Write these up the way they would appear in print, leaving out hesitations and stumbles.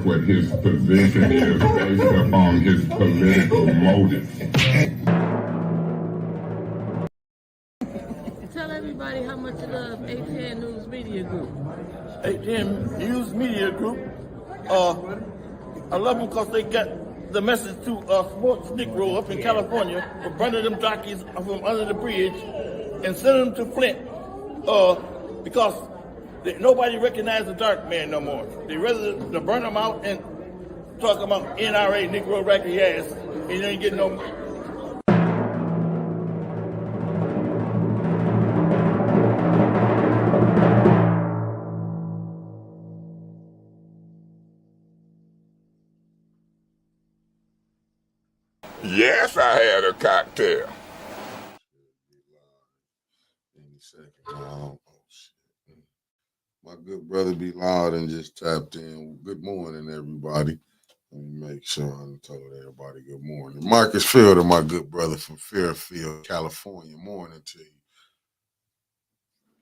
what his position is based upon his political motives. Tell everybody how much you love ATN News Media Group. ATN News Media Group. I love them because they got the message to Sports Negro up in California for burning them jockeys from under the bridge and sending them to Flint because nobody recognizes the dark man no more. They rather to burn them out and talk about NRA, Negro racket ass, and you ain't getting no. Yes, I had a cocktail. Any second. Oh, shit. My good brother Be Loud and just tapped in. Good morning, everybody. Let me make sure I told everybody good morning. Marcus Fielder, my good brother from Fairfield, California. Morning to you.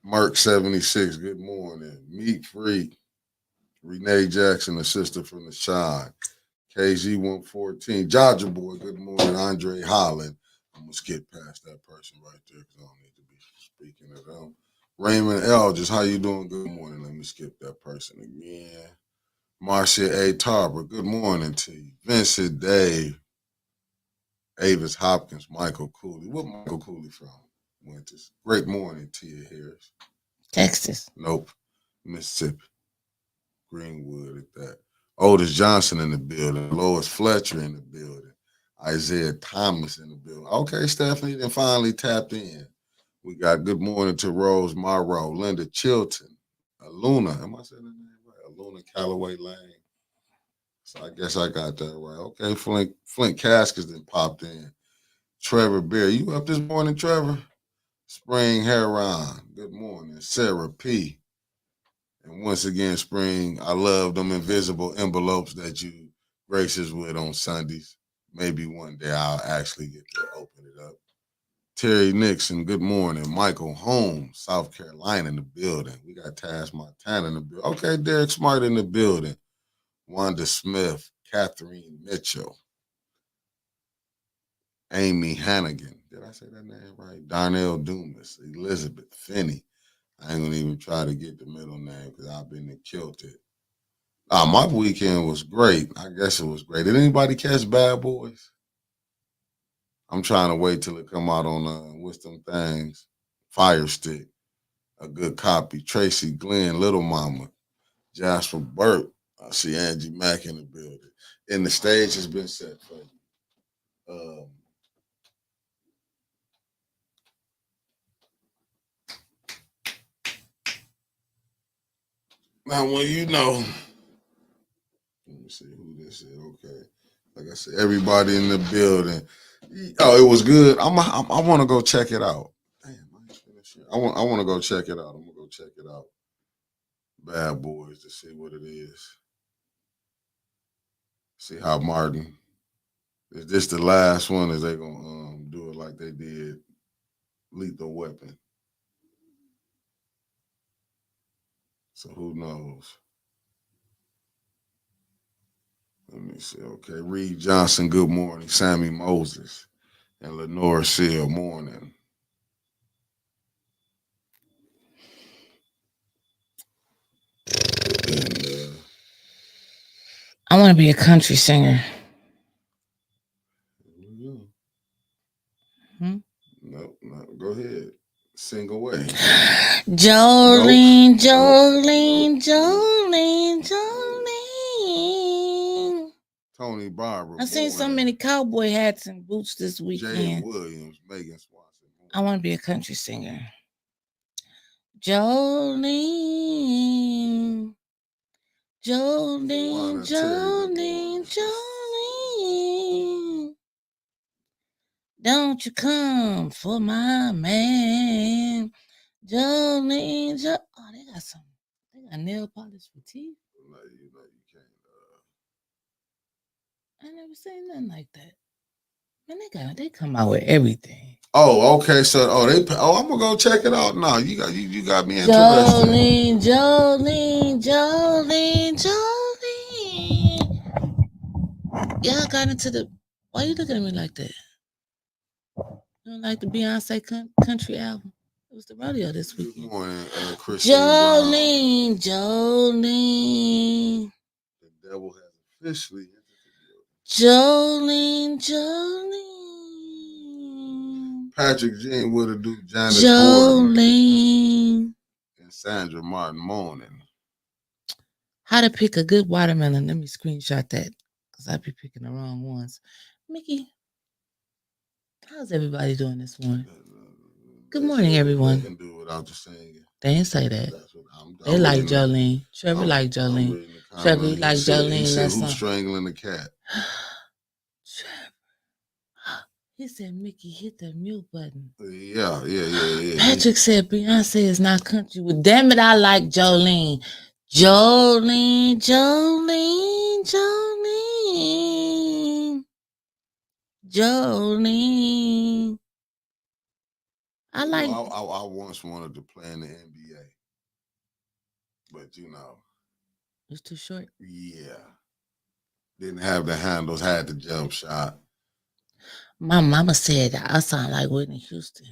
Merc 76, good morning. Meat Freak. Renee Jackson, the sister from the Shine. KZ114. Jaja Boy, good morning. Andre Holland. I'm going to skip past that person right there because I don't need to be speaking of them. Raymond Elgis, how you doing? Good morning. Let me skip that person again. Marcia A. Tarver, good morning to you. Vincent Dave. Avis Hopkins, Michael Cooley. What Michael Cooley from? Winters. Great morning, Tia Harris. Texas. Nope. Mississippi. Greenwood at that. Otis Johnson in the building. Lois Fletcher in the building. Isaiah Thomas in the building. Okay, Stephanie, then finally tapped in. We got good morning to Rose Morrow, Linda Chilton, Aluna. Am I saying that name right? Aluna Callaway Lane. So I guess I got that right. Okay, Flint Caskets then popped in. Trevor Bear. You up this morning, Trevor? Spring Heron. Good morning. Sarah P. And once again, Spring, I love them invisible envelopes that you grace us with on Sundays. Maybe one day I'll actually get to open it up. Terry Nixon, good morning. Michael Holmes, South Carolina in the building. We got Taz Montana in the building. Okay, Derek Smart in the building. Wanda Smith, Catherine Mitchell, Amy Hannigan. Did I say that name right? Darnell Dumas, Elizabeth Finney. I ain't gonna even try to get the middle name because I've been and killed it. My weekend was great. I guess it was great. Did anybody catch Bad Boys? I'm trying to wait till it come out on what's them things? Fire Stick. A good copy. Tracy Glenn, Little Mama, Jasper Burt. I see Angie Mack in the building. And the stage has been set for you. Now, when you know, let me see who this is. Okay, like I said, everybody in the building. Oh, it was good. I want to go check it out. Damn, I ain't finished yet. I want to go check it out. I'm gonna go check it out. Bad Boys to see what it is. See how Martin. Is this the last one? Is they gonna do it like they did Lethal Weapon? So who knows? Let me see. Okay, Reed Johnson, good morning. Sammy Moses and Lenore Seal, morning. And, I want to be a country singer. No, go ahead. Sing away. Jolene, Jolene, Jolene, Jolene. Tony Barber. I've seen so many cowboy hats and boots this weekend. Jay Williams, Megan Swanson. I want to be a country singer. Jolene, Jolene, Jolene, Jolene. Don't you come for my man, Jolene. Oh, they got nail polish for teeth. No, you can't. I never seen nothing like that. Man, they come out with everything. Oh, okay. So, I'm gonna go check it out. No, you got me interested. Jolene, Jolene, Jolene, Jolene. y'all got into the. Why you looking at me like that? You don't like the Beyonce country album? It was the rodeo this Good weekend. morning, Christine Brown. Jolene. The devil has officially entered the Jolene. building. Patrick Jean would have do Janet Jolene. and Sandra Martin morning. How to pick a good watermelon. Let me screenshot that because I be picking the wrong ones. Mickey, how's everybody doing this morning? Good morning, everyone. They can do without the singing. They didn't say that. I'm They like Jolene. Trevor like Jolene. Trevor like Jolene. He said, who's strangling the cat? He said, Mickey, hit the mute button. Yeah. Patrick said Beyonce is not country. Well, damn it, I like Jolene. Jolene. I like. I once wanted to play in the NBA, but it's too short. Yeah, didn't have the handles. Had the jump shot. My mama said that I sound like Whitney Houston.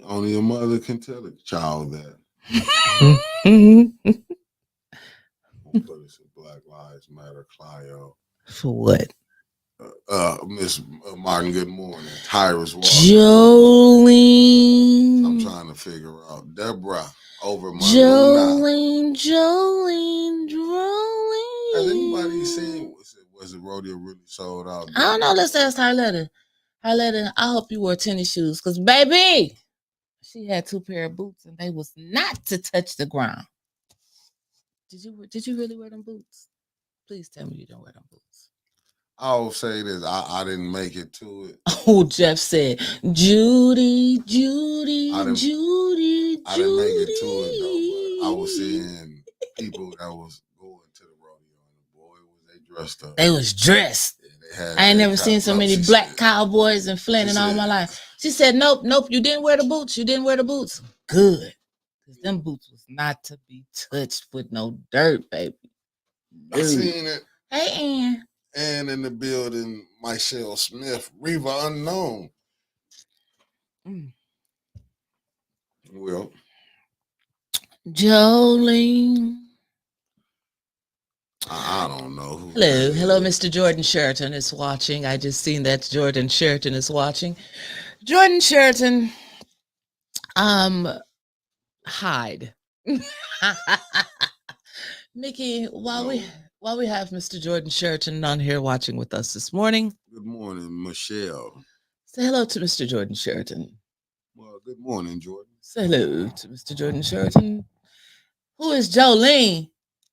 Only a mother can tell a child that. Put us in Black Lives Matter, Clio. For what? Miss Martin, good morning. Tyrus Walker. Jolene. I'm trying to figure out. Deborah over my Jolene. Has anybody seen? Was it rodeo really sold out? I don't know. Let's ask Harletta. I hope you wore tennis shoes, cause baby, she had 2 pair of boots and they was not to touch the ground. Did you really wear them boots? Please tell me you don't wear them boots. I'll say this. I didn't make it to it. Oh, Jeff said, Judy. I didn't make it to it though, but I was seeing people that was going to the rodeo and boy, was they dressed up. They was dressed. Yeah, I ain't never seen so many black cowboys in Flint in all my life. She said, nope, you didn't wear the boots. Good. Because them boots was not to be touched with no dirt, baby. I seen it. Hey, Ann. And in the building, Michelle Smith, Reva Unknown. Well, Jolene. I don't know. Hello, Mr. Jordan Sheraton is watching. I just seen that Jordan Sheraton is watching. Jordan Sheraton, hide. Mickey, while we have Mr. Jordan Sheraton on here watching with us this morning. Good morning, Michelle. Say hello to Mr. Jordan Sheraton. Well, good morning, Jordan. Say hello to Mr. Jordan Sheraton. Who is Jolene?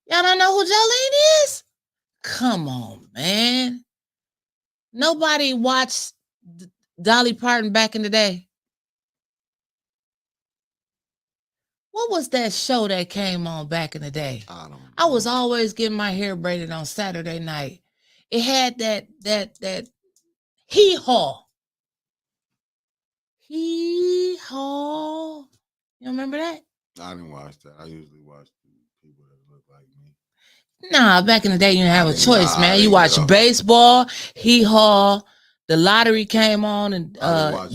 Y'all don't know who Jolene is? Come on, man. Nobody watched Dolly Parton back in the day. What was that show that came on back in the day? I don't know. I was always getting my hair braided on Saturday night. It had that hee-haw. Hee-haw. You remember that? I didn't watch that. I usually watch people that look like me. Nah, back in the day, you didn't have a choice, man. You watched baseball, hee-haw, the lottery came on, and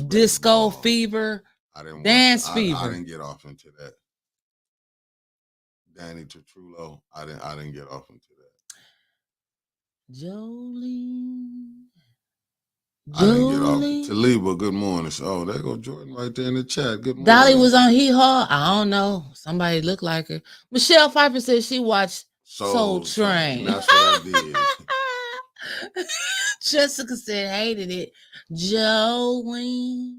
Disco Fever, Dance Fever. I didn't get off into that. Danny Trullo, I didn't get off into that. Jolene. I didn't get off. Taliba, good morning. Oh, there go Jordan right there in the chat. Good morning. Dolly was on Hee Haw. I don't know. Somebody looked like her. Michelle Pfeiffer said she watched Soul Train. That's what I did. Jessica said hated it. Jolene.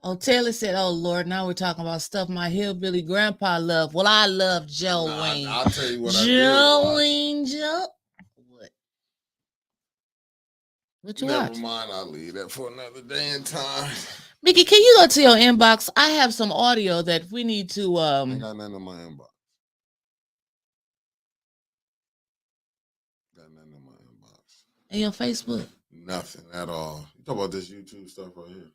Oh, Taylor said, oh, Lord, now we're talking about stuff my hillbilly grandpa loved. Well, I love Jolene. I'll tell you what Jolene. What you Never watch? mind, I'll leave that for another day and time. Mickey, can you go to your inbox? I have some audio that we need to I ain't got nothing in my inbox. In your Facebook? Nothing at all. You talk about this YouTube stuff right here.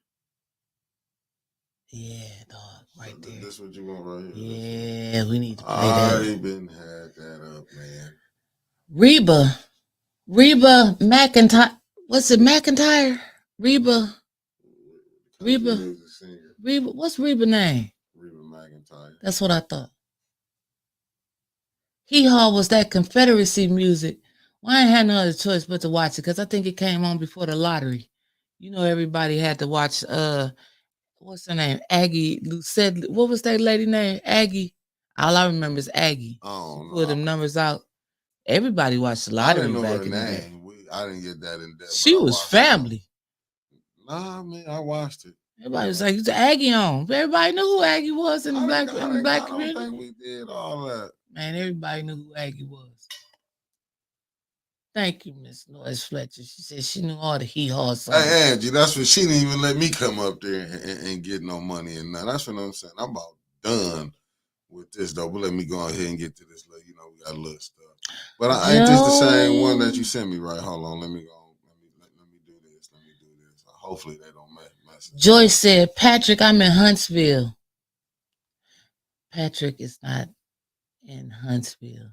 Yeah, dog, right there. This what you want right here? Yeah, we need to play I that. been had that up, man. Reba Reba McIntyre. What's it, McIntyre? Reba. Reba. Music singer, Reba. What's Reba name? Reba McIntyre. That's what I thought. Hee Haw was that Confederacy music. Well, I ain't had no other choice but to watch it because I think it came on before the lottery. You know, everybody had to watch what's her name? Aggie Lucette. What was that lady name? Aggie. All I remember is Aggie. Oh, She put them numbers out. Everybody watched the I lottery didn't know back her in the day. name. I didn't get that in depth. She but I was watched it. family. Nah, man, I watched it. Everybody was like, "It's Aggie on." Everybody knew who Aggie was in the black community. I don't think we did all that. Man, everybody knew who Aggie was. Thank you, Miss Lois Fletcher. She said she knew all the Hee Haw songs. Hey, Angie, that's what she didn't even let me come up there and get no money and nothing. That's what I'm saying. I'm about done with this, though. But let me go ahead and get to this. You know, we got a little stuff. But I ain't just the same one that you sent me, right? Hold on. Let me go. Let me do this. Let me do this. Hopefully they don't mess it. Joyce said, Patrick, I'm in Huntsville. Patrick is not in Huntsville.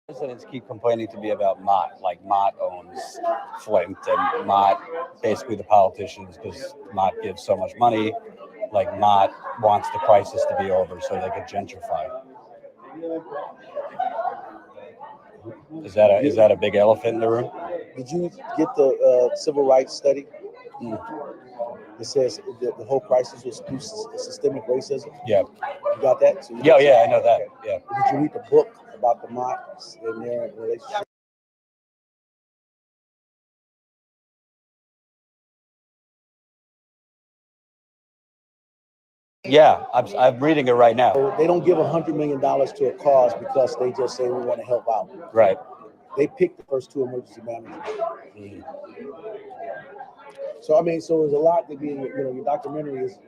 Residents keep complaining to me about Mott, like Mott owns Flint, and Mott, basically the politicians, because Mott gives so much money, like Mott wants the crisis to be over so they could gentrify. Is that a big elephant in the room? Did you get the civil rights study? It says the whole crisis was due to systemic racism. Yeah. You got that? So Yeah, I know that. Yeah. Did you read the book about the Motts and their relationship? Yeah, I'm reading it right now. So they don't give $100 million to a cause because they just say we want to help out. Right. They picked the first two emergency managers. So I mean, so there's a lot to be. Your documentary is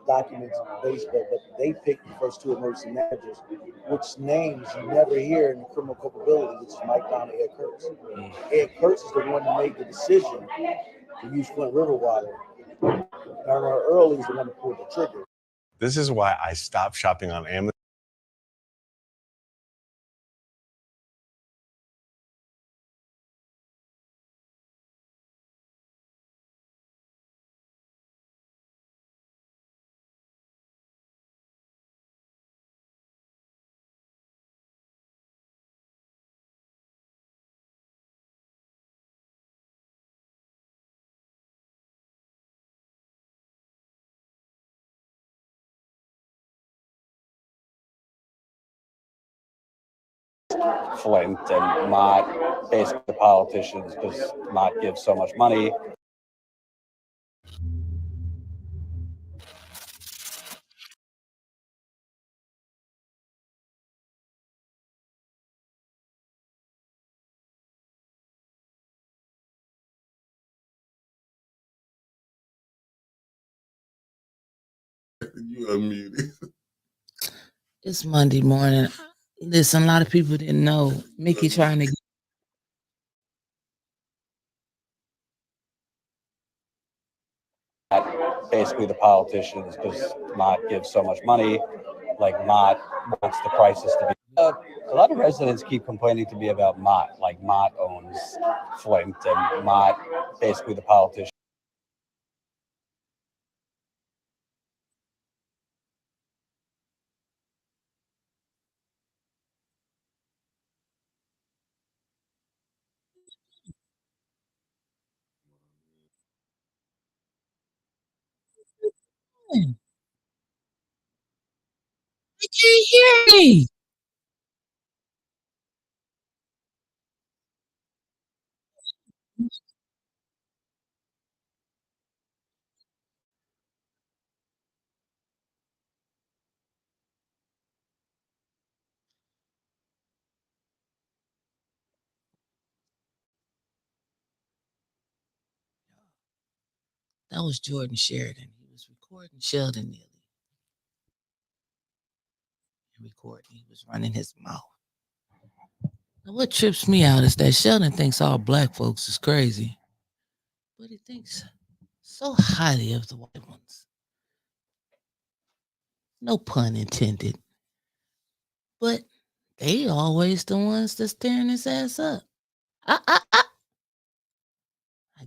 documents based, but they picked the first two emergency managers, which names you never hear in the criminal culpability, which is Mike Brown and Ed Kurtz. Ed Kurtz is the one that made the decision to use Flint River water. Darnell Early is the one that pulled the trigger. This is why I stopped shopping on Amazon. Flint, and Mott, basically the politicians, because Mott gives so much money. You unmuted. It's Monday morning. Listen, a lot of people didn't know. Mickey trying to get Basically the politicians, because Mott gives so much money, like Mott wants the crisis to be. A lot of residents keep complaining to me about Mott, like Mott owns Flint, and Mott, basically the politicians. I can't hear me. That was Jordan Sheridan. He was recording Sheldon Neely. He was running his mouth. Now, what trips me out is that Sheldon thinks all black folks is crazy, but he thinks so highly of the white ones. No pun intended. But they always the ones that's tearing his ass up. I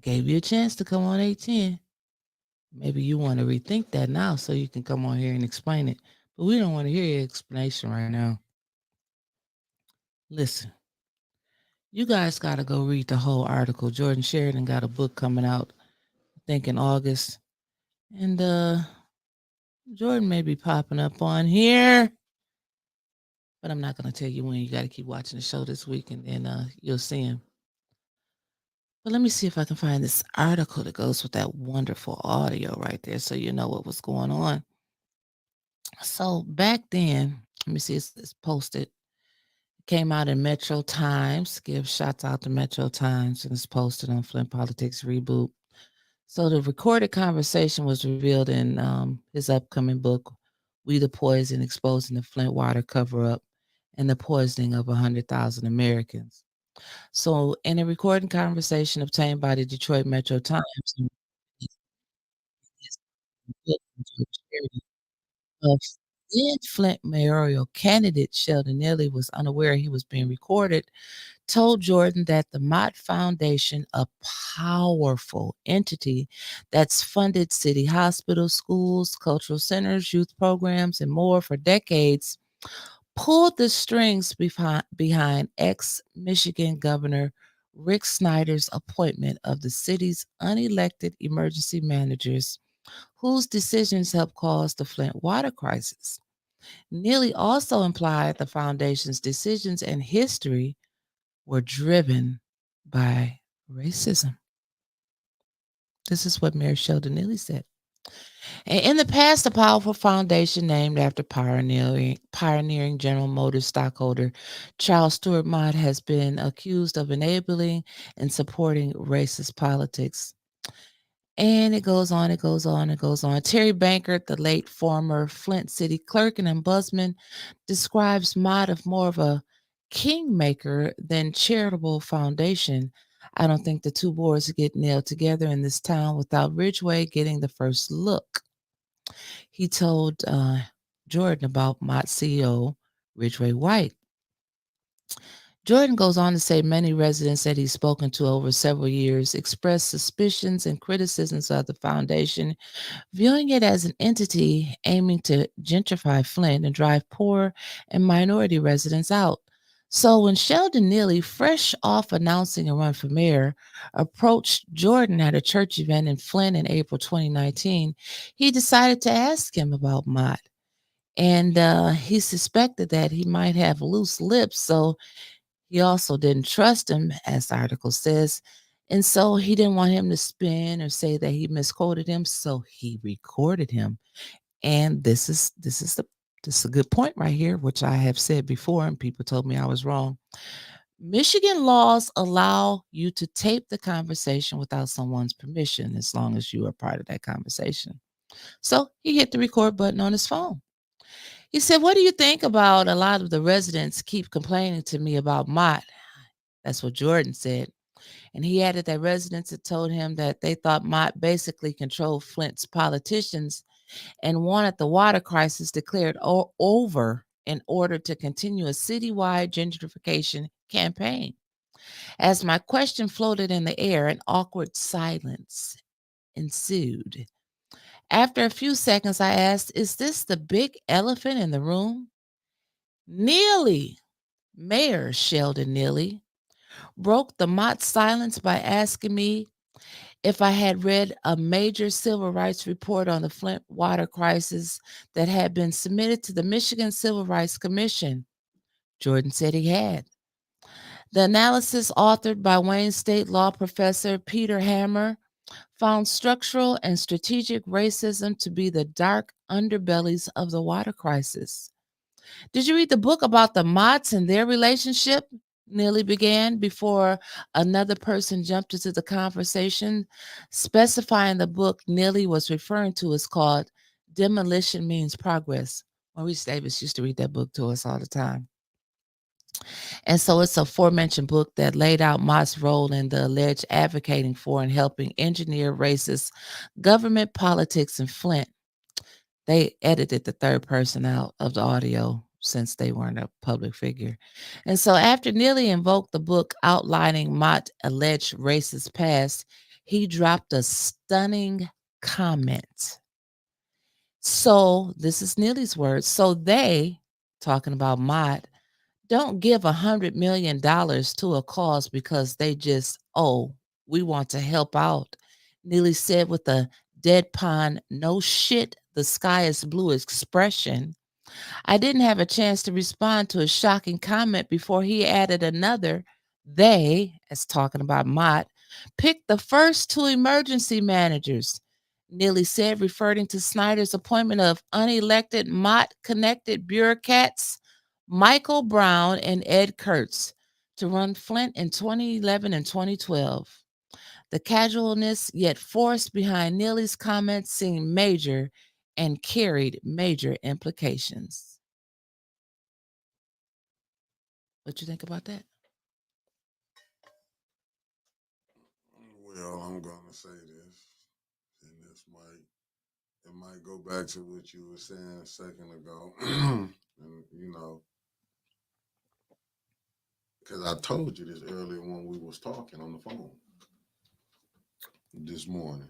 gave you a chance to come on 810. Maybe you want to rethink that now so you can come on here and explain it. But we don't want to hear your explanation right now. Listen, you guys got to go read the whole article. Jordan Sheridan got a book coming out, I think in August. And Jordan may be popping up on here. But I'm not going to tell you when. You got to keep watching the show this week and then you'll see him. But let me see if I can find this article that goes with that wonderful audio right there so you know what was going on. So back then, let me see, it's posted. It came out in Metro Times. Give shouts out to Metro Times, and it's posted on Flint Politics Reboot. So the recorded conversation was revealed in his upcoming book, We the Poison, Exposing the Flint Water Cover-Up and the Poisoning of 100,000 Americans. So in a recorded conversation obtained by the Detroit Metro Times, then Flint mayoral candidate Sheldon Neely was unaware he was being recorded, told Jordan that the Mott Foundation, a powerful entity that's funded city hospitals, schools, cultural centers, youth programs, and more for decades, pulled the strings behind ex-Michigan Governor Rick Snyder's appointment of the city's unelected emergency managers, whose decisions helped cause the Flint water crisis. Neely also implied the foundation's decisions and history were driven by racism. This is what Mayor Sheldon Neely said. In the past, a powerful foundation named after pioneering General Motors stockholder Charles Stewart Mott has been accused of enabling and supporting racist politics. And it goes on, it goes on, it goes on. Terry Bankert, the late former Flint city clerk and ombudsman, describes Mott as more of a kingmaker than charitable foundation. I don't think the two boards get nailed together in this town without Ridgeway getting the first look. He told Jordan about Mott's CEO, Ridgeway White. Jordan goes on to say many residents that he's spoken to over several years expressed suspicions and criticisms of the foundation, viewing it as an entity aiming to gentrify Flint and drive poor and minority residents out. So when Sheldon Neely, fresh off announcing a run for mayor, approached Jordan at a church event in Flint in April 2019, he decided to ask him about Mott. And he suspected that he might have loose lips, so he also didn't trust him, as the article says, and so he didn't want him to spin or say that he misquoted him, so he recorded him. And this is a good point right here, which I have said before, and people told me I was wrong. Michigan laws allow you to tape the conversation without someone's permission, as long as you are part of that conversation. So he hit the record button on his phone. He said, "What do you think about a lot of the residents keep complaining to me about Mott?" That's what Jordan said. And he added that residents had told him that they thought Mott basically controlled Flint's politicians and wanted the water crisis declared over in order to continue a citywide gentrification campaign. As my question floated in the air, an awkward silence ensued. After a few seconds, I asked, "Is this the big elephant in the room?" Neely, Mayor Sheldon Neely, broke the Mott silence by asking me if I had read a major civil rights report on the Flint water crisis that had been submitted to the Michigan Civil Rights Commission. Jordan said he had. The analysis, authored by Wayne State law professor Peter Hammer, found structural and strategic racism to be the dark underbellies of the water crisis. "Did you read the book about the Motts and their relationship?" Neely began, before another person jumped into the conversation, specifying the book Neely was referring to is called Demolition Means Progress. Maurice Davis used to read that book to us all the time. And so it's a aforementioned book that laid out Mott's role in the alleged advocating for and helping engineer racist government politics in Flint. they edited the third person out of the audio since they weren't a public figure. And so after Neely invoked the book outlining Mott's alleged racist past, he dropped a stunning comment. So this is Neely's words. So they, talking about Mott, don't give $100 million to a cause because they just, oh, we want to help out. Neely said with a deadpan, no shit, the sky is blue expression. I didn't have a chance to respond to a shocking comment before he added another. They, as talking about Mott, picked the first two emergency managers. Neely said, referring to Snyder's appointment of unelected Mott-connected bureaucrats Michael Brown and Ed Kurtz to run Flint in 2011 and 2012. The casualness yet force behind Neely's comments seemed major and carried major implications. What you think about that? Well, I'm gonna say this, and this might go back to what you were saying a second ago, and you know, because I told you this earlier when we was talking on the phone this morning.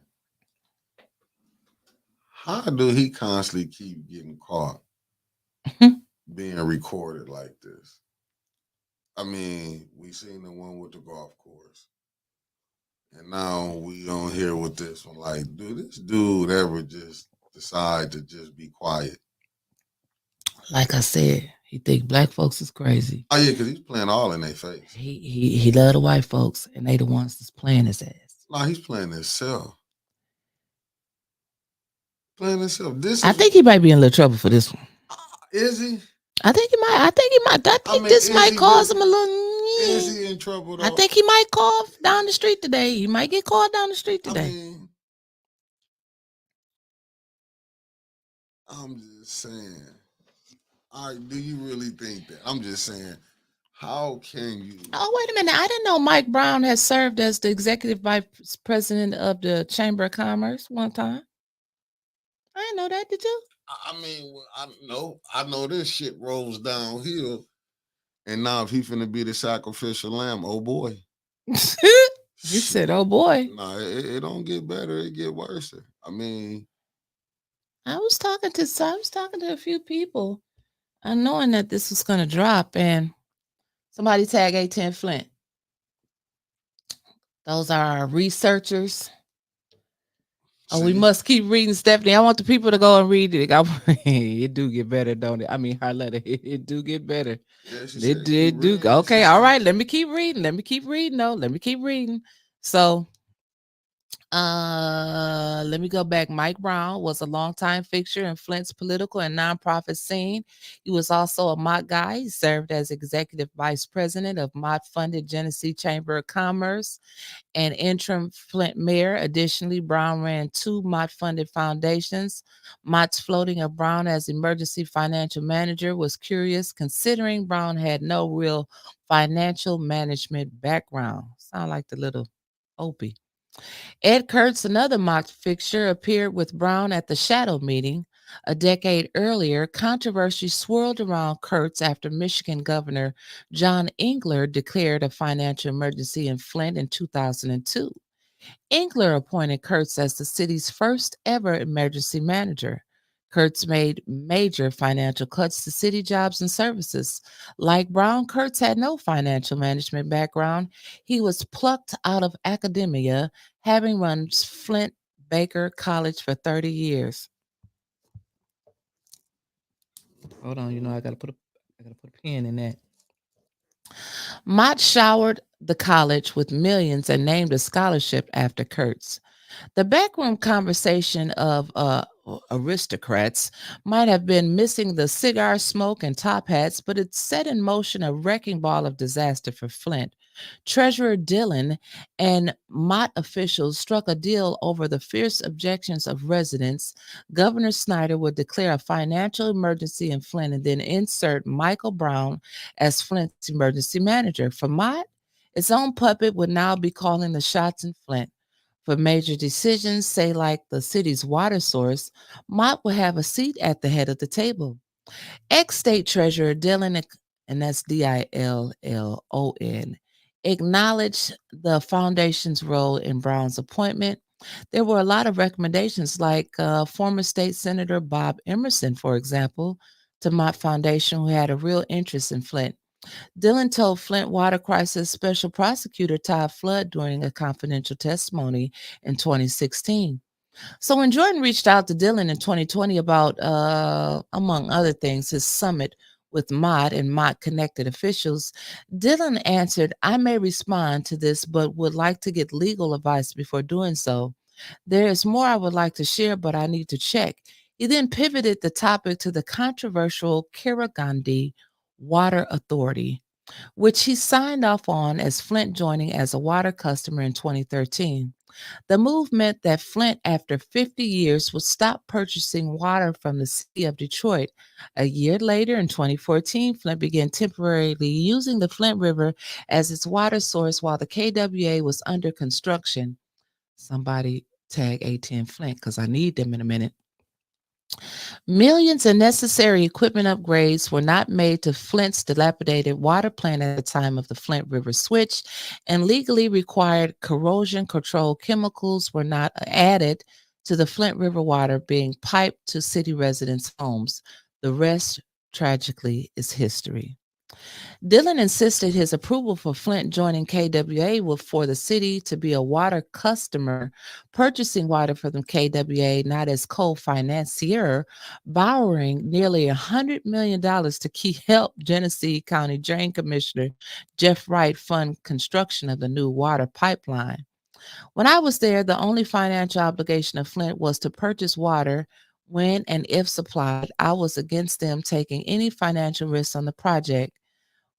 How do he constantly keep getting caught being recorded like this? I mean, we seen the one with the golf course. And now we on here with this one. Like, do this dude ever just decide to just be quiet? Like I said, he think black folks is crazy. Oh yeah, because he's playing all in their face. He love the white folks, and they the ones that's playing his ass. No, he's playing himself. Playing himself. I think he might be in a little trouble for this one. Is he? I think he might. I think this might cause him a little. Is he in trouble though? I think he might call down the street today. He might get called down the street today. I mean, I'm just saying. All right, do you really think that? I'm just saying, how can you? Oh, wait a minute. I didn't know Mike Brown has served as the executive vice president of the Chamber of Commerce one time. I didn't know that. Did you? I mean, I know this shit rolls downhill. And now if he finna be the sacrificial lamb, oh boy. You said, oh boy. No, it don't get better, it get worse. I mean, I was talking to a few people, knowing that this was gonna drop, and somebody tag A10 Flint. Those are our researchers. Oh, we must keep reading, Stephanie. I want the people to go and read it. It do get better, don't it? I mean, Harletta, it do get better. Yeah, it do. Okay, all right. Let me keep reading. Let me keep reading. So, let me go back. Mike Brown was a longtime fixture in Flint's political and nonprofit scene. He was also a Mott guy. He served as executive vice president of Mott-funded Genesee Chamber of Commerce and interim Flint mayor. Additionally, Brown ran two Mott-funded foundations. Mott's floating of Brown as emergency financial manager was curious, considering Brown had no real financial management background. Sound like the little Opie. Ed Kurtz, another Mott fixture, appeared with Brown at the Shadow meeting. A decade earlier, controversy swirled around Kurtz after Michigan Governor John Engler declared a financial emergency in Flint in 2002. Engler appointed Kurtz as the city's first ever emergency manager. Kurtz made major financial cuts to city jobs and services. Like Brown, Kurtz had no financial management background. He was plucked out of academia, having run Flint Baker College for 30 years. Hold on, I gotta put a pin in that. Mott showered the college with millions and named a scholarship after Kurtz. The backroom conversation of aristocrats might have been missing the cigar smoke and top hats, but it set in motion a wrecking ball of disaster for Flint. Treasurer Dillon and Mott officials struck a deal over the fierce objections of residents. Governor Snyder would declare a financial emergency in Flint and then insert Michael Brown as Flint's emergency manager. For Mott, its own puppet would now be calling the shots in Flint. For major decisions, say like the city's water source, Mott will have a seat at the head of the table. Ex-state treasurer Dillon, and that's Dillon, acknowledged the foundation's role in Brown's appointment. There were a lot of recommendations, like former state senator Bob Emerson, for example, to Mott Foundation, who had a real interest in Flint. Dillon told Flint water crisis special prosecutor Todd Flood during a confidential testimony in 2016. So when Jordan reached out to Dillon in 2020 about, among other things, his summit with Mott and Mott-connected officials, Dillon answered, "I may respond to this, but would like to get legal advice before doing so. There is more I would like to share, but I need to check." He then pivoted the topic to the controversial Karagandhi Water Authority, which he signed off on as Flint joining as a water customer in 2013. The move meant that Flint, after 50 years, would stop purchasing water from the city of Detroit. A year later, in 2014, Flint began temporarily using the Flint River as its water source while the KWA was under construction. Somebody tag A10 Flint because I need them in a minute. Millions in necessary equipment upgrades were not made to Flint's dilapidated water plant at the time of the Flint River switch, and legally required corrosion control chemicals were not added to the Flint River water being piped to city residents' homes. The rest, tragically, is history. Dillon insisted his approval for Flint joining KWA was for the city to be a water customer, purchasing water from the KWA, not as co-financier, borrowing nearly $100 million to help Genesee County Drain Commissioner Jeff Wright fund construction of the new water pipeline. When I was there, the only financial obligation of Flint was to purchase water when and if supplied. I was against them taking any financial risks on the project.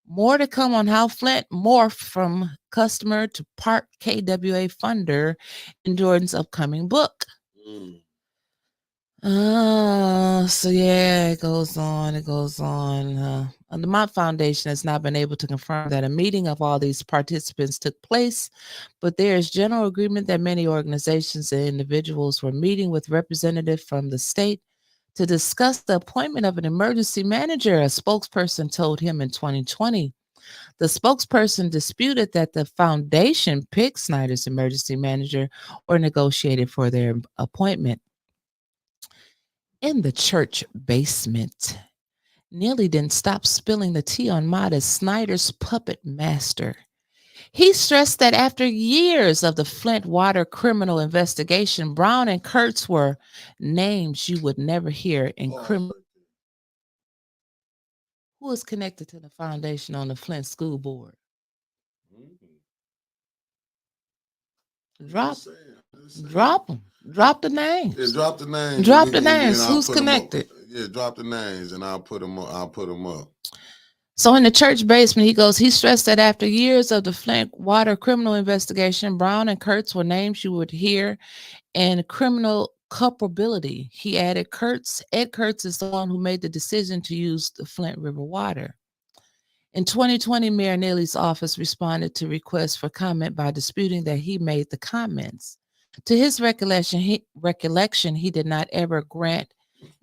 More to come on how Flint morphed from customer to part KWA funder in Jordan's upcoming book. So yeah, it goes on. The Mott Foundation has not been able to confirm that a meeting of all these participants took place, but there is general agreement that many organizations and individuals were meeting with representatives from the state to discuss the appointment of an emergency manager, a spokesperson told him in 2020. The spokesperson disputed that the foundation picked Snyder's emergency manager or negotiated for their appointment. In the church basement, Neely didn't stop spilling the tea on Mott as Snyder's puppet master. He stressed that after years of the Flint water criminal investigation, Brown and Kurtz were names you would never hear in criminal. Who is connected to the foundation on the Flint School Board? Drop them. Drop the names. Yeah, drop the names. Drop the names. Who's connected? Yeah, drop the names, and I'll put them up. So in the church basement, he stressed that after years of the Flint water criminal investigation, Brown and Kurtz were names you would hear in criminal culpability. He added, Ed Kurtz is the one who made the decision to use the Flint River water. In 2020, Mayor Neely's office responded to requests for comment by disputing that he made the comments. To his recollection, he did not ever grant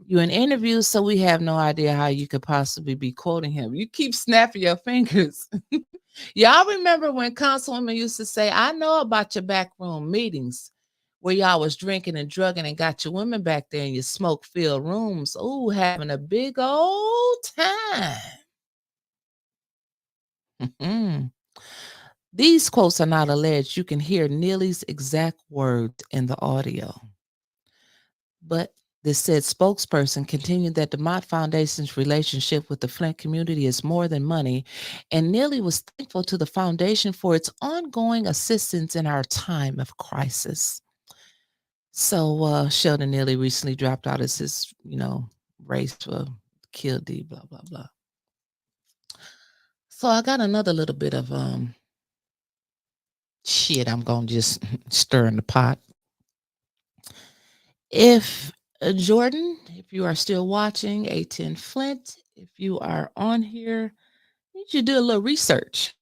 you an interview, so we have no idea how you could possibly be quoting him. You keep snapping your fingers. Y'all remember when Councilwoman used to say, "I know about your backroom meetings where y'all was drinking and drugging and got your women back there in your smoke-filled rooms, ooh, having a big old time." These quotes are not alleged. You can hear Neely's exact words in the audio. But the said spokesperson continued that the Mott Foundation's relationship with the Flint community is more than money, and Neely was thankful to the foundation for its ongoing assistance in our time of crisis. So Sheldon Neely recently dropped out as his, race for Kill D, blah, blah, blah. So I got another little bit of shit I'm going to just stir in the pot. If Jordan, if you are still watching, A10 Flint, if you are on here, I need you to do a little research.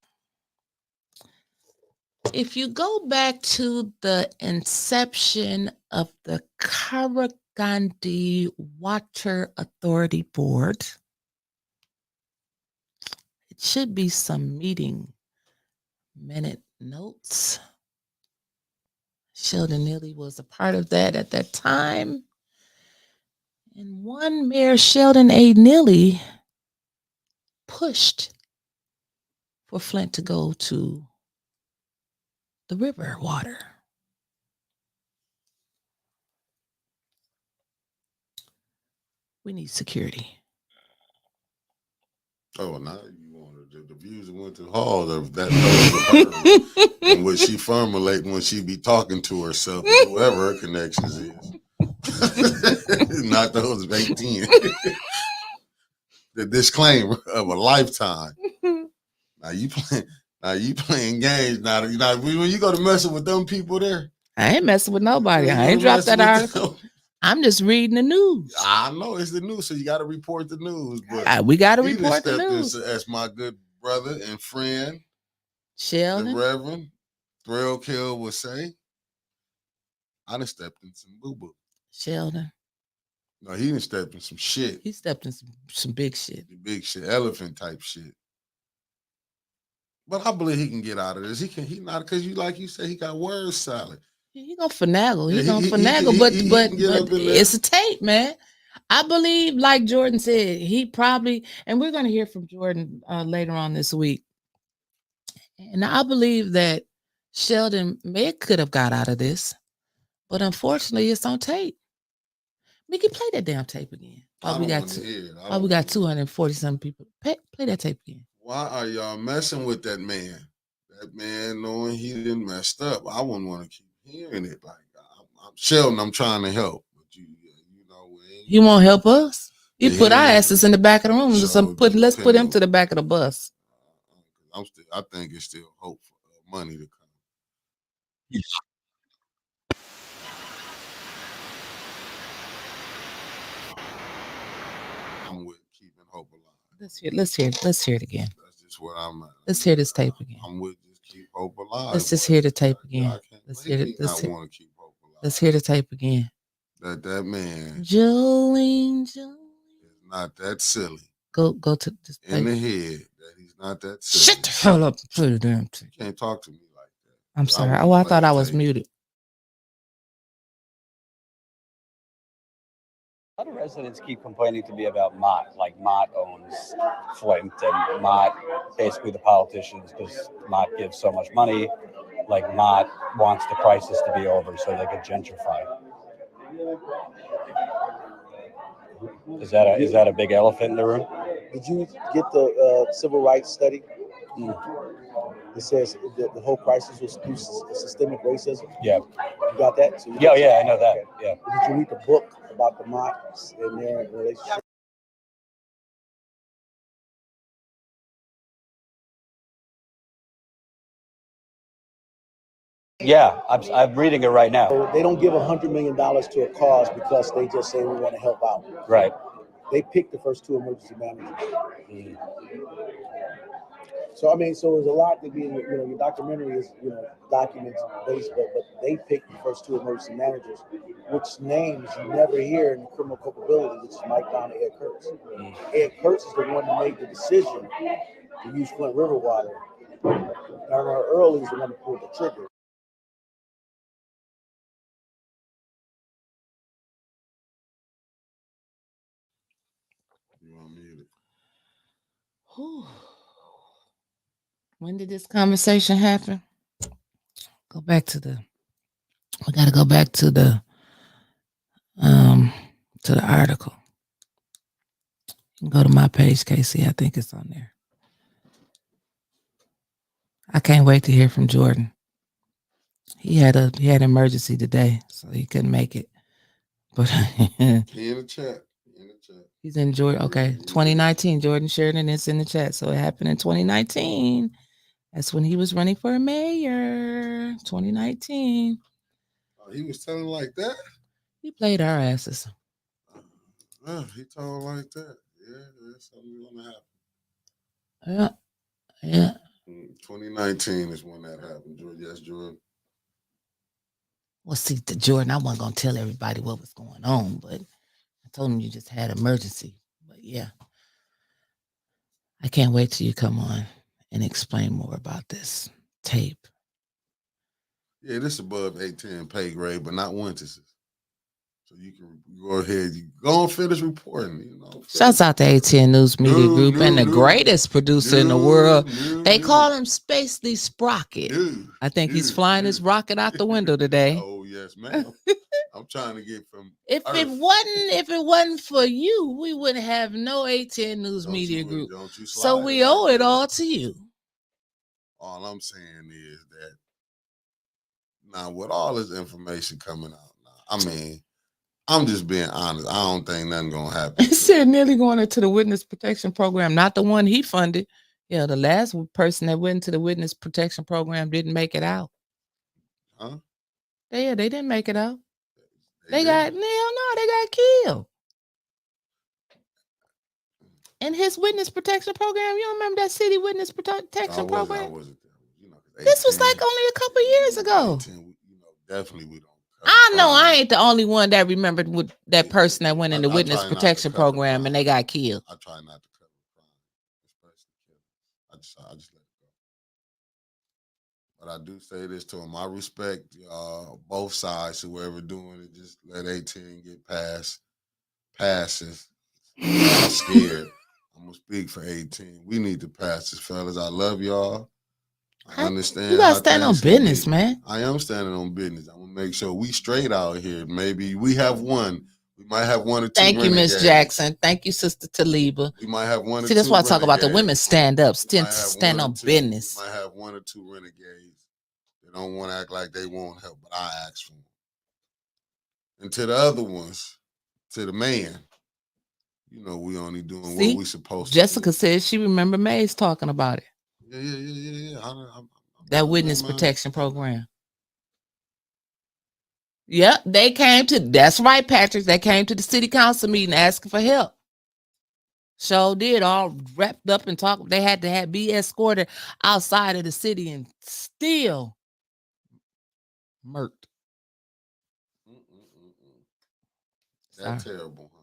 If you go back to the inception of the Karagandhi Water Authority Board, it should be some meeting minute notes. Sheldon Neely was a part of that at that time. And one Mayor Sheldon A. Neely pushed for Flint to go to the river water. We need security. Oh, now you want the views that went to the hall of that knows of her and what she formulate when she be talking to herself, whoever her connections is. Not those of 18. The disclaimer of a lifetime. Now you playing games. Now when you go to messing with them people there. I ain't messing with nobody. I ain't dropped that article. I'm just reading the news. I know it's the news, so you got to report the news. But we got to report the news. As my good brother and friend, Sheldon, the Reverend Thrill Kill would say, I done stepped in some boo-boo. Sheldon. No, he done stepped in some shit. He stepped in some big shit. Big shit, elephant type shit. But I believe he can get out of this. He not, because like you said, he got word salad. He gonna finagle. He gonna finagle, but it's a tape, man. I believe, like Jordan said, he probably, and we're gonna hear from Jordan later on this week. And I believe that Sheldon could have got out of this, but unfortunately, it's on tape. Mickey, play that damn tape again. We got 240 some people. Play that tape again. Why are y'all messing with that man? That man knowing he didn't messed up. I wouldn't want to keep hearing it. Like I'm Sheldon, I'm trying to help, but you know, he won't help us. He put our asses in the back of the room. So let's put him to the back of the bus. I think it's still hope for money to come. I'm with keeping hope alive. Let's hear it again. That's just what I'm at. Let's hear this tape again. I'm with just keep hope alive. Let's just hear the tape again. Let's hear it. Want to keep hope alive. Let's hear the tape again. That man Jolene is not that silly. Go to this in the head that he's not that silly. Shut the hell up. Play the damn tape. You can't talk to me like that. I'm sorry. I thought I was muted. A lot of residents keep complaining to me about Mott. Like Mott owns Flint, and Mott, basically the politicians, because Mott gives so much money, like Mott wants the crisis to be over so they could gentrify. Is that a big elephant in the room? Did you get the civil rights study? It says the whole crisis was due to systemic racism. Yeah. You got that? So yeah, I know that. Yeah. Did you read the book about the Motts and their relationship? Yeah, I'm reading it right now. So they don't give $100 million to a cause because they just say we want to help out. Right. They picked the first two emergency managers. So there's a lot to be in. Your documentary is documents based, but they picked the first two emergency managers, which names you never hear in the criminal culpability, which is Mike Don and Ed Kurtz. Ed Kurtz is the one that made the decision to use Flint River water. Darnell Early is the one that pulled the trigger. You want me to? When did this conversation happen? We gotta go back to the article. You can go to my page, Casey. I think it's on there. I can't wait to hear from Jordan. He had an emergency today, so he couldn't make it. But he in the chat. He's in Jordan. Okay, 2019. Jordan Sheridan is in the chat. So it happened in 2019. That's when he was running for mayor. 2019. Oh, he was telling like that? He played our asses. He told like that. Yeah, that's something gonna happen. Yeah. 2019 is when that happened, Jordan. Yes, Jordan. Well, see, the Jordan, I wasn't gonna tell everybody what was going on, but I told him you just had emergency. But yeah, I can't wait till you come on and explain more about this tape. Yeah, this above 810 pay grade, but not Winters. So you can go ahead, you go and finish reporting. You know, Shouts out to ATN News Media No, Group no, and the no. greatest producer in the No, world. no, They no. call him Spacely Sprocket. No, I think he's no, flying no. his rocket out the window today. Oh yes, ma'am. I'm trying to get from If Earth. it wasn't for you, we wouldn't have no ATN News Don't Media you- Group. don't you So slide we like owe it that. all to you. All I'm saying is that now with all this information coming out now, I mean, I'm just being honest. I don't think nothing gonna happen. It said nearly going into the witness protection program, not the one he funded. Yeah, the last person that went into the witness protection program didn't make it out. Huh? They didn't make it out. They did? got they got killed. In his witness protection program, you don't remember that city witness protection I program? wasn't there. You know, 'cause This was 18 like only a couple years ago. 18, definitely we don't. I know I ain't the only one that remembered with that person that went in the I witness try not to protection cover program and crime. they got killed. I try not to cover crime, especially killing. I just let it go. But I do say this to him. I respect both sides, whoever doing it. Just let 18 get passes. I'm scared. I'm gonna speak for 18. We need to pass this, fellas. I love y'all. I understand. You gotta how stand on things can business, be. man. I am standing on business. I'm gonna make sure we straight out here. Maybe we have one. We might have one or two. Thank you, Miss renegades. Jackson. Thank you, Sister Taliba. We might have one or See, two. that's why I talk about the women renegades. stand up, We might have stand one or on two- business. We might have one or two renegades. They don't want to act like they won't help, but I ask for them. And to the other ones, to the man, you know, we only doing See, what we supposed Jessica to said she remember Mays talking about it. do. Yeah. That witness protection program. Yep, they came to. That's right, Patrick. They came to the city council meeting asking for help. So did all wrapped up and talk. They had to be escorted outside of the city and still murked. That's terrible, huh?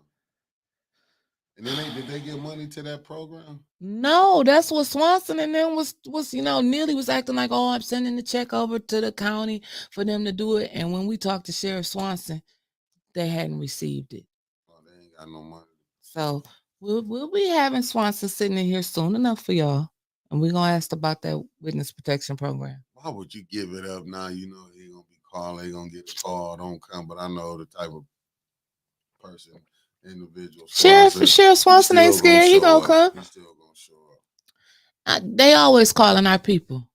And then did they give money to that program? No, that's what Swanson and them was Neely was acting like, oh, I'm sending the check over to the county for them to do it. And when we talked to Sheriff Swanson, they hadn't received it. Oh, they ain't got no money. So we'll be having Swanson sitting in here soon enough for y'all. And we're gonna ask about that witness protection program. Why would you give it up now? You know he gonna be calling, he gonna get a call, don't come. But I know the type of person, individual. Sheriff Swanson ain't scared. He gonna come. He's still gonna show up. They always calling our people.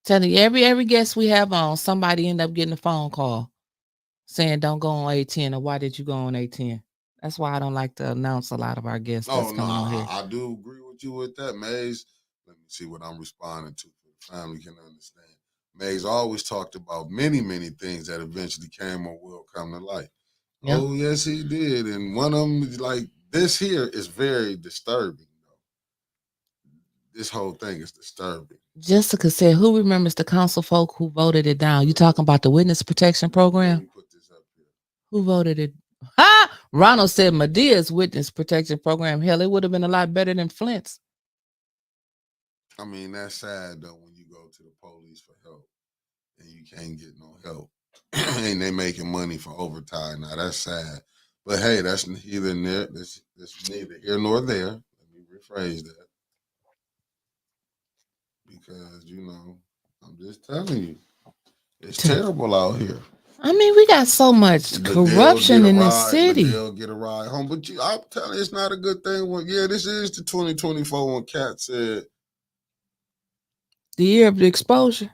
Telling you, every guest we have on, somebody end up getting a phone call saying don't go on A10 or why did you go on A10? That's why I don't like to announce a lot of our guests that's coming on here. I do agree with you with that, Maze. Let me see what I'm responding to so the family can understand. Maze always talked about many, many things that eventually came or will come to light. Yep. Oh, yes, he did. And one of them is like, this here is very disturbing. This whole thing is disturbing. Jessica said, who remembers the council folk who voted it down? You talking about the witness protection program? Let me put this up here. Who voted it? Ha! Ronald said Medea's witness protection program. Hell, it would have been a lot better than Flint's. I mean, that's sad, though, when you go to the police for help and you can't get no help. And they making money for overtime. Now, that's sad. But, hey, that's neither near, that's neither here nor there. Let me rephrase that. Because, I'm just telling you, it's terrible out here. I mean, we got so much corruption in the city. They'll get a ride home. But I'm telling you, it's not a good thing. This is the 2024 when Cat said. The year of the exposure.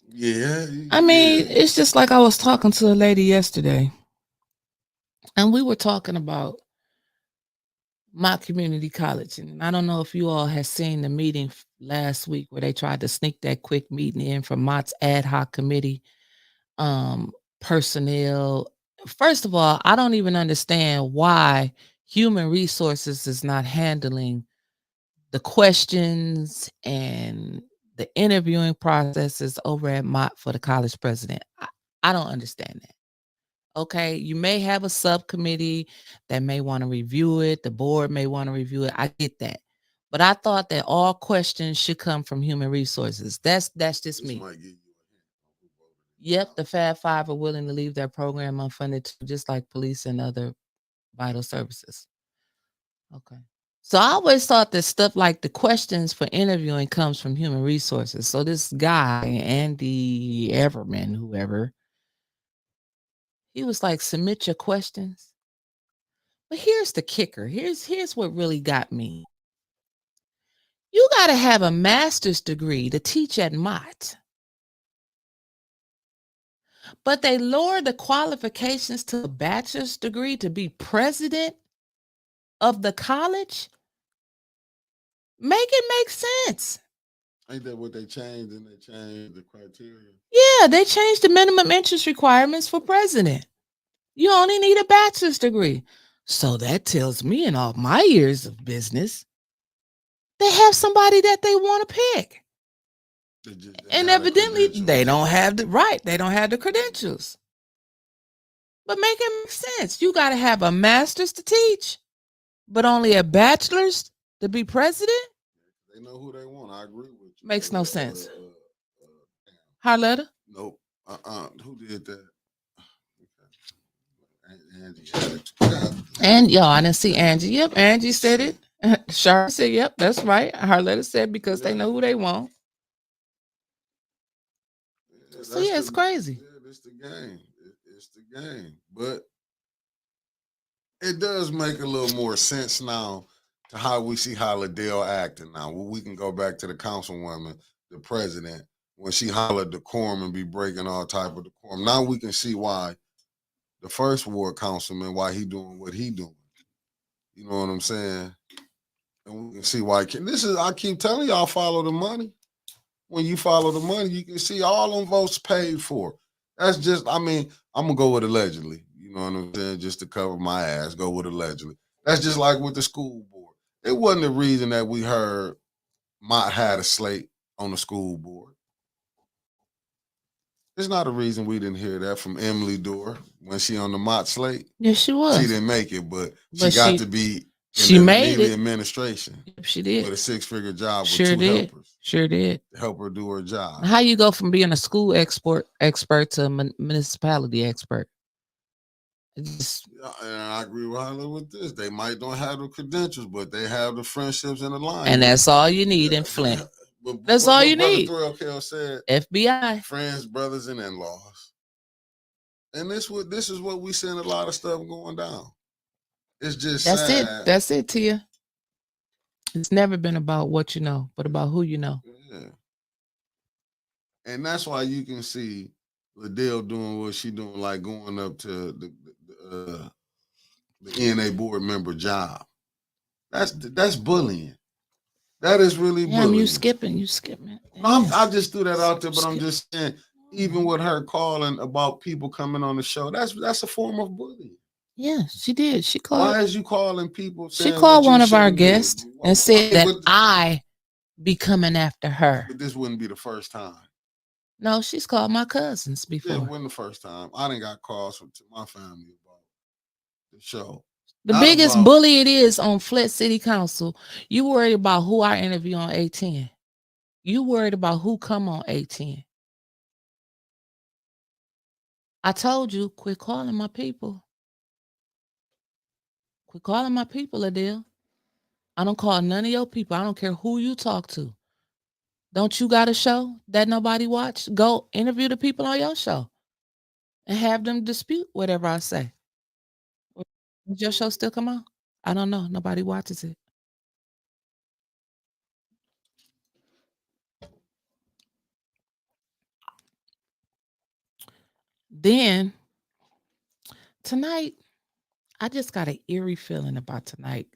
Yeah. I mean, it's just like I was talking to a lady yesterday. And we were talking about Mott Community College. And I don't know if you all have seen the meeting last week where they tried to sneak that quick meeting in from Mott's ad hoc committee personnel. First of all, I don't even understand why human resources is not handling the questions and the interviewing processes over at Mott for the college president. I don't understand that. Okay, you may have a subcommittee that may want to review it. The board may want to review it. I get that. But I thought that all questions should come from human resources. That's just This me. might give you a hint on who voted it Yep, out. the Fab Five are willing to leave their program unfunded too, just like police and other vital services. Okay. So I always thought that stuff like the questions for interviewing comes from human resources. So this guy, Andy Everman, whoever, he was like, submit your questions. But here's the kicker. Here's what really got me. You got to have a master's degree to teach at Mott. But they lowered the qualifications to a bachelor's degree to be president of the college. Make it make sense. Ain't that what they changed? And they changed the criteria. Yeah, they changed the minimum interest requirements for president. You only need a bachelor's degree. So that tells me in all my years of business, they have somebody that they want to pick. They just And had the evidently credentials. they don't have they don't have the credentials. But make it make sense. You got to have a master's to teach, but only a bachelor's to be president? They know who they want. I agree with you. Makes no sense. Harletta? Nope. Who did that? Angie had it. God. And y'all, I didn't see Angie. Yep, Angie said it. Char said, yep, that's right. Harletta said because they know who they want. Yeah, So yeah, it's crazy. Yeah, it's the game. It's the game. But it does make a little more sense now to how we see how Liddell acting now. We can go back to the councilwoman, the president, when she hollered decorum and be breaking all type of decorum. Now we can see why the first ward councilman, why he doing what he doing. You know what I'm saying? And we can see why. I keep telling y'all, follow the money. When you follow the money, you can see all them votes paid for. That's just, I'm going to go with allegedly. You know what I'm saying? Just to cover my ass, go with allegedly. That's just like with the school board. It wasn't the reason that we heard Mott had a slate on the school board. It's not a reason we didn't hear that from Emily Dorr when she on the Mott slate. Yes, she was. She didn't make it, but But she got she- to be in she the made Neely it. administration Yep, she with did. a 6-figure job with Sure 2 did. helpers Sure did. to help her do her job. How you go from being a school expert to a municipality expert? It just, Yeah, and I agree with her with this. They might don't have the credentials, but they have the friendships and the line. and that's all you need in Flint. That's all you need. Brother Thrill said, FBI. friends, brothers, and in-laws. And this is what we seeing a lot of stuff going down. It's just That's sad. it. That's it, Tia. It's never been about what you know, but about who you know. Yeah. And that's why you can see Liddell doing what she doing, like going up to the NA board member job. That's bullying. That is really Yeah, bullying. you skipping. No, I just threw that out there, but I'm just saying, even with her calling about people coming on the show, that's a form of bullying. Yeah, she did. She called. Why is you calling people? She saying called what you one of our shouldn't do? guests and said that But- I be coming after her. But this wouldn't be the first time. No, she's called my cousins Yeah, it before. wasn't the first time. I didn't got calls from my family about the show. The Not biggest about- bully it is on Flint City Council. You worried about who I interview on A10. You worried about who come on A10. I told you, quit calling my people. Quit calling my people, Adele. I don't call none of your people. I don't care who you talk to. Don't you got a show that nobody watch? Go interview the people on your show and have them dispute whatever I say. Does your show still come on? I don't know. Nobody watches it. Then tonight, I just got an eerie feeling about tonight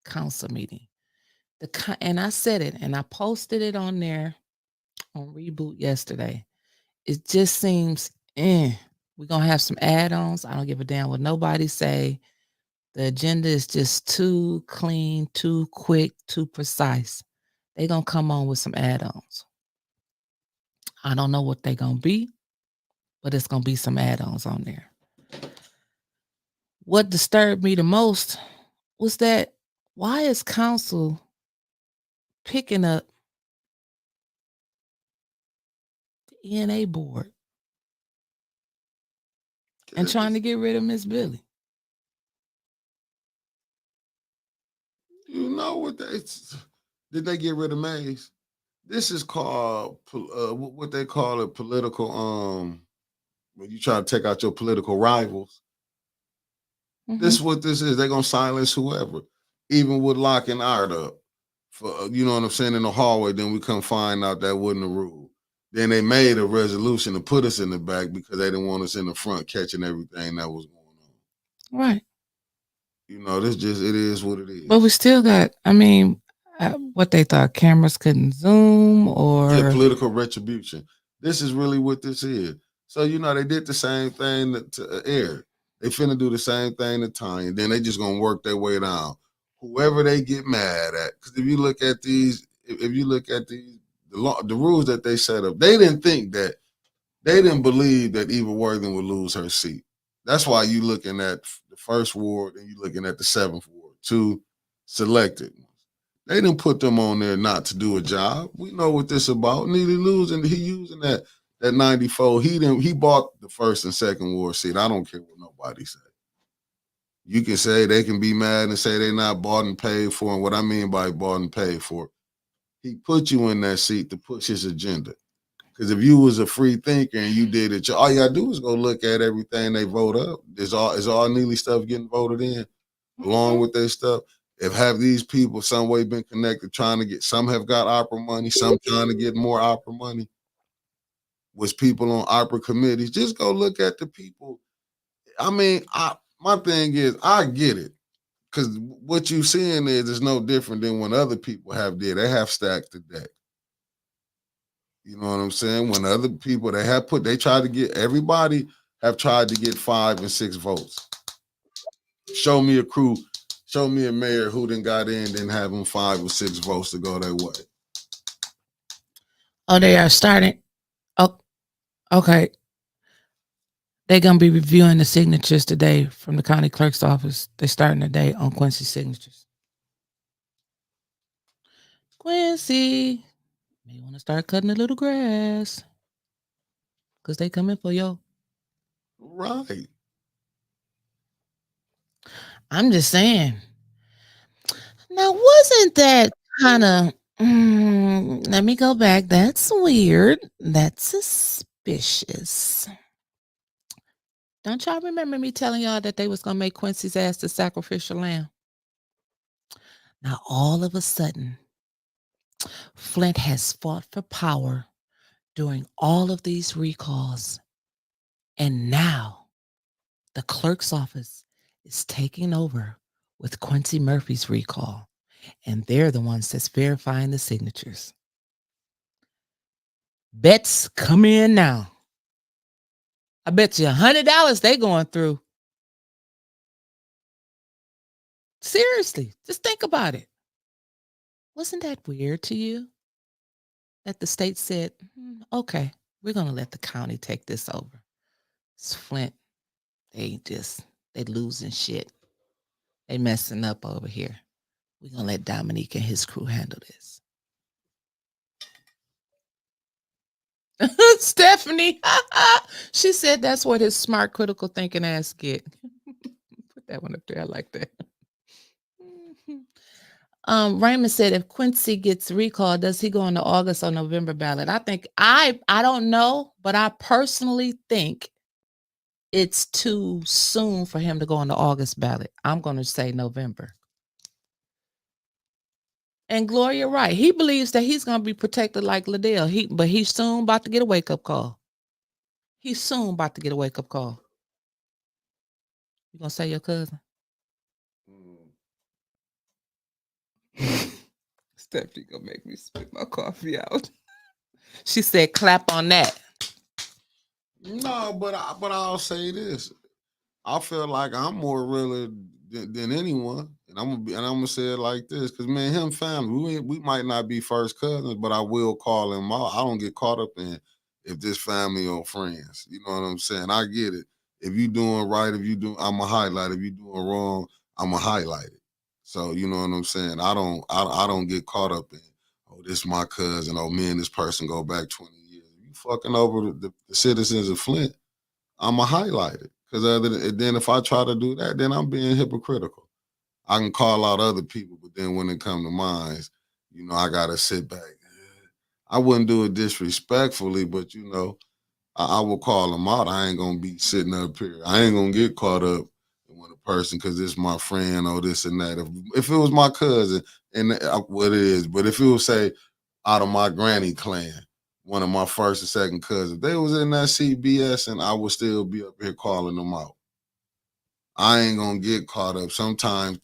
council meeting. And I said it and I posted it on there on Reboot yesterday. It just seems we're gonna have some add-ons. I don't give a damn what nobody say. The agenda is just too clean, too quick, too precise. They're gonna come on with some add-ons. I don't know what they're gonna be, but it's gonna be some add-ons on there. What disturbed me the most was that why is council picking up the ENA board and trying to get rid of Miss Billy? You know what did they get rid of Mays? This is called what they call it political. When you try to take out your political rivals. This is what this is. They're gonna silence whoever, even with locking Art up for you know what I'm saying in the hallway. Then we come find out that wasn't the rule. Then they made a resolution to put us in the back because they didn't want us in the front catching everything that was going on. Right. You know, it is what it is. But we still got, I mean, what they thought cameras couldn't zoom or political retribution. This is really what this is. So, you know, they did the same thing to Eric. They finna do the same thing to Tanya. Then they just gonna work their way down. Whoever they get mad at. Because if you look at the rules that they set up, they didn't believe that Eva Worthing would lose her seat. That's why you looking at the first ward and you looking at the 7th ward, 2 selected ones. They didn't put them on there not to do a job. We know what this about. Neely losing, he using that 94. He bought the 1st and 2nd ward seat. I don't care what nobody say. You can say they can be mad and say they're not bought and paid for. And what I mean by bought and paid for, he put you in that seat to push his agenda. Because if you was a free thinker and you did it, all you gotta do is go look at everything they vote up. Is all Neely stuff getting voted in, along with their stuff? If have these people some way been connected, trying to get, some have got opera money, some trying to get more opera money. Was people on opera committees? Just go look at the people. I mean, my thing is, I get it. Because what you seeing is no different than when other people have did. They have stacked the deck. You know what I'm saying? When other people they tried to get, everybody have tried to get 5 and 6 votes. Show me a crew, show me a mayor who then got in, then have them 5 or 6 votes to go their way. Oh, they are starting. Oh, okay. They're gonna be reviewing the signatures today from the county clerk's office. They're starting today on Quincy's signatures. Quincy, may want to start cutting a little grass because they coming for you. Right. I'm just saying. Now, wasn't that kind of? Let me go back. That's weird. That's suspicious. Don't y'all remember me telling y'all that they was gonna make Quincy's ass the sacrificial lamb? Now, all of a sudden, Flint has fought for power during all of these recalls. And now the clerk's office is taking over with Quincy Murphy's recall. And they're the ones that's verifying the signatures. Bets come in now. I bet you $100 they going through. Seriously, just think about it. Wasn't that weird to you? That the state said, okay, we're going to let the county take this over. It's Flint. They losing shit. They messing up over here. We're going to let Dominique and his crew handle this. Stephanie, she said that's what his smart critical thinking ass get. Put that one up there. I like that. Raymond said, if Quincy gets recalled, does he go on the August or November ballot? I don't know, but I personally think it's too soon for him to go on the August ballot. I'm going to say November. And Gloria, right. He believes that he's going to be protected like Liddell. But he's soon about to get a wake-up call. He's soon about to get a wake-up call. You going to say your cousin? Stephanie gonna make me spit my coffee out. She said, clap on that. No, but I'll say this. I feel like I'm more realer than anyone. And I'm gonna say it like this, because man, him family, we might not be first cousins, but I will call him out. I don't get caught up in if this family or friends. You know what I'm saying? I get it. If you doing right, I'ma highlight. If you doing wrong, I'ma highlight it. So you know what I'm saying? I don't get caught up in, oh, this my cousin, oh, me and this person go back 20 years. If you fucking over the citizens of Flint, I'ma highlight it. Because then if I try to do that, then I'm being hypocritical. I can call out other people, but then when it come to mine, you know, I gotta sit back. I wouldn't do it disrespectfully, but you know, I will call them out. I ain't gonna be sitting up here. I ain't gonna get caught up when a person, because it's my friend or this and that. If it was my cousin, and what it is, but if it was, say, out of my granny clan, one of my first and second cousins, they was in that CBS, and I would still be up here calling them out. I ain't gonna get caught up. Sometimes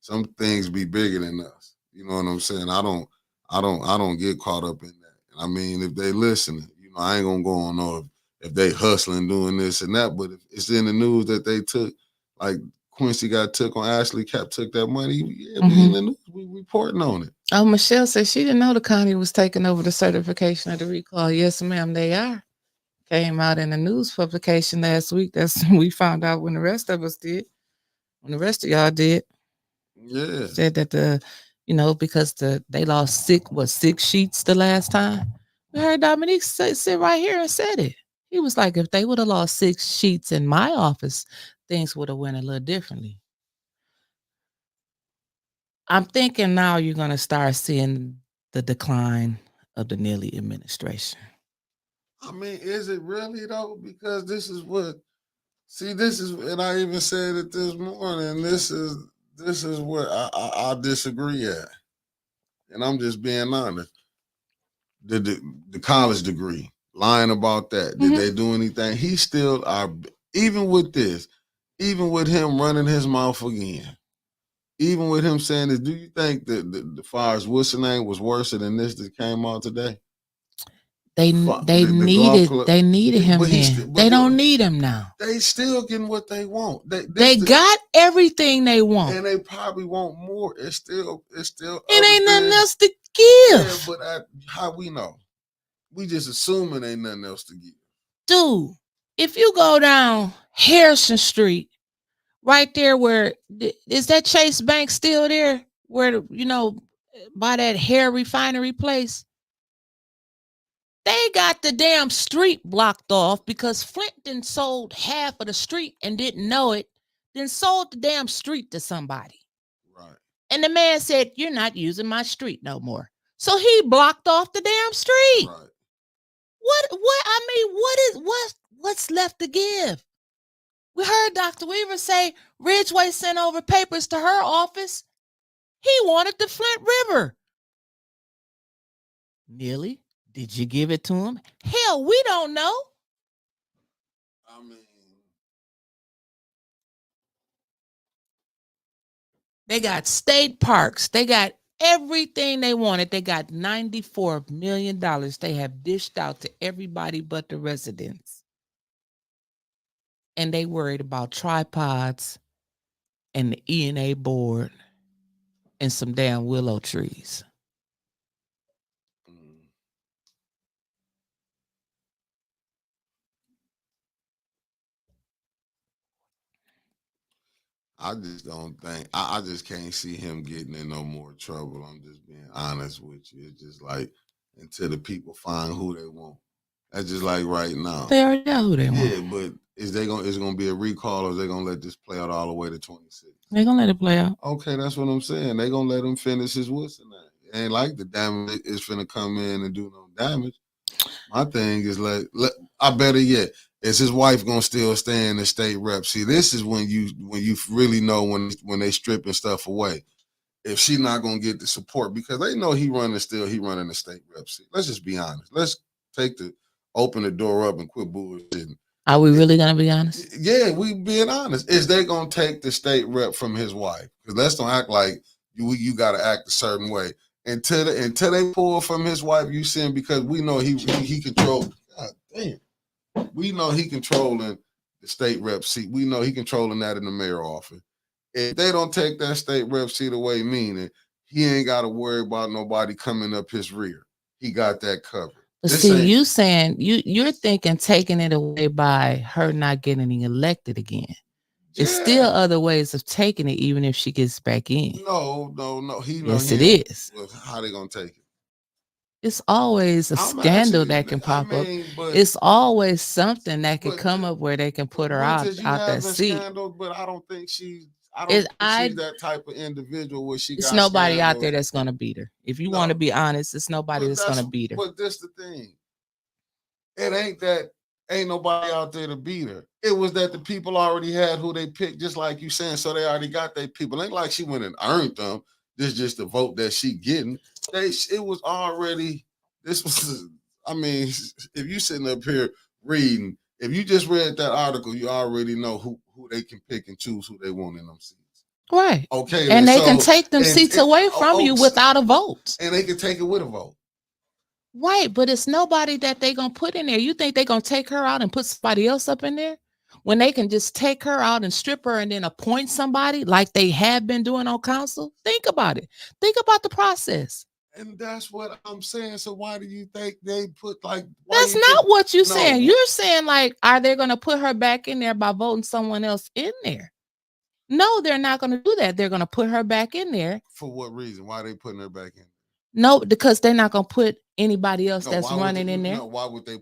some things be bigger than us. You know what I'm saying? I don't get caught up in that. I mean, if they listening, you know, I ain't gonna go on know if they hustling, doing this and that. But if it's in the news that they took, like Quincy got took on Ashley Cap, took that money, yeah, we in the news, we reporting on it. Oh, Michelle said she didn't know the county was taking over the certification of the recall. Yes, ma'am, they are. Came out in a news publication last week. That's we found out when the rest of us did. When the rest of y'all did. Yeah. Said that because they lost six sheets the last time. We heard Dominique sit right here and said it. He was like, if they would have lost 6 sheets in my office, things would have went a little differently. I'm thinking now you're going to start seeing the decline of the Neely administration. I mean, is it really though? Because this is, and I even said it this morning, this is where I disagree at. And I'm just being honest. The college degree, lying about that. Did they do anything? He still even with this, even with him running his mouth again, even with him saying this, do you think that the fires what's the name was worse than this that came out today? They needed him then. They don't need him now. They still getting what they want. They got everything they want. And they probably want more. It's still it ain't nothing else to give. Yeah, but how we know? We just assuming ain't nothing else to give. Dude, if you go down Harrison Street, right there where is that Chase Bank still there? Where, by that hair refinery place? They got the damn street blocked off because Flinton sold half of the street and didn't know it, then sold the damn street to somebody. Right. And the man said, you're not using my street no more. So he blocked off the damn street. Right. What's left to give? We heard Dr. Weaver say Ridgeway sent over papers to her office. He wanted the Flint River. Neely, did you give it to him? Hell, we don't know. I mean, they got state parks. They got everything they wanted. They got $94 million they have dished out to everybody but the residents. And they worried about tripods and the E&A board and some damn willow trees. I just don't think, I just can't see him getting in no more trouble. I'm just being honest with you. It's just like until the people find who they want. That's just like right now. They already know who they want. Yeah, but is gonna be a recall, or is they gonna let this play out all the way to 26? They're gonna let it play out. Okay, that's what I'm saying. They gonna let him finish his what's in that. Ain't like the damage is finna come in and do no damage. My thing is I better yet, is his wife gonna still stay in the state rep? See, this is when you really know when they stripping stuff away. If she not gonna get the support because they know he running the state rep seat. Let's just be honest. Let's open the door up and quit bullshitting. Are we really gonna be honest? Yeah, we being honest. Is they gonna take the state rep from his wife? Because let's don't act like you gotta act a certain way. Until they pull from his wife, you see him because we know he controls. God damn. We know he controlling the state rep seat. We know he controlling that in the mayor office. If they don't take that state rep seat away, meaning he ain't got to worry about nobody coming up his rear. He got that covered. But This see, ain't- you saying you're thinking taking it away by her not getting elected again. It's still Yeah. other ways of taking it, even if she gets back in. No. Yes, it is. Well, how they gonna take it? It's always a I'm scandal asking you, that can I pop up. mean, but It's always something that can but come up where they can put her out Winters, you that having seat. scandal, but I don't think she's It, she's that type of individual where she it's got nobody out scandal. there that's gonna beat her. If you No. want to be honest, it's nobody But that's gonna beat her. But this the thing. It ain't that ain't nobody out there to beat her. It was that the people already had who they picked, just like you saying. So they already got their people. Ain't like she went and earned them. This just the vote that she getting. It was already. This was. I mean, if you sitting up here reading, if you just read that article, you already know who they can pick and choose who they want in them seats. Right. Okay. And they so, can take them seats away from you without a vote. And they can take it with a vote. Right, but it's nobody that they gonna put in there. You think they gonna take her out and put somebody else up in there when they can just take her out and strip her and then appoint somebody like they have been doing on council? Think about it. Think about the process. And that's what I'm saying. So why do you think they put like? That's not what you're saying. You're saying like, are they gonna put her back in there by voting someone else in there? No, they're not gonna do that. They're gonna put her back in there. For what reason? Why are they putting her back in? No, because they're not gonna put anybody else that's running in there. No, why would they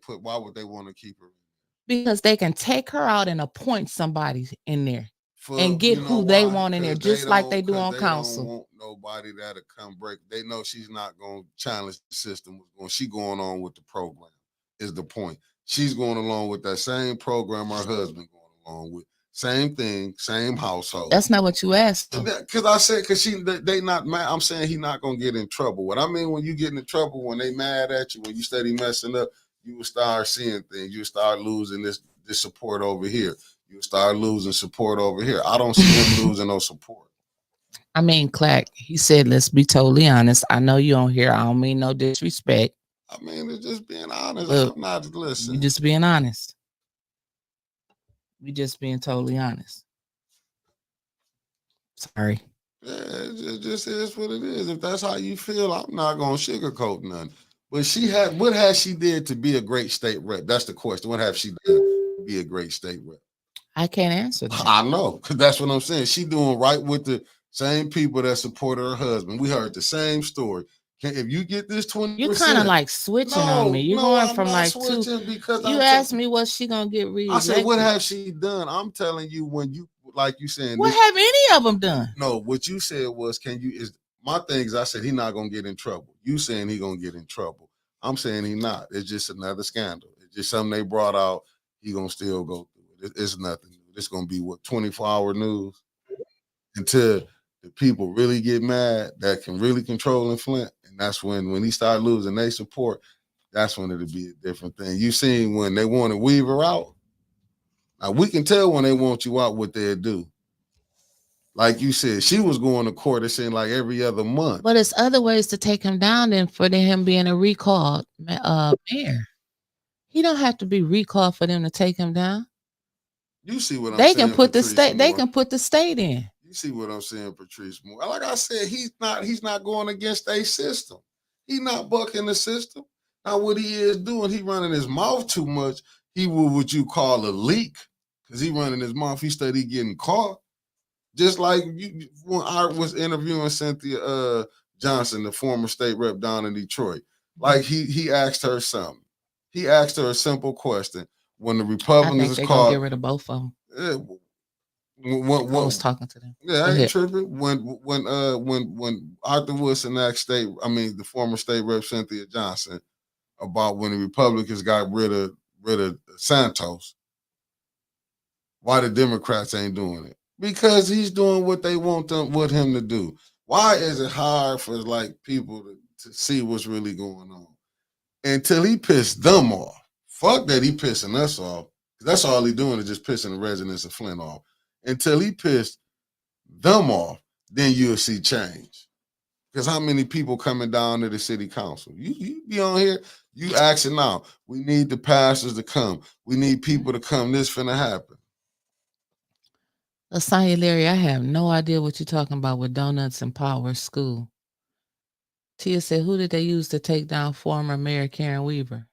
want to keep her? Because they can take her out and appoint somebody in there and get you know who they why? want in there, 'Cause just like they do 'cause on they council. Don't want nobody that'll come break. They know she's not going to challenge the system. She going on with the program is the point. She's going along with that same program her husband going along with. Same thing, same household. That's not what you asked. Because I said, they not mad. I'm saying he not gonna get in trouble. What I mean when you get in trouble, when they mad at you, when you steady messing up, you will start seeing things. You start losing this support over here. You start losing support over here. I don't see him losing no support. I mean, Clack, he said, let's be totally honest. I know you don't hear. I don't mean no disrespect. I mean, it's just being honest. Look, I'm not listening. You just being honest. We just being totally honest. Sorry. Yeah, it just is what it is. If that's how you feel, I'm not gonna sugarcoat nothing. But what has she did to be a great state rep? That's the question. What have she done to be a great state rep? I can't answer that. I know, because that's what I'm saying. She doing right with the same people that supported her husband. We heard the same story. If you get this 20%, you're kind of like switching on me. You're going I'm from not like switching because you asked me what she gonna get reelected. I said, what have she done? I'm telling you, when you like you saying, what have any of them done? No, what you said was, my thing is, I said he not gonna get in trouble. You saying he gonna get in trouble? I'm saying he not. It's just another scandal. It's just something they brought out. He gonna still go through it. It's nothing. It's gonna be 24-hour news until the people really get mad that can really control Flint, and that's when he start losing their support. That's when it'll be a different thing. You seen when they want to weave her out. Now we can tell when they want you out what they'll do. Like you said, she was going to court. It seemed like every other month. But it's other ways to take him down than for him being a recalled mayor. He don't have to be recalled for them to take him down. You see what I'm saying? They can put the state. They can put the state in. You see what I'm saying, Patrice Moore? Like I said, he's not going against a system. He's not bucking the system. Now what he is doing, he running his mouth too much. He will what you call a leak because he running his mouth. He study getting caught. Just like when I was interviewing Cynthia Johnson, the former state rep down in Detroit, like he asked her something. He asked her a simple question. When the Republicans I think they're gonna get rid of both of them. I was talking to them. Yeah, I ain't tripping. When Arthur Woodson asked the former state rep Cynthia Johnson about when the Republicans got rid of Santos, why the Democrats ain't doing it? Because he's doing what they want him to do. Why is it hard for like people to see what's really going on? Until he pissed them off. Fuck that he pissing us off. That's all he doing is just pissing the residents of Flint off. Until he pissed them off, then you'll see change. Because how many people coming down to the city council? You be on here, you asking now, we need the pastors to come. We need people to come. This finna happen. Lasagna Larry, I have no idea what you're talking about with Donuts and Power School. Tia said, who did they use to take down former Mayor Karen Weaver?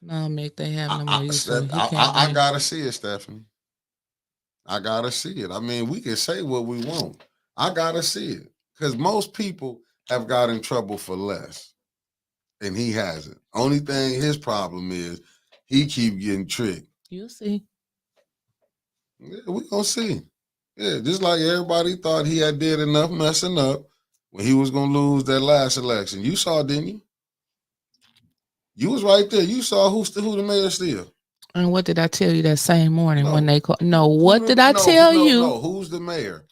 No, Mick, they have no more use for it. He I can't win. gotta see it, Stephanie. I gotta see it. I mean, we can say what we want. I gotta see it because most people have got in trouble for less, and he hasn't. Only thing his problem is he keep getting tricked. You'll see. Yeah, we gonna see. Yeah, just like everybody thought he had did enough messing up when he was gonna lose that last election. You saw, didn't you? You was right there. You saw who the mayor still. And what did I tell you that same morning No. when they called? No, what did I tell you? No, who's the mayor?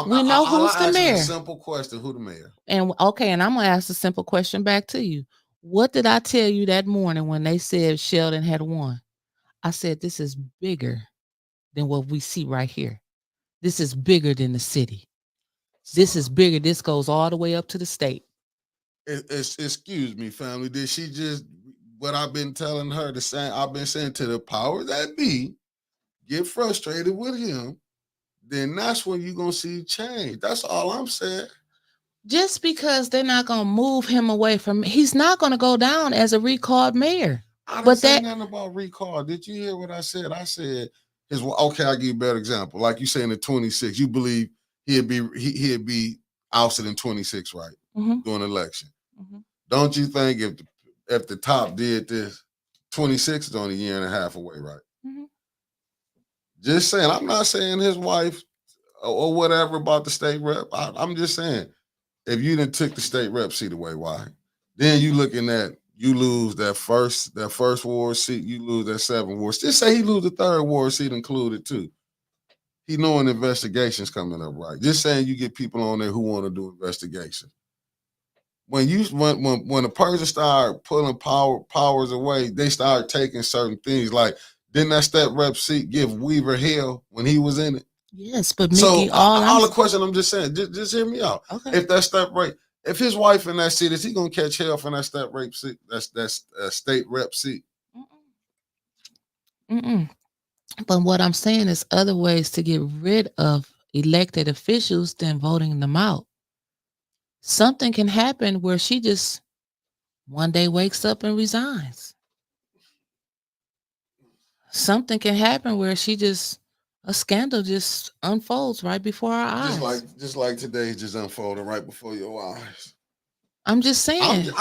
We know who's the mayor. A simple question: who the mayor? And okay, and I'm gonna ask a simple question back to you. What did I tell you that morning when they said Sheldon had won? I said this is bigger than what we see right here. This is bigger than the city. This is bigger. This goes all the way up to the state. Excuse me, family. Did she just what I've been telling her to say? I've been saying to the power that be, get frustrated with him. Then that's when you're gonna see change. That's all I'm saying. Just because they're not gonna move him away from, he's not gonna go down as a recalled mayor. I didn't But say that nothing about recall. Did you hear what I said? I said his okay. I'll give you a better example. Like you say in the 26, you believe he'd be ousted in 26, right? Mhm. During the election. Mhm. Don't you think if the top did this, 26 is only a year and a half away, right? Mhm. Just saying. I'm not saying his wife or whatever about the state rep. I'm just saying if you didn't took the state rep seat away, why? Then you looking at you lose that first ward seat, you lose that 7th ward. Just say he lose the 3rd ward seat included too. He knowing investigations coming up, right? Just saying you get people on there who want to do investigation. When a person start pulling powers away, they start taking certain things. Like, didn't that step rep seat give Weaver hell when he was in it? Yes, but So Mickey, all the question I'm just saying, just hear me out. Okay. If that step rep, if his wife in that seat, is he gonna catch hell from that step rep seat? That's state rep seat. Mm-mm. But what I'm saying is other ways to get rid of elected officials than voting them out. Something can happen where she just one day wakes up and resigns. Something can happen where a scandal just unfolds right before our eyes. Just like today just unfolding right before your eyes. I'm just saying.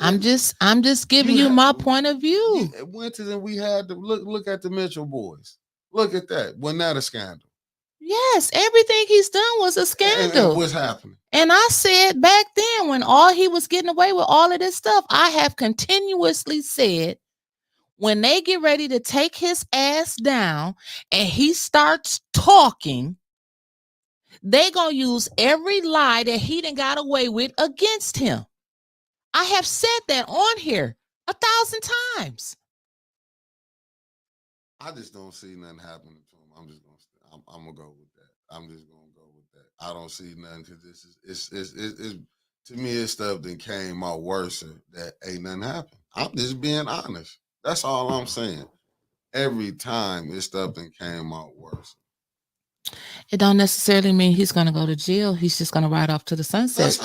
I'm just giving you my point of view. Winters and we had to look at the Mitchell boys. Look at that. Wasn't that a scandal? Yes, everything he's done was a scandal. And what's happening? And I said back then when all he was getting away with all of this stuff, I have continuously said when they get ready to take his ass down and he starts talking, they gonna use every lie that he done got away with against him. I have said that on here 1,000 times. I just don't see nothing happening to him. I'm gonna go with that. I'm just gonna go with that. I don't see nothing because this is it's to me it's stuff that came out worse that ain't nothing happened. I'm just being honest. That's all I'm saying. Every time it's stuff that came out worse. It don't necessarily mean he's gonna go to jail. He's just gonna ride off to the sunset.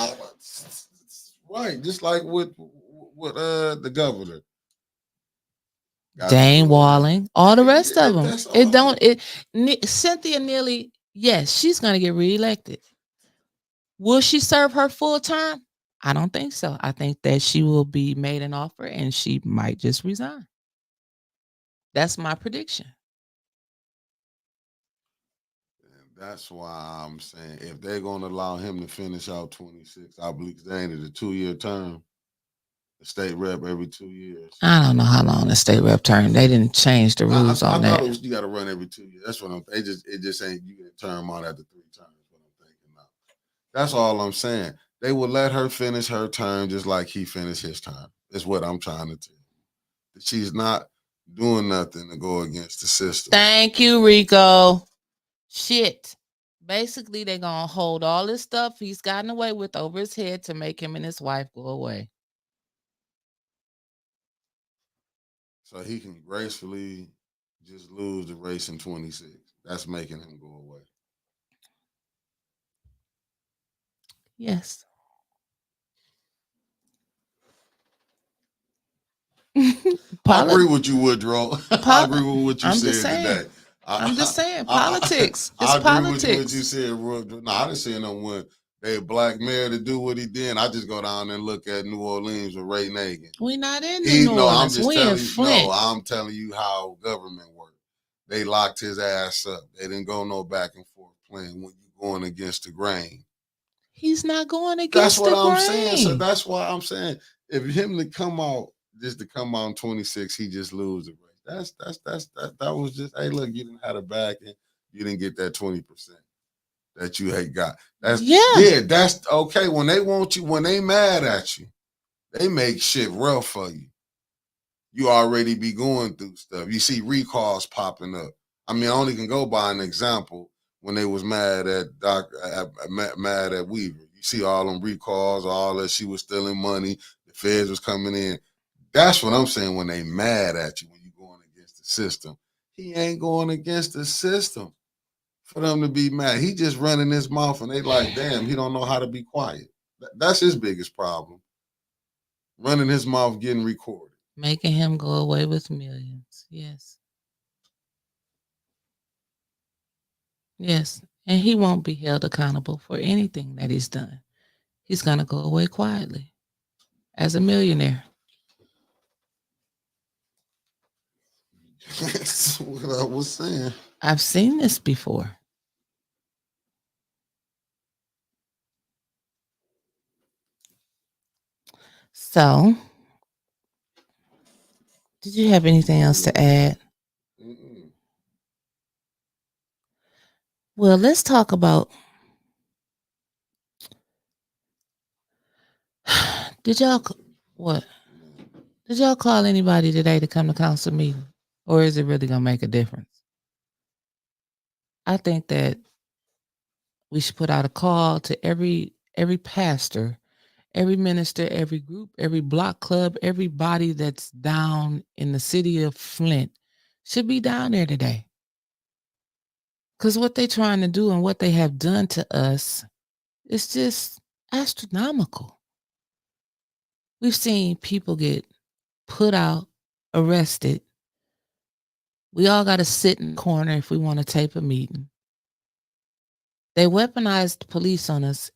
Right, just like with the governor. Dane Walling, all the rest of them. Cynthia Neely, yes, she's going to get reelected. Will she serve her full term? I don't think so. I think that she will be made an offer and she might just resign. That's my prediction. And that's why I'm saying if they're going to allow him to finish out 26, I believe they ain't a 2-year term. The state rep every 2 years. I don't know how long the state rep term. They didn't change the rules on that. You got to run every 2 years. That's what I'm. It just ain't you get a term out after 3 terms. What I'm thinking now. That's all I'm saying. They will let her finish her term just like he finished his term. Is what I'm trying to tell you. She's not doing nothing to go against the system. Thank you, Rico. Shit. Basically, they're gonna hold all this stuff he's gotten away with over his head to make him and his wife go away. So he can gracefully just lose the race in 26. That's making him go away. Yes. I agree with you, Woodrow. I agree with what you I'm said just saying. today. I'm just saying, politics. I It's agree with you what you politics. said, Woodrow. No, I didn't see no one. They a black mayor to do what he did. I just go down and look at New Orleans with Ray Nagin. We not in He New no, I'm Orleans. just We telling in you. Flint. No, I'm telling you how government works. They locked his ass up. They didn't go no back and forth playing when you going against the grain. He's not going against That's what the I'm grain. saying. So that's why I'm saying if him to come out in 26, he just lose the race. That was just, hey, look, you didn't have a back and you didn't get that 20% that you had got. That's that's okay. When they want you, when they mad at you, they make shit rough for you. You already be going through stuff. You see recalls popping up. I mean, I only can go by an example when they was mad at mad at Weaver. You see all them recalls, all that she was stealing money, the feds was coming in. That's what I'm saying when they mad at you, when you going against the system. He ain't going against the system for them to be mad. He just running his mouth and they like, damn, he don't know how to be quiet. That's his biggest problem. Running his mouth, getting recorded. Making him go away with millions. Yes. Yes. And he won't be held accountable for anything that he's done. He's going to go away quietly as a millionaire. That's what I was saying. I've seen this before. So, did you have anything else to add? Well, let's talk about. Did y'all call anybody today to come to council meeting, or is it really gonna make a difference? I think that we should put out a call to every pastor, every minister, every group, every block club, everybody that's down in the city of Flint should be down there today. Because what they're trying to do and what they have done to us is just astronomical. We've seen people get put out, arrested. We all got to sit in the corner if we want to tape a meeting. They weaponized the police on us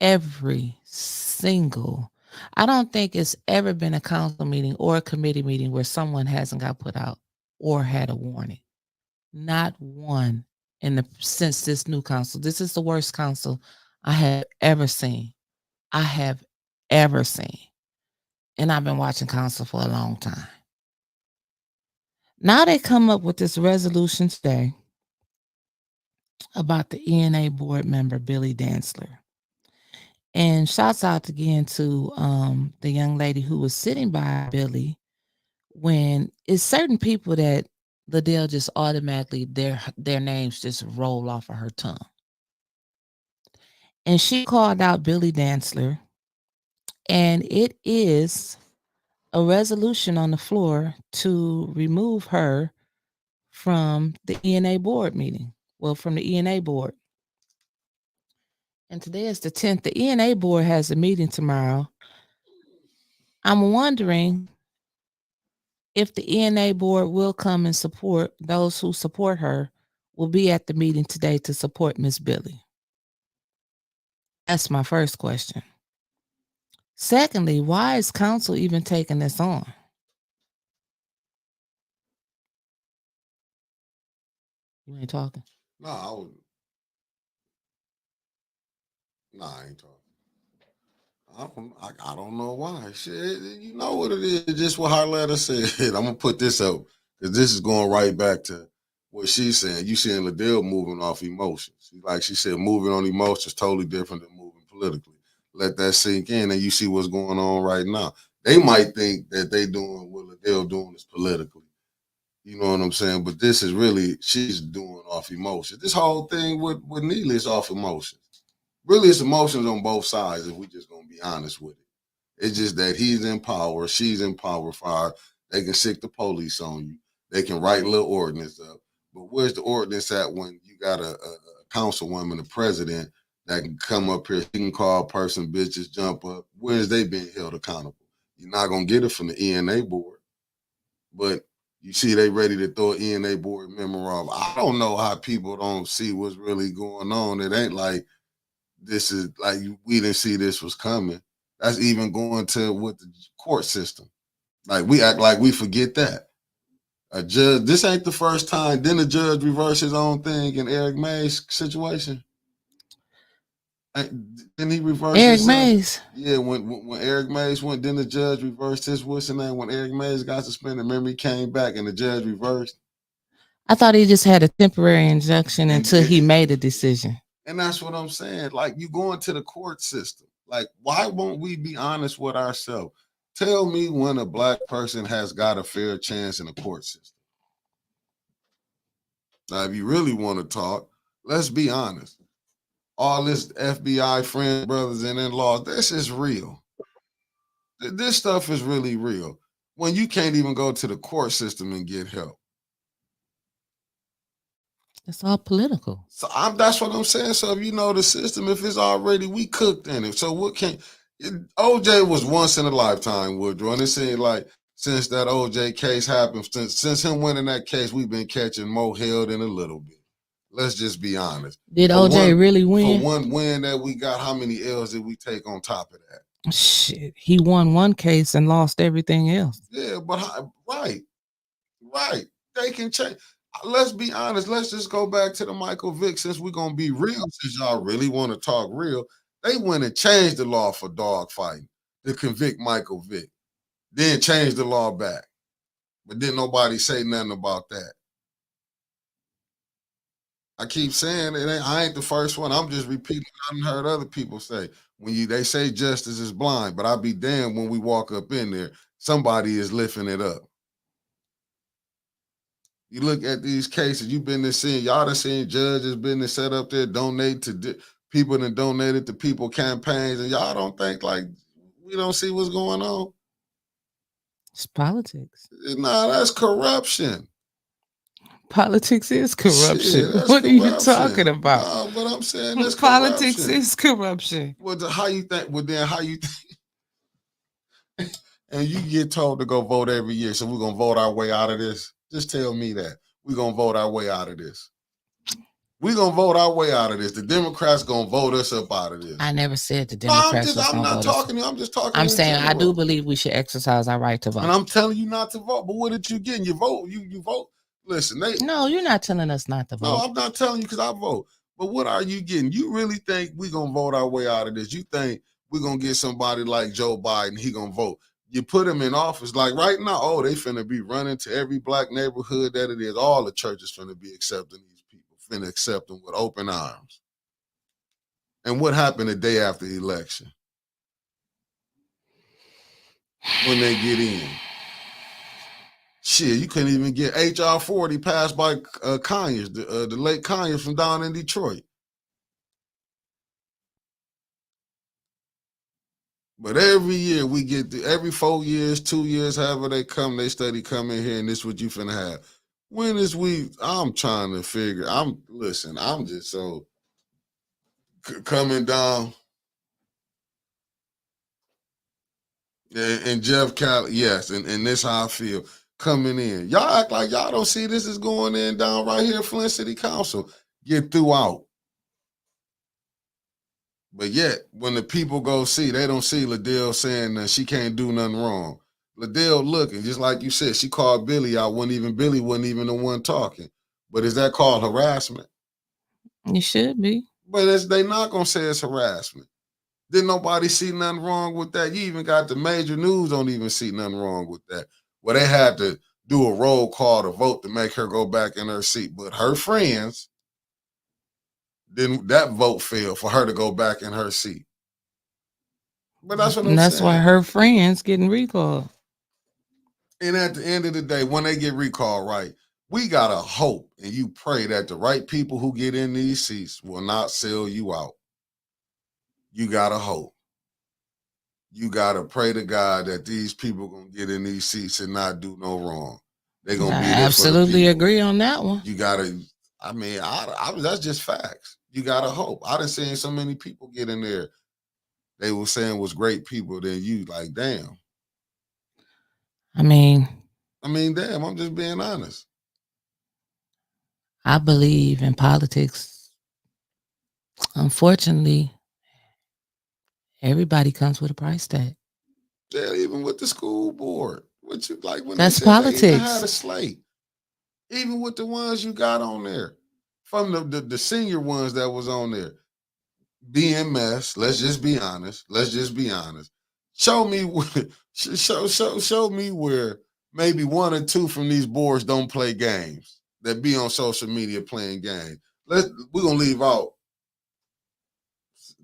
every single. I don't think it's ever been a council meeting or a committee meeting where someone hasn't got put out or had a warning. Not one since this new council. This is the worst council I have ever seen. And I've been watching council for a long time. Now they come up with this resolution today about the ENA board member, Billy Dantzler. And shouts out again to the young lady who was sitting by Billy when it's certain people that Liddell just automatically, their names just roll off of her tongue. And she called out Billy Dantzler, and it is a resolution on the floor to remove her from the ENA board meeting. Well, from the ENA board. And today is the 10th. The ENA board has a meeting tomorrow. I'm wondering if the ENA board will come and support those who support her will be at the meeting today to support Miss Billy. That's my first question. Secondly, why is council even taking this on? You ain't talking. No, I ain't talking. I don't know why. Shit, you know what it is. Just what Harletta said. I'm gonna put this out because this is going right back to what she's saying. You seeing Liddell moving off emotions. Like she said, moving on emotions totally different than moving politically. Let that sink in, and you see what's going on right now. They might think that they doing what Liddell doing is politically. You know what I'm saying? But this is really, she's doing off emotions. This whole thing with Neely is off emotions. Really, it's emotions on both sides if we just gonna be honest with it. It's just that he's in power, she's in power fire. They can sick the police on you. They can write little ordinance up. But where's the ordinance at when you got a councilwoman, a president that can come up here, she can call a person bitches, jump up. Where's they being held accountable? You're not gonna get it from the ENA board. but you see they ready to throw an ENA board member off. I don't know how people don't see what's really going on. It ain't like this is like we didn't see this was coming. That's even going to with the court system. Like we act like we forget that. A judge, this ain't the first time. Didn't a judge reverse his own thing in Eric Mays' situation? Didn't he reverse Eric his, Mays. Yeah, when Eric Mays went, then the judge reversed his what's the name? When Eric Mays got suspended, remember he came back and the judge reversed. I thought he just had a temporary injunction until he made a decision. And that's what I'm saying. Like you go into the court system. Like, why won't we be honest with ourselves? Tell me when a black person has got a fair chance in the court system. Now, if you really want to talk, let's be honest. All this FBI friends, brothers, and in-laws, this is real. This stuff is really real. When you can't even go to the court system and get help. It's all political. So that's what I'm saying. So if you know the system, if it's already, we cooked in it. So what can, OJ was once in a lifetime, Woodrow. And it seemed like since that OJ case happened, since him winning that case, we've been catching more hell than a little bit. Let's just be honest. Did OJ really win? For one win that we got, how many L's did we take on top of that? Shit, he won one case and lost everything else. Yeah, but right. They can change. Let's be honest. Let's just go back to the Michael Vick. Since we're gonna be real, since y'all really want to talk real, they went and changed the law for dog fighting to convict Michael Vick. Then change the law back. But didn't nobody say nothing about that. I keep saying I ain't the first one. I'm just repeating what I've heard other people say. They say justice is blind, but I'll be damned when we walk up in there, somebody is lifting it up. You look at these cases, you've been to seeing, y'all done seen judges been to set up there, donate to people that donated to people campaigns, and y'all don't think like we don't see what's going on? It's politics. Nah, that's corruption. Politics is corruption. Shit, what are you corruption. talking about? Nah, but I'm saying that's politics corruption. is corruption. Well, how you think? Well, then how you think? And you get told to go vote every year, so we're gonna vote our way out of this. Just tell me that. We're going to vote our way out of this. We're going to vote our way out of this. The Democrats going to vote us up out of this. I never said the Democrats was I'm not talking to you. I'm just talking to you. I'm saying I do believe we should exercise our right to vote. And I'm telling you not to vote. But what did you get? You vote. You vote. Listen. No, you're not telling us not to vote. No, I'm not telling you because I vote. But what are you getting? You really think we're going to vote our way out of this? You think we're going to get somebody like Joe Biden, he going to vote? You put him in office, like right now, they finna be running to every black neighborhood that it is. All the churches finna be accepting these people, finna accept them with open arms. And what happened the day after the election? When they get in. Shit, you couldn't even get HR 40 passed by Conyers, the late Conyers from down in Detroit. But every year we get every 4 years, 2 years, however they come, they study come in here, and this is what you finna have. When is I'm trying to figure. I'm just so coming down. And Jeff Calley, yes, and this how I feel coming in. Y'all act like y'all don't see this is going in down right here, Flint City Council. Get through out. But yet, when the people go see, they don't see Liddell saying that she can't do nothing wrong. Liddell looking, just like you said, she called Billy out when Billy wasn't even the one talking. But is that called harassment? It should be. But they not going to say it's harassment. Didn't nobody see nothing wrong with that? You even got the major news don't even see nothing wrong with that. Well, they had to do a roll call to vote to make her go back in her seat. But her friends, then that vote failed for her to go back in her seat. But that's what I'm saying. And that's why her friends getting recalled. And at the end of the day, when they get recalled, right, we got to hope and you pray that the right people who get in these seats will not sell you out. You got to hope. You got to pray to God that these people going to get in these seats and not do no wrong. They're going to be there. I absolutely agree on that one. You got to, that's just facts. You got to hope. I done seen so many people get in there. They were saying was great people. Then you like, damn. I mean, I mean, damn, I'm just being honest. I believe in politics. Unfortunately, everybody comes with a price tag. Yeah, even with the school board. What you like when That's they said they even politics. had a slate. Even with the ones you got on there. From the senior ones that was on there. BMS, let's just be honest. Let's just be honest. Show me show me where maybe one or two from these boards don't play games that be on social media playing games. We're gonna leave out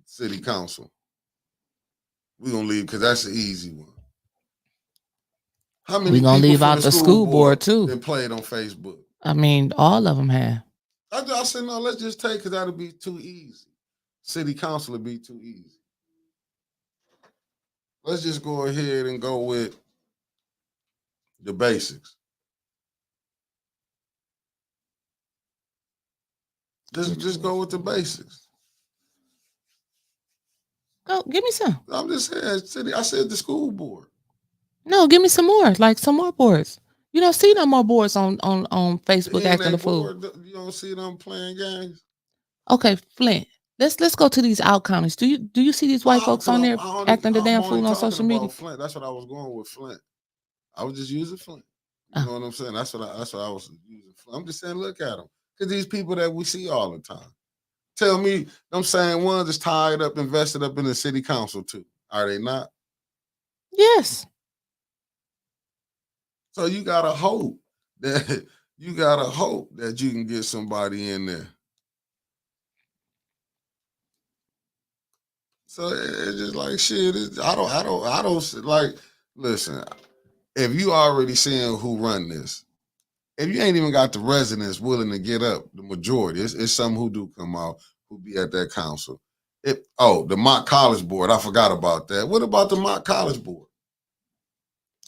city council. We're gonna leave because that's the easy one. How many We're gonna people leave from out the school board too. that played on Facebook? I mean, all of them have. I said no, let's just take because that'll be too easy. City council would be too easy. Let's just go ahead and go with the basics. Just go with the basics. Go, give me some. I'm just saying, city. I said the school board. No, give me some more. Like some more boards. You don't see no more boards on Facebook acting the fool. You don't see them playing games. Okay, Flint. Let's go to these out counties. Do you see these white folks on there acting the damn fool on social media? Flint. That's what I was going with Flint. I was just using Flint. You know what I'm saying? That's what I was using. I'm just saying, look at them. Because these people that we see all the time. Tell me, them same ones is tied up, invested up in the city council too. Are they not? Yes. So you gotta hope that you can get somebody in there. So it's just like shit. I don't like. Listen, if you already seeing who run this, if you ain't even got the residents willing to get up, the majority, it's some who do come out who be at that council. The Mott College board. I forgot about that. What about the Mott College board?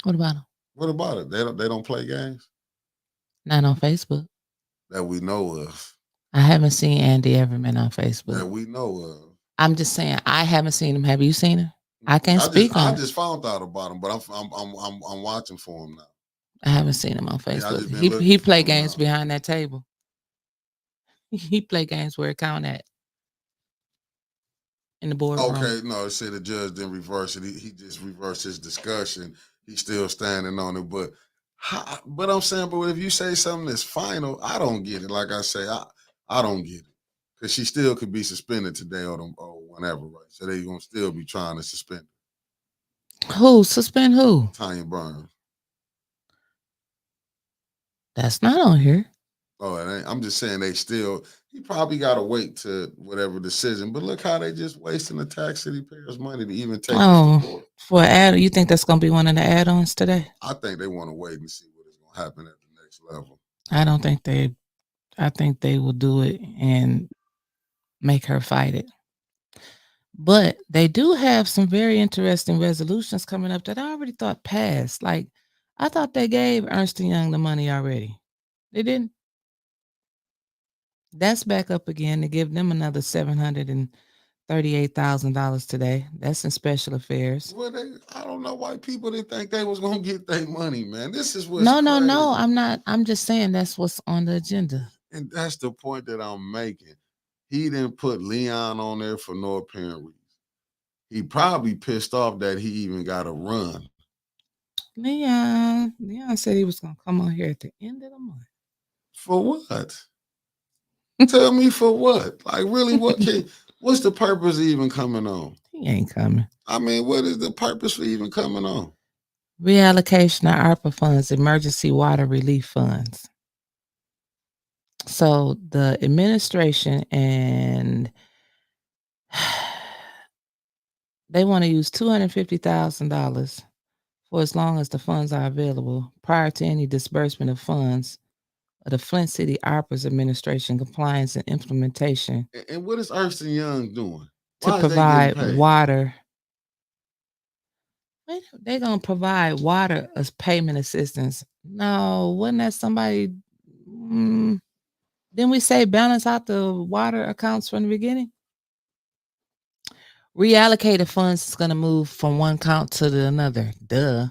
What about them? What about it? They don't play games Not on Facebook. that we know of. I haven't seen Andy Everman on Facebook. That we know of. I'm just saying I haven't seen him. Have you seen him? I can't speak on. I just found out about him, but I'm watching for him now. I haven't seen him on Facebook. Yeah, he play games behind that table. He play games where it count at. In the boardroom. Okay, no, say the judge didn't reverse it. He just reversed his discussion. He's still standing on it, but I'm saying, but if you say something that's final, I don't get it. Like I say, I don't get it because she still could be suspended today or whenever, right? So they gonna still be trying to suspend her. Who suspend who? Tanya Burns. That's not on here. Oh, it ain't. I'm just saying he probably got to wait to whatever decision. But look how they just wasting the tax city payers' money to even take. Oh, for add. You think that's gonna be one of the add-ons today? I think they want to wait and see what is gonna happen at the next level. I don't think they. I think they will do it and make her fight it. But they do have some very interesting resolutions coming up that I already thought passed. Like I thought they gave Ernst & Young the money already. They didn't. That's back up again to give them another $738,000 today. That's in special affairs. Well, I don't know why people didn't think they was gonna get their money, man. This is what's No. crazy. I'm not. I'm just saying that's what's on the agenda. And that's the point that I'm making. He didn't put Leon on there for no apparent reason. He probably pissed off that he even got a run. Leon said he was gonna come on here at the end of the month. For what? Tell me for what? Like really, what's the purpose of even coming on? He ain't coming. I mean, what is the purpose for even coming on? Reallocation of ARPA funds, emergency water relief funds. So the administration and they want to use $250,000 for as long as the funds are available prior to any disbursement of funds of the Flint City ARPA's administration, compliance, and implementation. And what is Ernst & Young doing? To provide water. They're going to provide water as payment assistance. No, wasn't that somebody? Didn't we say balance out the water accounts from the beginning? Reallocated funds is going to move from one account to another. Duh.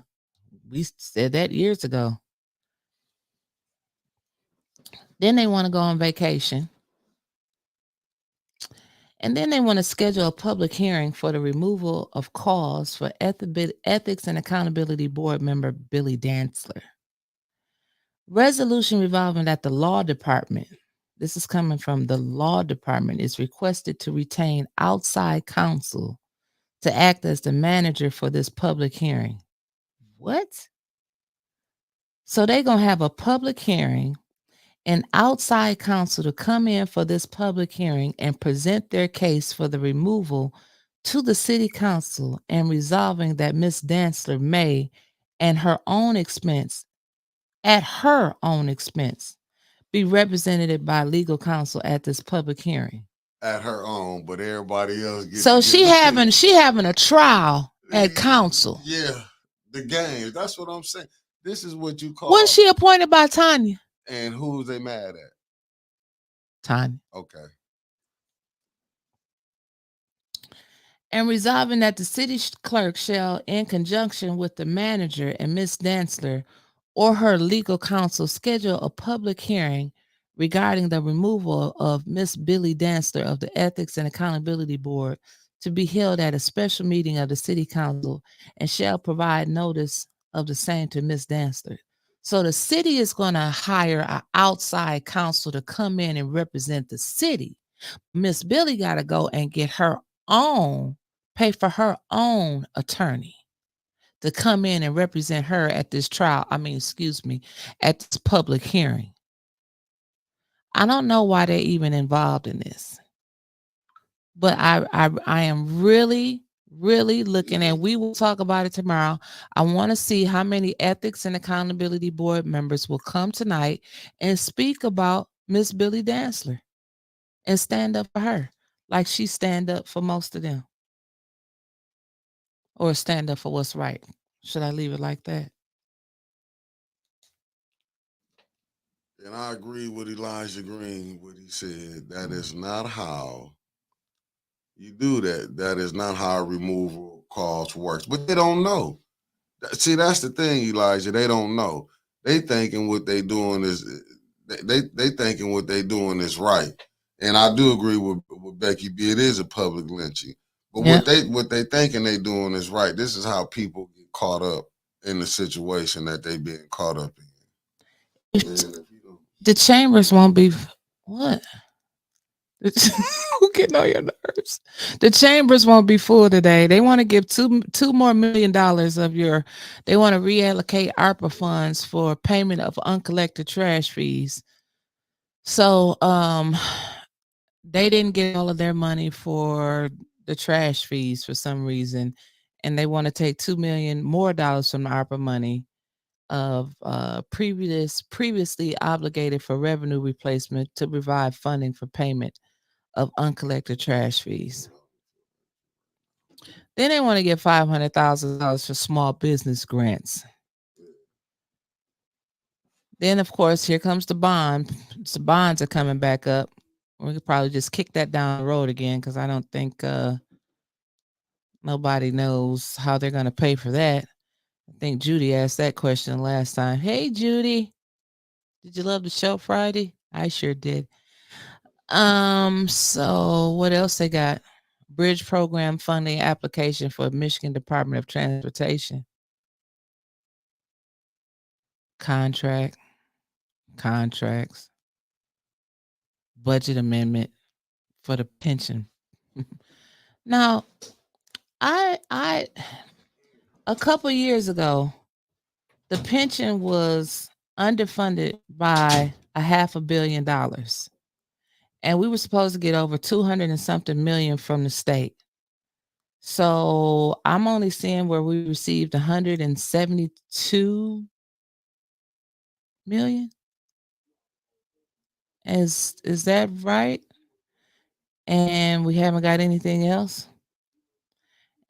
We said that years ago. Then they want to go on vacation. And then they want to schedule a public hearing for the removal of cause for Ethics and Accountability Board member Billy Dantzler. Resolution revolving at the law department. This is coming from the law department. Is requested to retain outside counsel to act as the manager for this public hearing. What? So they're going to have a public hearing and outside counsel to come in for this public hearing and present their case for the removal to the city council and resolving that Ms. Dantzler may, at her own expense, be represented by legal counsel at this public hearing. At her own, but everybody else gets. So she having a trial at council. Yeah, the games. That's what I'm saying. This is what you call. Was she appointed by Tanya? And who's they mad at? Tanya. Okay. And resolving that the city clerk shall, in conjunction with the manager and Ms. Dantzler or her legal counsel, schedule a public hearing regarding the removal of Ms. Billy Dantzler of the Ethics and Accountability Board to be held at a special meeting of the city council and shall provide notice of the same to Ms. Dantzler. So the city is going to hire an outside counsel to come in and represent the city. Miss Billy got to go and get her own, pay for her own attorney to come in and represent her at this trial. At this public hearing. I don't know why they're even involved in this, but I am really looking, and we will talk about it tomorrow. I want to see how many Ethics and Accountability Board members will come tonight and speak about Miss Billy Dantzler and stand up for her like she stand up for most of them, or stand up for what's right. Should I leave it like that? And I agree with Elijah Green, what he said. That is not how you do that. That is not how a removal cause works. But they don't know. See, that's the thing, Elijah. They don't know. They thinking what they doing is they thinking what they doing is right. And I do agree with Becky B. It is a public lynching. But what they thinking they doing is right. This is how people get caught up in the situation that they being caught up in. The chambers won't be what? Who getting on your nerves? The chambers won't be full today. They want to give $2 more million of your. They want to reallocate ARPA funds for payment of uncollected trash fees. So they didn't get all of their money for the trash fees for some reason, and they want to take $2 million more from the ARPA money of previously obligated for revenue replacement to provide funding for payment of uncollected trash fees. Then they want to get $500,000 for small business grants. Then, of course, here comes the bond. The bonds are coming back up. We could probably just kick that down the road again because I don't think nobody knows how they're going to pay for that. I think Judy asked that question last time. Hey, Judy, did you love the show Friday? I sure did. So what else they got? Bridge program funding application for Michigan Department of Transportation. Contracts. Budget amendment for the pension. Now, I a couple years ago, the pension was underfunded by $500 million. And we were supposed to get over 200 and something million from the state. So I'm only seeing where we received 172 million. Is that right? And we haven't got anything else.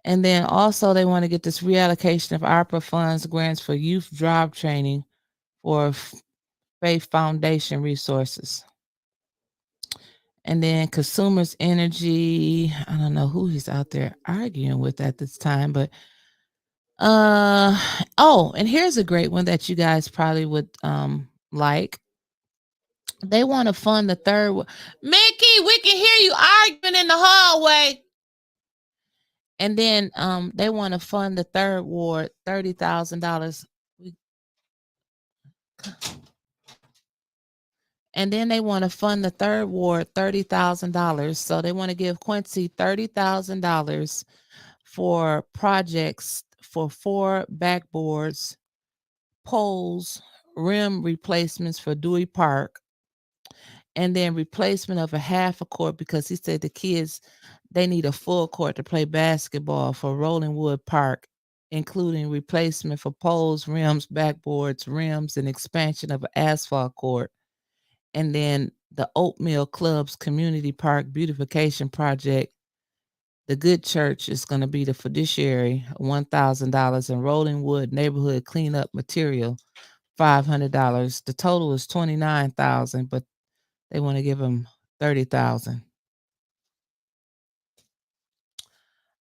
And then also they want to get this reallocation of ARPA funds grants for youth job training for Faith Foundation resources. And then Consumers Energy, I don't know who he's out there arguing with at this time, but and here's a great one that you guys probably would like. They want to fund the third ward. Mickey, we can hear you arguing in the hallway. And then they want to fund the third ward $30,000. And then they want to fund the third ward $30,000. So they want to give Quincy $30,000 for projects for 4 backboards, poles, rim replacements for Dewey Park, and then replacement of a half a court because he said the kids, they need a full court to play basketball for Rolling Wood Park, including replacement for poles, rims, backboards, rims, and expansion of an asphalt court. And then the Oatmeal Club's Community Park Beautification Project. The Good Church is going to be the fiduciary, $1,000, and Rolling Wood Neighborhood Cleanup Material, $500. The total is $29,000, but they want to give them $30,000.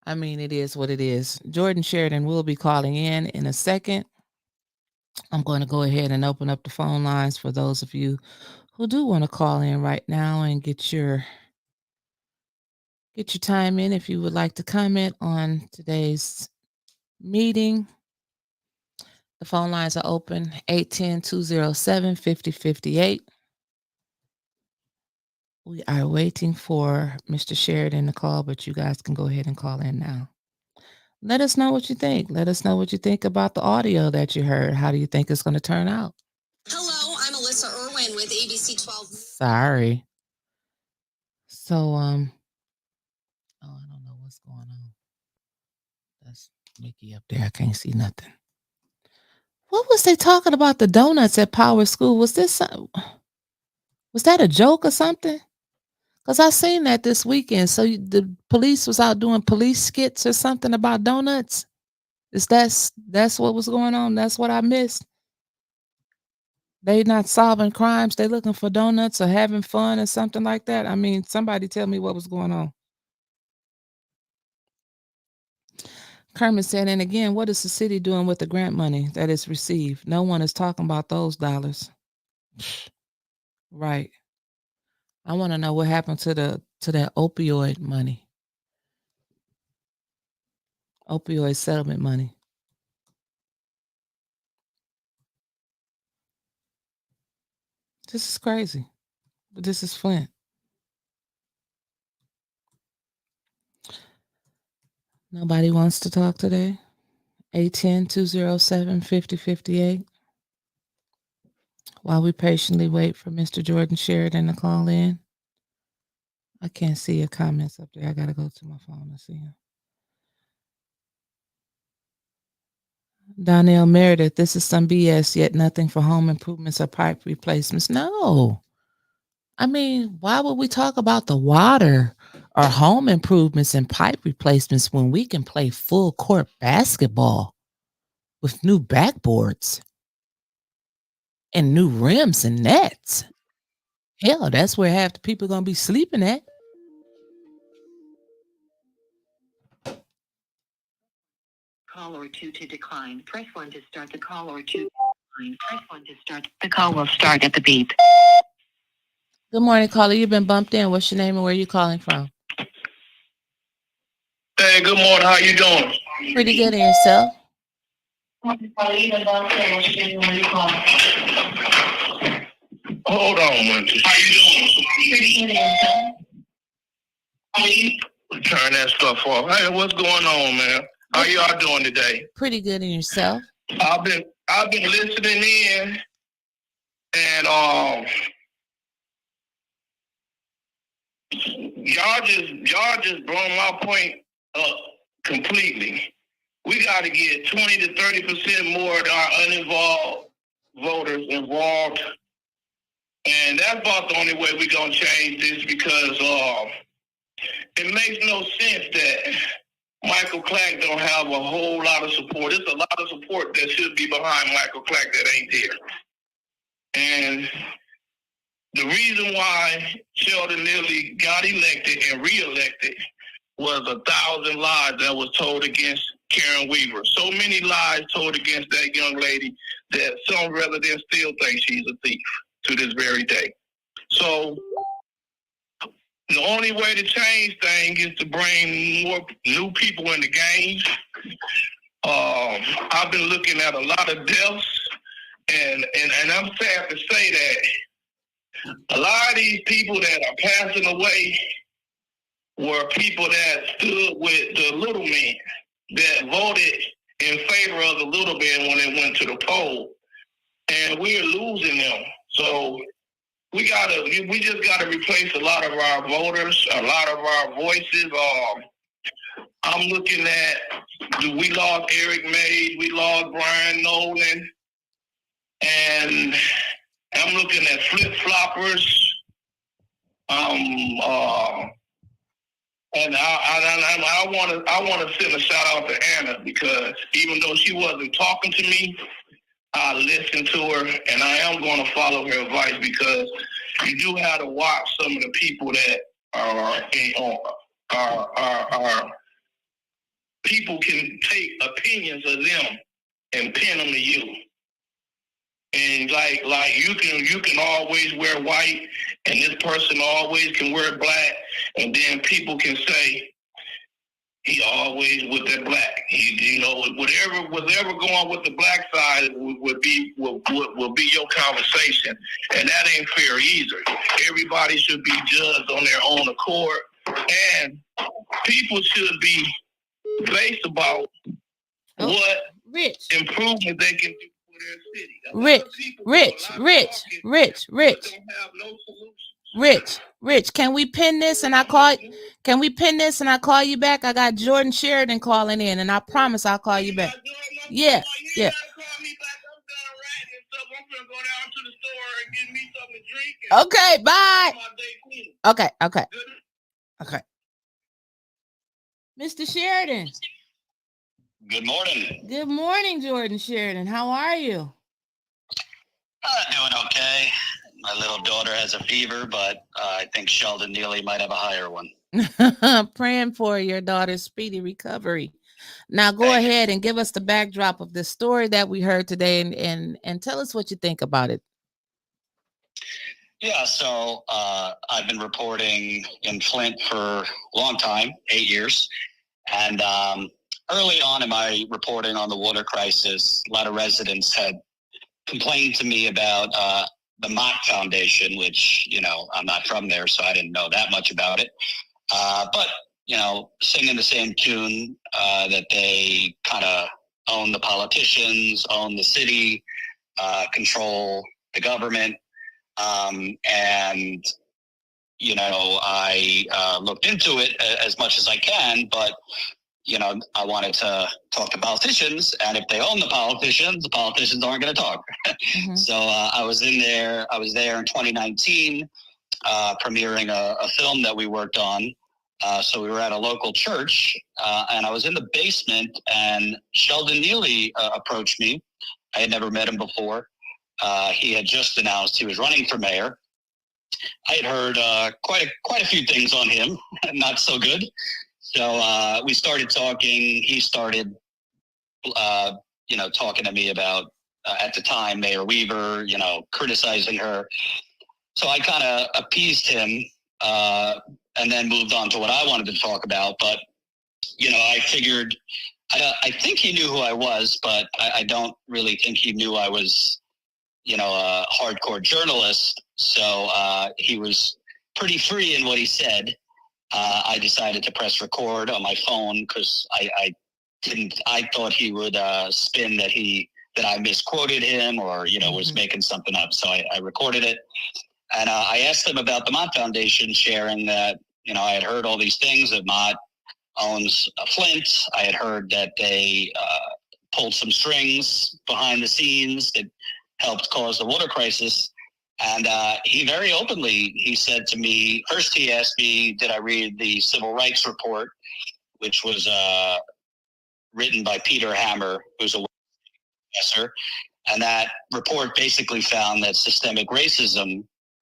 I mean, it is what it is. Jordan Sheridan will be calling in a second. I'm going to go ahead and open up the phone lines for those of you who do want to call in right now and get your time in if you would like to comment on today's meeting. The phone lines are open, 810-207-5058. We are waiting for Mr. Sheridan to call, but you guys can go ahead and call in now. Let us know what you think. Let us know what you think about the audio that you heard. How do you think it's going to turn out? Hello, I'm Alyssa Irwin with ABC 12. Sorry. So, I don't know what's going on. That's Mickey up there. I can't see nothing. What was they talking about the donuts at Power School? Was that a joke or something? Because I seen that this weekend. So the police was out doing police skits or something about donuts. That's what was going on? That's what I missed? They not solving crimes. They looking for donuts or having fun or something like that. I mean, somebody tell me what was going on. Kermit said, and again, what is the city doing with the grant money that is received? No one is talking about those dollars. Right. I want to know what happened to that opioid money. Opioid settlement money. This is crazy. But this is Flint. Nobody wants to talk today? 810-207-5058. While we patiently wait for Mr. Jordan Sheridan to call in. I can't see your comments up there. I got to go to my phone to see him. Donnell Meredith, this is some BS, yet nothing for home improvements or pipe replacements. No. I mean, why would we talk about the water or home improvements and pipe replacements when we can play full court basketball with new backboards and new rims and nets? Hell, that's where half the people are going to be sleeping at. Call or 2 to decline. Press 1 to start the call or 2 to decline. Press 1 to start. The call will start at the beep. Good morning, caller. You've been bumped in. What's your name and where are you calling from? Hey, good morning. How you doing? Pretty good. And yourself? Hold on, man. How you doing? Turn that stuff off. Hey, what's going on, man? How y'all doing today? Pretty good. And yourself? I've been listening in, and y'all just blown my point up completely. We got to get 20 to 30% more of our uninvolved voters involved, and that's about the only way we're gonna change this because it makes no sense that Michael Clark don't have a whole lot of support. There's a lot of support that should be behind Michael Clark that ain't there. And the reason why Sheldon Lilly got elected and reelected was 1,000 lies that was told against Karen Weaver. So many lies told against that young lady that some residents still think she's a thief to this very day. So the only way to change things is to bring more new people in the game. I've been looking at a lot of deaths, and I'm sad to say that a lot of these people that are passing away were people that stood with the little man, that voted in favor of the little man when it went to the poll, and we're losing them. So we just gotta replace a lot of our voters, a lot of our voices. I'm looking at, we lost Eric Mays, we lost Brian Nolan, and I'm looking at flip-floppers. And I want to send a shout out to Anna, because even though she wasn't talking to me, I listened to her, and I am going to follow her advice, because you do have to watch some of the people that are people can take opinions of them and pin them to you. And like you can always wear white, and this person always can wear black, and then people can say he always with that black. Whatever going with the black side would be your conversation, and that ain't fair either. Everybody should be judged on their own accord, and people should be based about what improvement they can do for their city. Rich, can we pin this and I call you back? I got Jordan Sheridan calling in, and I promise I'll call you back. Yeah. Okay, bye. Okay. Mr. Sheridan. Good morning. Good morning, Jordan Sheridan. How are you? Doing okay. My little daughter has a fever, but I think Sheldon Neely might have a higher one. Praying for your daughter's speedy recovery. Now go ahead and give us the backdrop of the story that we heard today, and tell us what you think about it. Yeah, so I've been reporting in Flint for a long time, 8 years. And early on in my reporting on the water crisis, a lot of residents had complained to me about the Mott Foundation, which, I'm not from there, so I didn't know that much about it. But, singing the same tune that they kind of own the politicians, own the city, control the government. And I looked into it as much as I can, but, I wanted to talk to politicians, and if they own the politicians aren't going to talk. Mm-hmm. So I was there in 2019, premiering a film that we worked on. So we were at a local church, and I was in the basement, and Sheldon Neely approached me. I had never met him before. He had just announced he was running for mayor. I had heard quite a few things on him, not so good. So we started talking. He started, talking to me about, at the time, Mayor Weaver, criticizing her. So I kind of appeased him and then moved on to what I wanted to talk about. But, I figured, I think he knew who I was, but I don't really think he knew I was, a hardcore journalist. So he was pretty free in what he said. I decided to press record on my phone because I thought he would spin that I misquoted him or, was making something up. So I recorded it. And I asked him about the Mott Foundation, sharing that, I had heard all these things, that Mott owns Flint. I had heard that they pulled some strings behind the scenes that helped cause the water crisis. And he very openly, he said to me, first he asked me, did I read the Civil Rights Report, which was written by Peter Hammer, who's a professor. And that report basically found that systemic racism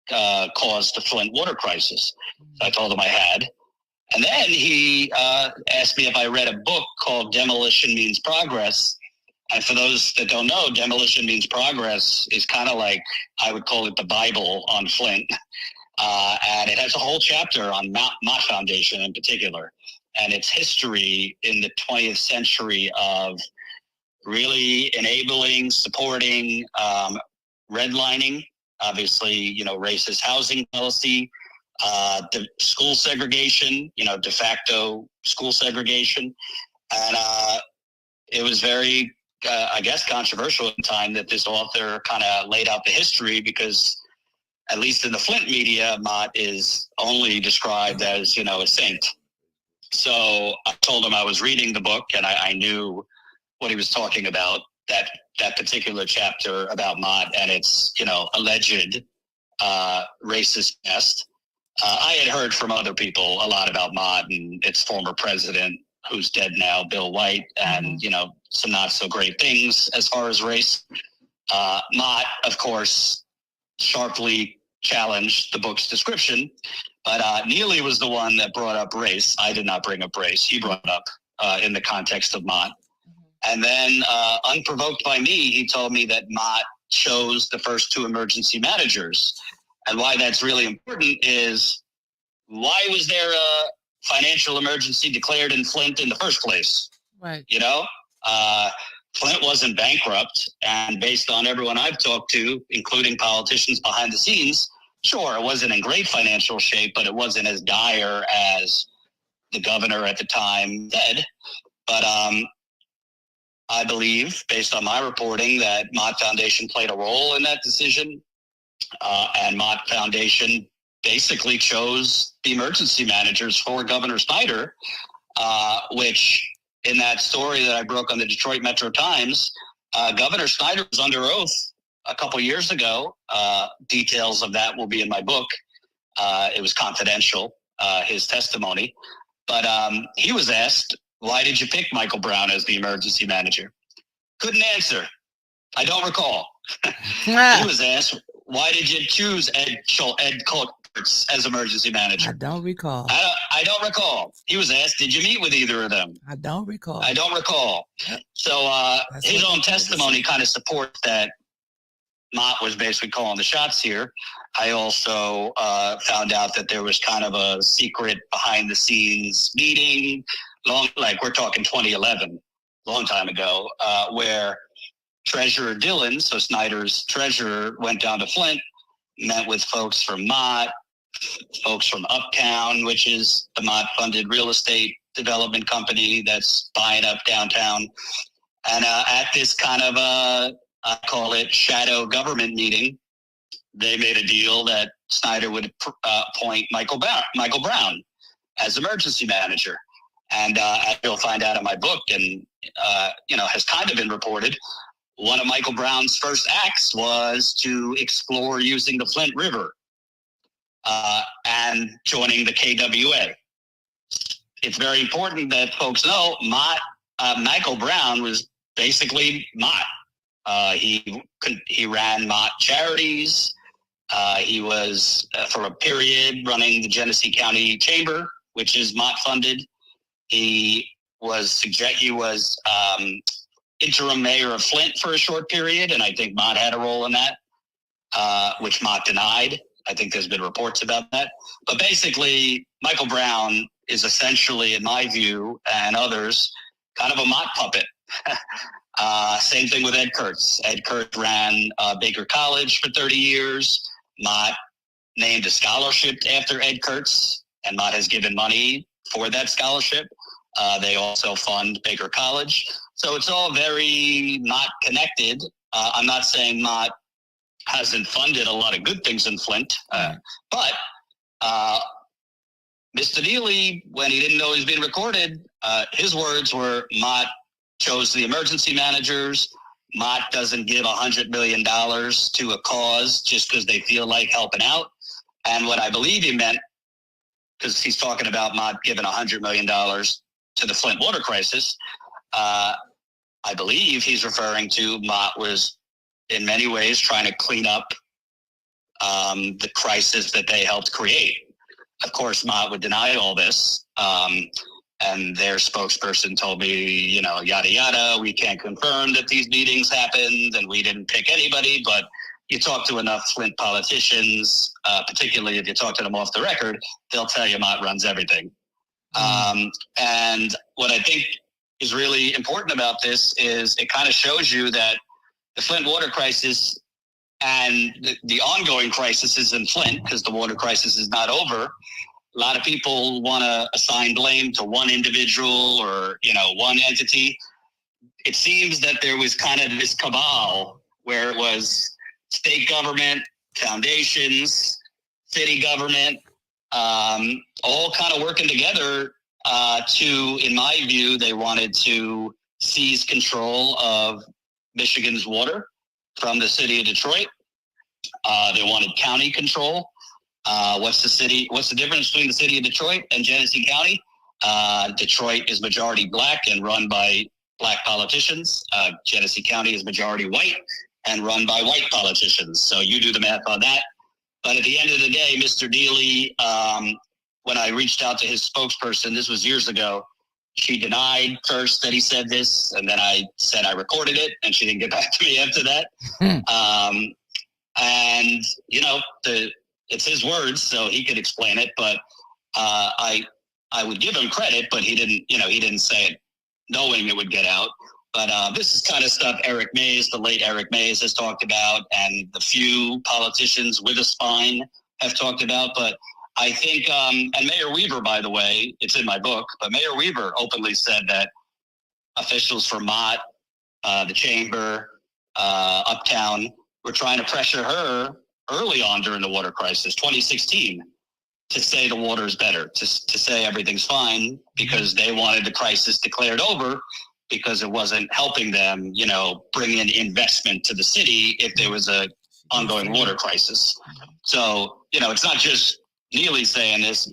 caused the Flint water crisis. So I told him I had. And then he asked me if I read a book called Demolition Means Progress. And for those that don't know, Demolition Means Progress is kind of like, I would call it the Bible on Flint. And it has a whole chapter on Mott Foundation in particular and its history in the 20th century of really enabling, supporting, redlining, obviously, racist housing policy, the school segregation, de facto school segregation. And it was very, I guess, controversial at the time that this author kind of laid out the history because, at least in the Flint media, Mott is only described as, a saint. So I told him I was reading the book and I knew what he was talking about, that particular chapter about Mott and its, alleged racist past. I had heard from other people a lot about Mott and its former president, who's dead now, Bill White, and, some not so great things as far as race. Mott, of course, sharply challenged the book's description, but Neely was the one that brought up race. I did not bring up race. He brought it up in the context of Mott. And then, unprovoked by me, he told me that Mott chose the first two emergency managers. And why that's really important is, why was there a financial emergency declared in Flint in the first place? Right. Flint wasn't bankrupt. And based on everyone I've talked to, including politicians behind the scenes, sure, it wasn't in great financial shape, but it wasn't as dire as the governor at the time said. But I believe, based on my reporting, that Mott Foundation played a role in that decision. And Mott Foundation basically chose the emergency managers for Governor Snyder, which in that story that I broke on the Detroit Metro Times, Governor Snyder was under oath a couple years ago. Details of that will be in my book. It was confidential, his testimony. But he was asked, why did you pick Michael Brown as the emergency manager? Couldn't answer. I don't recall. He was asked, why did you choose Ed Kurtz as emergency manager? I don't recall. I don't recall. He was asked, did you meet with either of them? I don't recall. I don't recall. So his own testimony kind of supports that Mott was basically calling the shots here. I also found out that there was kind of a secret behind the scenes meeting, we're talking 2011, long time ago, where Treasurer Dillon, so Snyder's treasurer, went down to Flint, met with folks from Mott, folks from Uptown, which is the Mott-funded real estate development company that's buying up downtown. And at this kind of I call it shadow government meeting, they made a deal that Snyder would appoint Michael Brown as emergency manager. And as you'll find out in my book, and has kind of been reported, one of Michael Brown's first acts was to explore using the Flint River and joining the KWA. It's very important that folks know Michael Brown was basically Mott. He ran Mott Charities. He was, for a period, running the Genesee County Chamber, which is Mott funded. He was interim mayor of Flint for a short period, and I think Mott had a role in that, which Mott denied. I think there's been reports about that. But basically, Michael Brown is essentially, in my view, and others, kind of a Mott puppet. Same thing with Ed Kurtz. Ed Kurtz ran Baker College for 30 years. Mott named a scholarship after Ed Kurtz, and Mott has given money for that scholarship. They also fund Baker College. So it's all very Mott connected. I'm not saying Mott hasn't funded a lot of good things in Flint, but Mr. Neely, when he didn't know he was being recorded, his words were, Mott chose the emergency managers. Mott doesn't give $100 million to a cause just because they feel like helping out. And what I believe he meant, because he's talking about Mott giving $100 million to the Flint water crisis, I believe he's referring to Mott was in many ways trying to clean up the crisis that they helped create. Of course, Mott would deny all this. And their spokesperson told me, yada, yada, we can't confirm that these meetings happened and we didn't pick anybody, but you talk to enough Flint politicians, particularly if you talk to them off the record, they'll tell you Mott runs everything. And what I think is really important about this is it kind of shows you that the Flint water crisis and the ongoing crisis is in Flint, because the water crisis is not over. A lot of people want to assign blame to one individual or, one entity. It seems that there was kind of this cabal where it was state government, foundations, city government, all kind of working together to, in my view, they wanted to seize control of Michigan's water from the city of Detroit. They wanted county control. What's the difference between the city of Detroit and Genesee County? Detroit is majority black and run by black politicians. Genesee County is majority white and run by white politicians. So you do the math on that. But at the end of the day, Mr. Dealey, when I reached out to his spokesperson, this was years ago, she denied first that he said this, and then I said I recorded it, and she didn't get back to me after that. And, it's his words, so he could explain it, but I would give him credit, but he didn't say it knowing it would get out. But this is kind of stuff Eric Mays, the late Eric Mays, has talked about, and the few politicians with a spine have talked about. But I think, and Mayor Weaver, by the way, it's in my book, but Mayor Weaver openly said that officials for Mott, the chamber, Uptown, were trying to pressure her early on during the water crisis, 2016, to say the water is better, to say everything's fine, because they wanted the crisis declared over, because it wasn't helping them, bring in investment to the city if there was a ongoing water crisis. So, it's not just Neely saying this.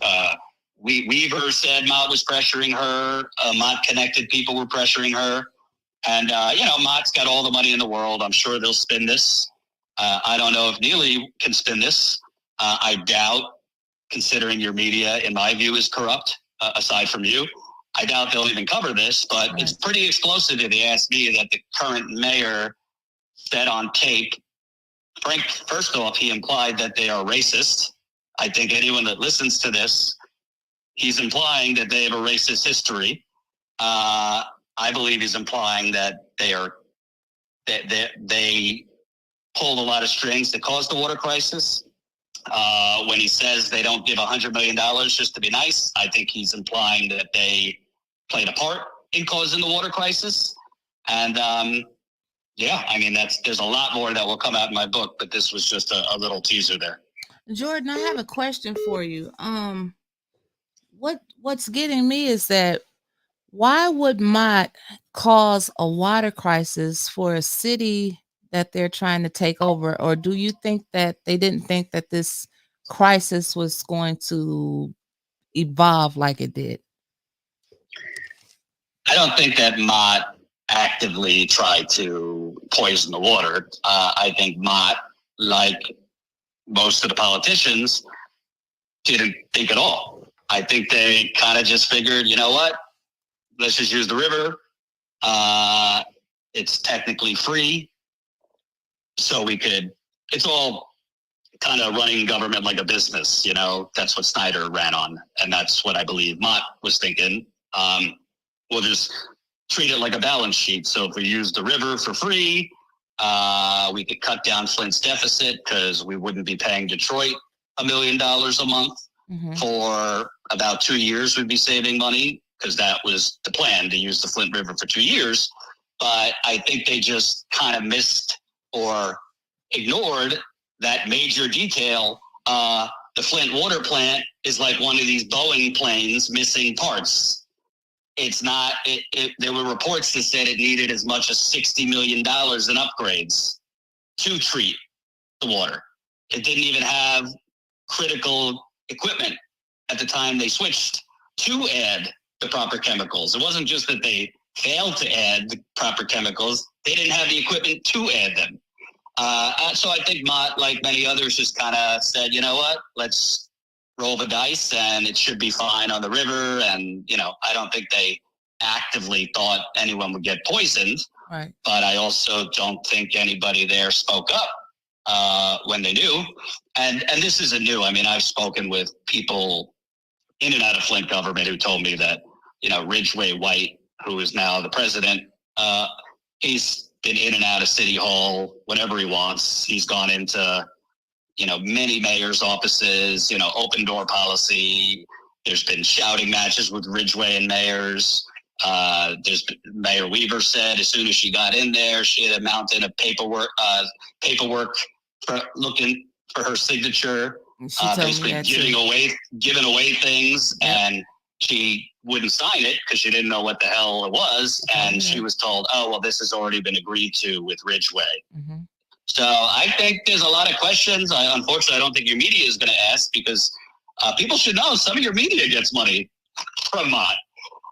Weaver said Mott was pressuring her. Mott connected people were pressuring her. And, Mott's got all the money in the world. I'm sure they'll spin this. I don't know if Neely can spin this. I doubt, considering your media, in my view, is corrupt, aside from you. I doubt they'll even cover this, but it's pretty explosive if you ask me that the current mayor said on tape, Frank, first off, he implied that they are racist. I think anyone that listens to this, he's implying that they have a racist history. I believe he's implying that they pulled a lot of strings that caused the water crisis. When he says they don't give $100 million just to be nice, I think he's implying that they played a part in causing the water crisis. And there's a lot more that will come out in my book, but this was just a little teaser there. Jordan, I have a question for you. What's getting me is that why would Mott cause a water crisis for a city that they're trying to take over? Or do you think that they didn't think that this crisis was going to evolve like it did? I don't think that Mott actively tried to poison the water. I think Mott, like most of the politicians, didn't think at all. I think they kind of just figured, you know what? Let's just use the river. It's technically free. So it's all kind of running government like a business, that's what Snyder ran on. And that's what I believe Mott was thinking. We'll just treat it like a balance sheet. So if we use the river for free, we could cut down Flint's deficit because we wouldn't be paying Detroit $1 million a month. For about 2 years. We'd be saving money because that was the plan, to use the Flint River for 2 years. But I think they just kind of missed or ignored that major detail. The Flint water plant is like one of these Boeing planes missing parts. It's not, there were reports that said it needed as much as $60 million in upgrades to treat the water. It didn't even have critical equipment at the time they switched to add the proper chemicals. It wasn't just that they failed to add the proper chemicals, they didn't have the equipment to add them. So I think Mott, like many others, just kind of said, you know what, let's roll the dice and it should be fine on the river. And, I don't think they actively thought anyone would get poisoned. Right. But I also don't think anybody there spoke up when they knew. And this isn't new. I mean, I've spoken with people in and out of Flint government who told me that, Ridgway White, who is now the president, he's been in and out of City Hall whenever he wants. He's gone into, many mayors' offices, open door policy. There's been shouting matches with Ridgway and mayors. Mayor Weaver said as soon as she got in there, she had a mountain of paperwork for looking for her signature, basically giving away things, and she wouldn't sign it because she didn't know what the hell it was, and she was told, "Oh, well, this has already been agreed to with Ridgway." Mm-hmm. So I think there's a lot of questions. Unfortunately, I don't think your media is going to ask because people should know some of your media gets money from Mott.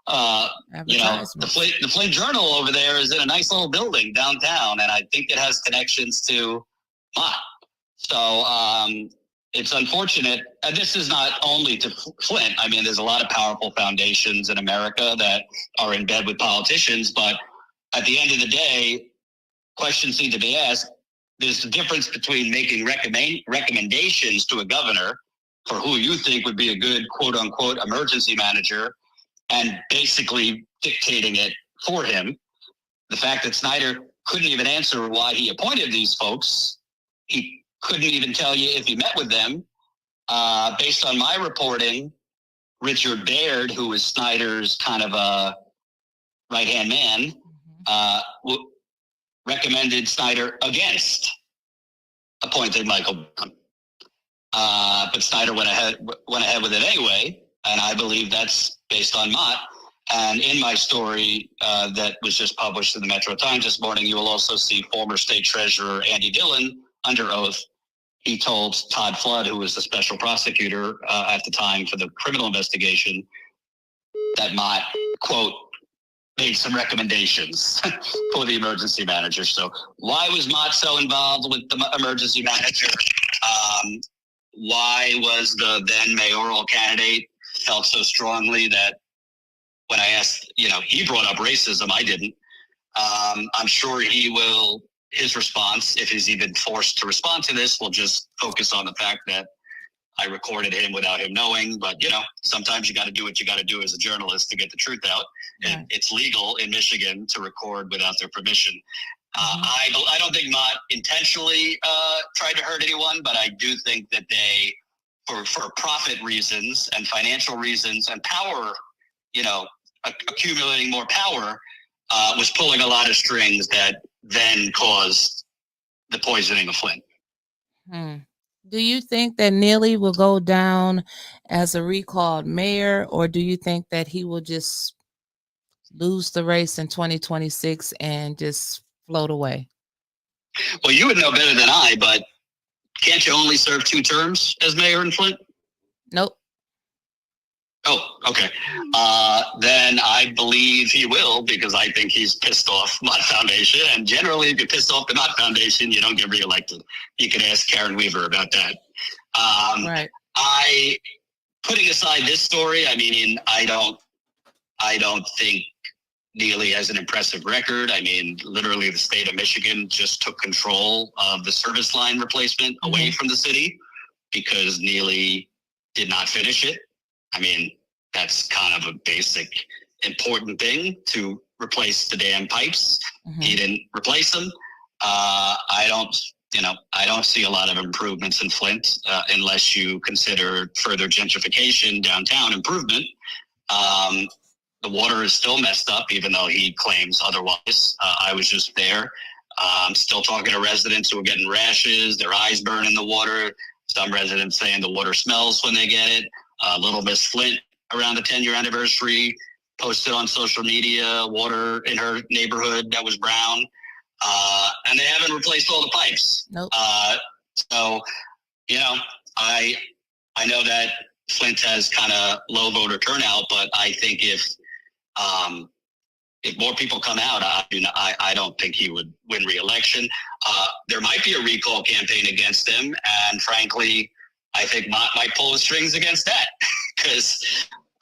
The Flint Journal over there is in a nice little building downtown, and I think it has connections to Mott. So it's unfortunate. And this is not only to Flint. I mean, there's a lot of powerful foundations in America that are in bed with politicians. But at the end of the day, questions need to be asked. There's a difference between making recommendations to a governor for who you think would be a good quote unquote emergency manager and basically dictating it for him. The fact that Snyder couldn't even answer why he appointed these folks, he couldn't even tell you if he met with them. Based on my reporting, Richard Baird, who was Snyder's kind of a right-hand man, recommended Snyder against appointing Michael Brown. But Snyder went ahead with it anyway, and I believe that's based on Mott. And in my story that was just published in the Metro Times this morning, you will also see former State Treasurer Andy Dillon under oath. He told Todd Flood, who was the special prosecutor at the time for the criminal investigation, that Mott, quote, made some recommendations for the emergency manager. So why was Mott so involved with the emergency manager? Why was the then mayoral candidate felt so strongly that when I asked, he brought up racism, I didn't. I'm sure his response, if he's even forced to respond to this, will just focus on the fact that I recorded him without him knowing. But, sometimes you got to do what you got to do as a journalist to get the truth out. Yeah. And it's legal in Michigan to record without their permission. I don't think Mott intentionally tried to hurt anyone, but I do think that they, for profit reasons and financial reasons and power, accumulating more power, was pulling a lot of strings that then caused the poisoning of Flint. Do you think that Neely will go down as a recalled mayor, or do you think that he will just lose the race in 2026 and just float away? Well, you would know better than I, but can't you only serve 2 terms as mayor in Flint? Nope. Oh, okay. Then I believe he will, because I think he's pissed off Mott Foundation. And generally, if you're pissed off the Mott Foundation, you don't get reelected. You can ask Karen Weaver about that. Right. Putting aside this story, I mean, I don't think Neely has an impressive record. I mean, literally the state of Michigan just took control of the service line replacement away from the city because Neely did not finish it. I mean, that's kind of a basic important thing, to replace the damn pipes. He didn't replace them. I don't see a lot of improvements in Flint unless you consider further gentrification, downtown improvement. The water is still messed up, even though he claims otherwise. I was just there. I'm still talking to residents who are getting rashes, their eyes burn in the water. Some residents saying the water smells when they get it. Little Miss Flint, around the 10-year anniversary, posted on social media water in her neighborhood that was brown. And they haven't replaced all the pipes. Nope. So, I know that Flint has kind of low voter turnout, but I think if more people come out, I don't think he would win re-election. There might be a recall campaign against him, and frankly, I think Mott might pull the strings against that. Because,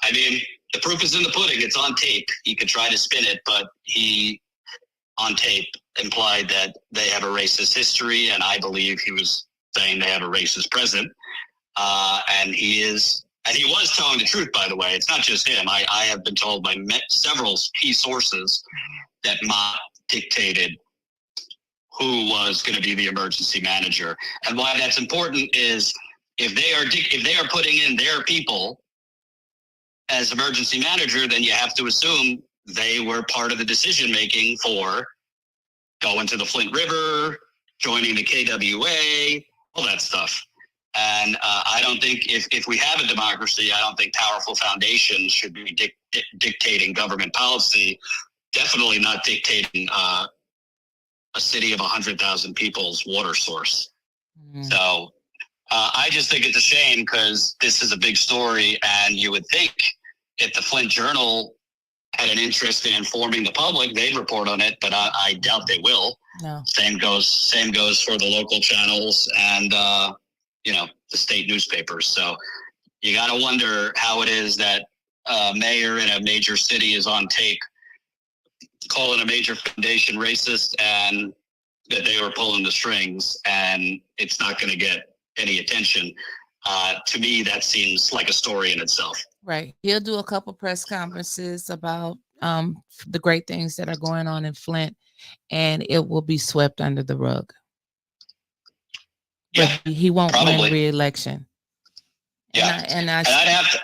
I mean, the proof is in the pudding. It's on tape. He could try to spin it, but he on tape implied that they have a racist history, and I believe he was saying they have a racist president. And he was telling the truth, by the way. It's not just him. I have been told by several key sources that Mott dictated who was going to be the emergency manager. And why that's important is if they are putting in their people as emergency manager, then you have to assume they were part of the decision making for going to the Flint River, joining the KWA, all that stuff. And I don't think if we have a democracy, I don't think powerful foundations should be dictating government policy. Definitely not dictating a city of 100,000 people's water source. Mm-hmm. So I just think it's a shame because this is a big story, and you would think if the Flint Journal had an interest in informing the public, they'd report on it, but I doubt they will. No. Same goes for the local channels and the state newspapers. So you got to wonder how it is that a mayor in a major city is on tape calling a major foundation racist, and that they were pulling the strings, and it's not going to get any attention. To me, that seems like a story in itself. Right. He'll do a couple press conferences about the great things that are going on in Flint, and it will be swept under the rug. Yeah, but he won't probably win re-election. Yeah, and I'd have to,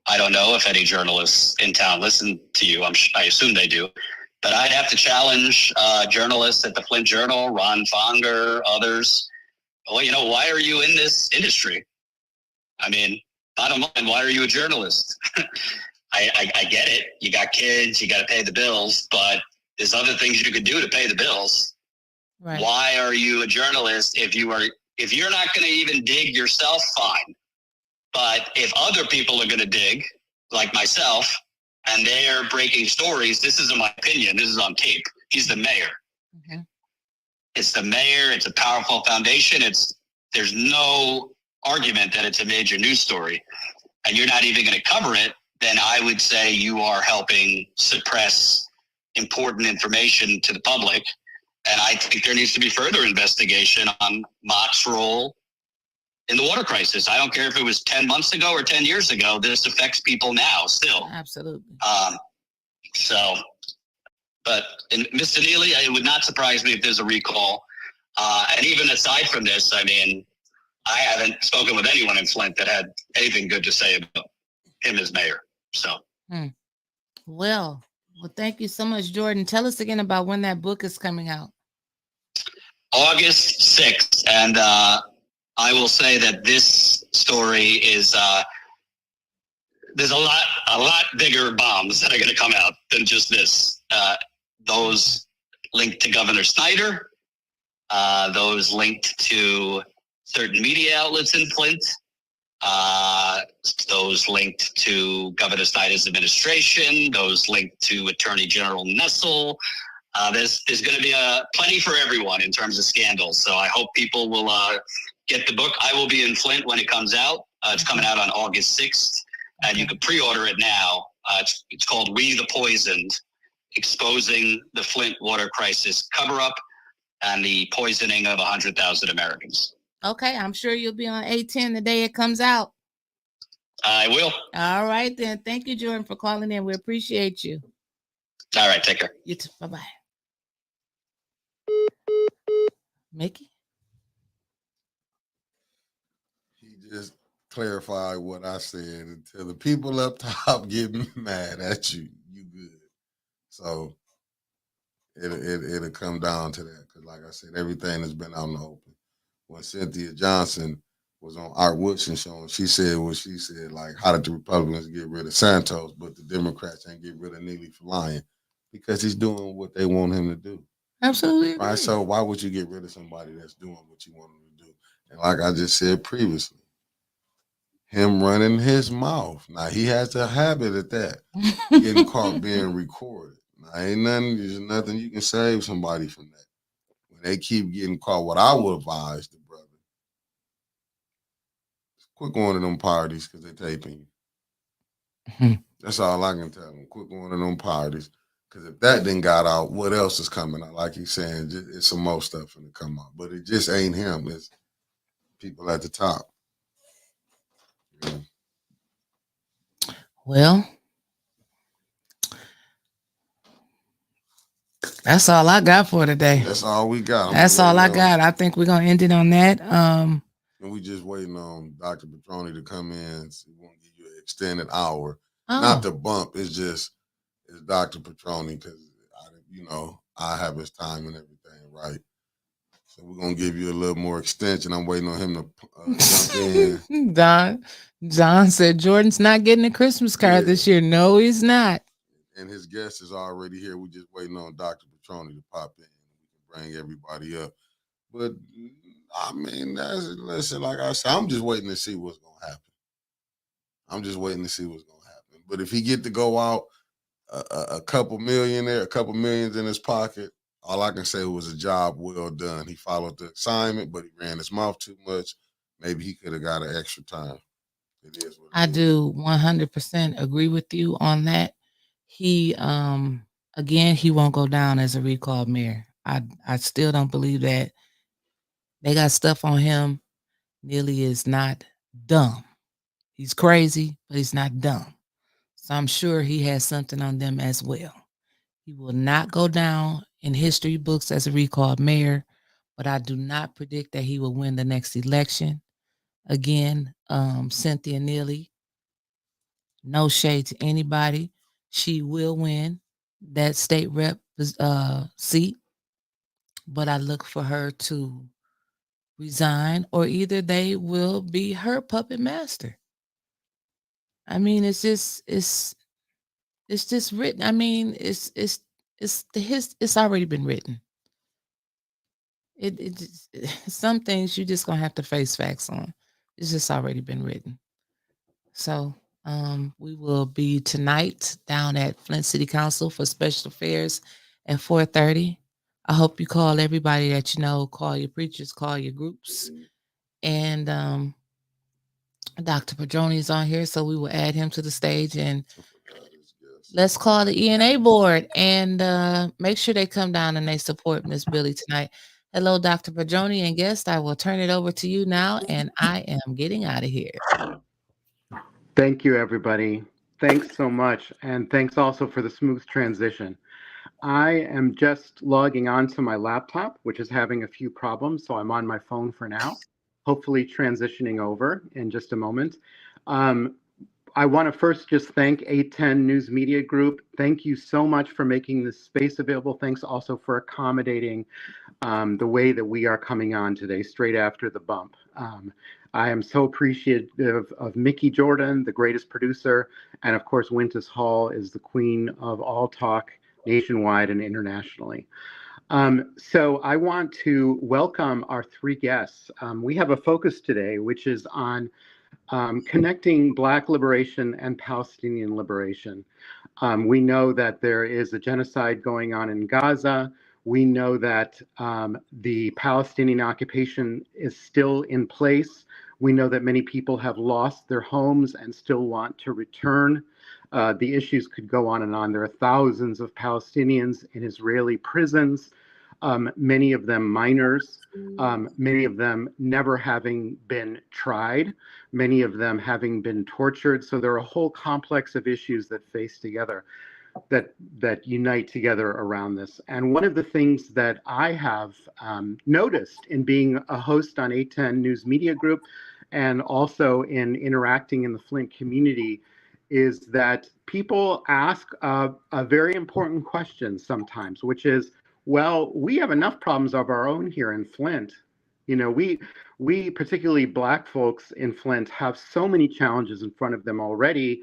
I don't know if any journalists in town listen to you. I assume they do, but I'd have to challenge journalists at the Flint Journal, Ron Fonger, others. Well, why are you in this industry? I mean, bottom line, why are you a journalist? I get it. You got kids, you got to pay the bills, but there's other things you could do to pay the bills. Right. Why are you a journalist if you're not going to even dig yourself? Fine. But if other people are going to dig, like myself, and they are breaking stories, this isn't my opinion. This is on tape. He's the mayor. Mm-hmm. It's the mayor. It's a powerful foundation. There's no argument that it's a major news story, and you're not even going to cover it. Then I would say you are helping suppress important information to the public. And I think there needs to be further investigation on Mott's role in the water crisis. I don't care if it was 10 months ago or 10 years ago. This affects people now still. Absolutely. But Mr. Neely, it would not surprise me if there's a recall. And even aside from this, I mean, I haven't spoken with anyone in Flint that had anything good to say about him as mayor. So. Well, thank you so much, Jordan. Tell us again about when that book is coming out. August 6th. And I will say that this story is, there's a lot bigger bombs that are going to come out than just this. Those linked to Governor Snyder, those linked to certain media outlets in Flint, those linked to Governor Snyder's administration, those linked to Attorney General Nessel. There's going to be plenty for everyone in terms of scandals. So I hope people will get the book. I will be in Flint when it comes out. It's coming out on August 6th, and you can pre-order it now. It's called We the Poisoned, Exposing the Flint Water Crisis Cover-Up and the Poisoning of 100,000 Americans. Okay, I'm sure you'll be on 8/10 the day it comes out. I will. All right, then. Thank you, Jordan, for calling in. We appreciate you. All right, take care. You too. Bye-bye. Mickey? He just clarified what I said. Until the people up top get mad at you, you good. So it'll come down to that. Because like I said, everything has been out in the open. When Cynthia Johnson was on Art Woodson show, she said what she said, like, how did the Republicans get rid of Santos, but the Democrats ain't get rid of Neely for lying? Because he's doing what they want him to do. Absolutely. Right. So why would you get rid of somebody that's doing what you want him to do? And like I just said previously, him running his mouth. Now he has a habit at that, getting caught being recorded. Now there's nothing you can save somebody from that. When they keep getting caught, what I would advise the brother, quit going to them parties because they're taping you. That's all I can tell them. Quit going to them parties. Because if that didn't got out, what else is coming out? Like he's saying, it's some more stuff gonna come out. But it just ain't him. It's people at the top. Yeah. Well, that's all I got for today. That's all we got. That's all I got. I think we're gonna end it on that. And we just waiting on Dr. Petroni to come in. So we're gonna give you an extended hour. Not the bump. It's Dr. Petroni because I have his time and everything right. So we're gonna give you a little more extension. I'm waiting on him to jump in. John said Jordan's not getting a Christmas card this year. No, he's not. And his guest is already here. We're just waiting on Dr. Petroni to pop in. We can bring everybody up. But I mean, listen, like I said, I'm just waiting to see what's gonna happen. But if he get to go out a couple millions in his pocket, all I can say was a job well done. He followed the assignment, but he ran his mouth too much. Maybe he could have got an extra time. It is what it is. Do 100% agree with you on that. He again, he won't go down as a recalled mayor. I still don't believe that. They got stuff on him. Neely is not dumb. He's crazy, but he's not dumb. So I'm sure he has something on them as well. He will not go down in history books as a recalled mayor, but I do not predict that he will win the next election. Again, Cynthia Neely, no shade to anybody. She will win that state rep seat, but I look for her to resign, or either they will be her puppet master. I mean, it's just written. I mean, it's already been written. Some things you just gonna have to face facts on. It's just already been written. So we will be tonight down at Flint City Council for special affairs at 4:30. I hope you call everybody that you know, call your preachers, call your groups. And Dr. Petroni is on here, so we will add him to the stage, and let's call the ENA board and make sure they come down and they support Miss Billy tonight. Hello, Dr. Petroni and guest. I will turn it over to you now, and I am getting out of here. Thank you, everybody. Thanks so much, and thanks also for the smooth transition. I am just logging onto my laptop, which is having a few problems, so I'm on my phone for now, hopefully transitioning over in just a moment. I want to first just thank 810 News Media Group. Thank you so much for making this space available. Thanks also for accommodating the way that we are coming on today, straight after the bump. I am so appreciative of Mickey Jordan, the greatest producer, and of course, Wintis Hall is the queen of all talk nationwide and internationally. So I want to welcome our three guests. We have a focus today, which is on connecting Black liberation and Palestinian liberation. We know that there is a genocide going on in Gaza. We know that the Palestinian occupation is still in place. We know that many people have lost their homes and still want to return. The issues could go on and on. There are thousands of Palestinians in Israeli prisons, many of them minors, many of them never having been tried, many of them having been tortured. So there are a whole complex of issues that face together, that unite together around this. And one of the things that I have noticed in being a host on 810 News Media Group and also in interacting in the Flint community is that people ask a very important question sometimes, which is, well, we have enough problems of our own here in Flint. You know, we particularly Black folks in Flint have so many challenges in front of them already.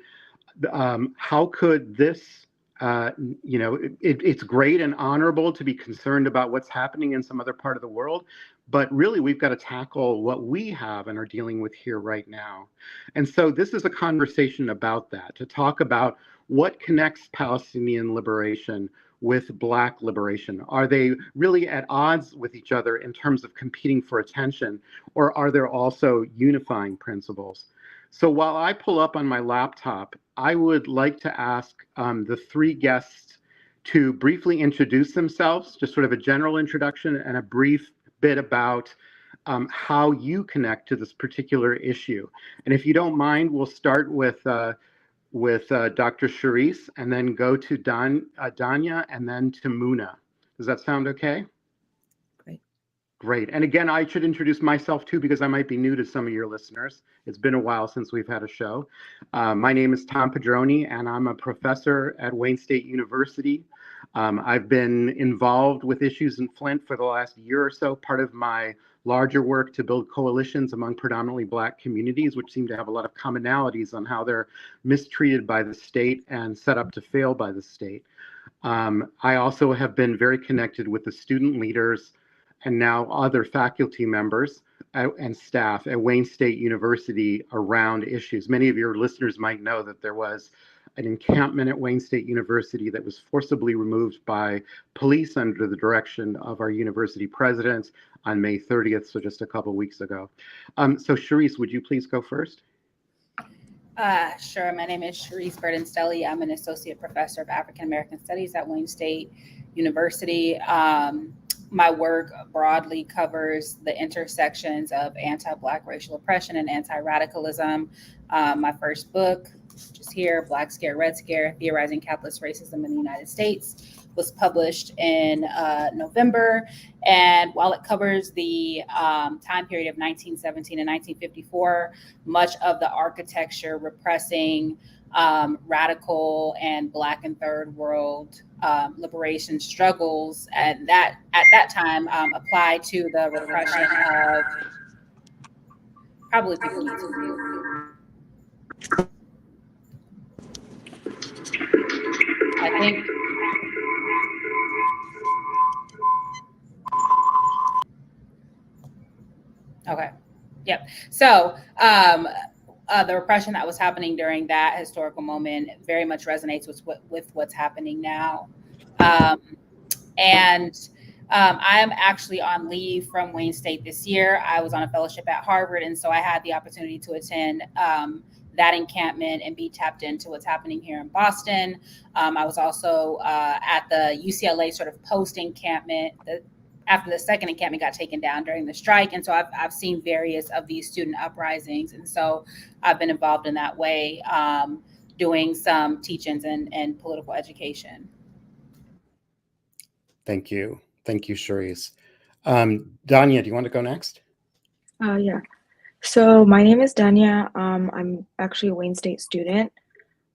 How could this, it's great and honorable to be concerned about what's happening in some other part of the world, but really we've got to tackle what we have and are dealing with here right now. And so this is a conversation about that, to talk about what connects Palestinian liberation with Black liberation. Are they really at odds with each other in terms of competing for attention, or are there also unifying principles? So while I pull up on my laptop, I would like to ask the three guests to briefly introduce themselves, just sort of a general introduction and a brief bit about how you connect to this particular issue. And if you don't mind, we'll start with Dr. Charisse, and then go to Danya, and then to Muna. Does that sound okay? Great. And again, I should introduce myself too, because I might be new to some of your listeners. It's been a while since we've had a show. My name is Tom Padroni, and I'm a professor at Wayne State University. I've been involved with issues in Flint for the last year or so, part of my larger work to build coalitions among predominantly Black communities, which seem to have a lot of commonalities on how they're mistreated by the state and set up to fail by the state. I also have been very connected with the student leaders and now other faculty members and staff at Wayne State University around issues. Many of your listeners might know that there was an encampment at Wayne State University that was forcibly removed by police under the direction of our university president on May 30th, so just a couple of weeks ago. So Charisse, would you please go first? Sure. My name is Charisse Burden-Stelly. I'm an associate professor of African American Studies at Wayne State University. My work broadly covers the intersections of anti-Black racial oppression and anti-radicalism. My first book, which is here, Black Scare, Red Scare, Theorizing Capitalist Racism in the United States, was published in November. And while it covers the time period of 1917 and 1954, much of the architecture repressing radical and Black and Third World liberation struggles at that time applied to the repression of probably people need to I think okay. Yep. So the repression that was happening during that historical moment very much resonates with what's happening now. I am actually on leave from Wayne State this year. I was on a fellowship at Harvard, and so I had the opportunity to attend that encampment and be tapped into what's happening here in Boston. I was also at the UCLA sort of post-encampment, after the second encampment got taken down during the strike. And so I've seen various of these student uprisings. And so I've been involved in that way, doing some teach-ins and political education. Thank you. Thank you, Charisse. Danya, do you want to go next? Yeah. So my name is Danya. I'm actually a Wayne State student.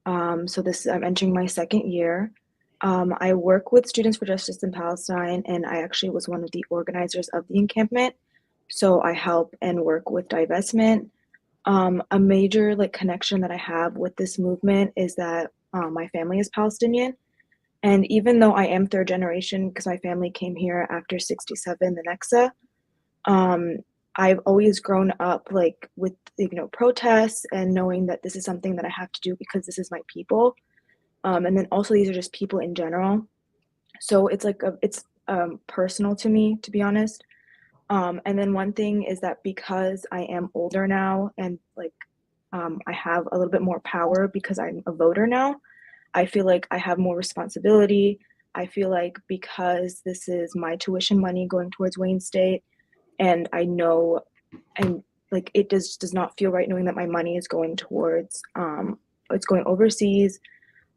I'm entering my second year. I work with Students for Justice in Palestine, and I actually was one of the organizers of the encampment. So I help and work with divestment. A major connection that I have with this movement is that my family is Palestinian. And even though I am third generation, because my family came here after 67, the Nexa, I've always grown up with protests and knowing that this is something that I have to do because this is my people. And then also these are just people in general. So it's it's personal to me, to be honest. And then one thing is that because I am older now and I have a little bit more power because I'm a voter now, I feel like I have more responsibility. I feel like because this is my tuition money going towards Wayne State, and I know, and it does not feel right knowing that my money is going towards, it's going overseas.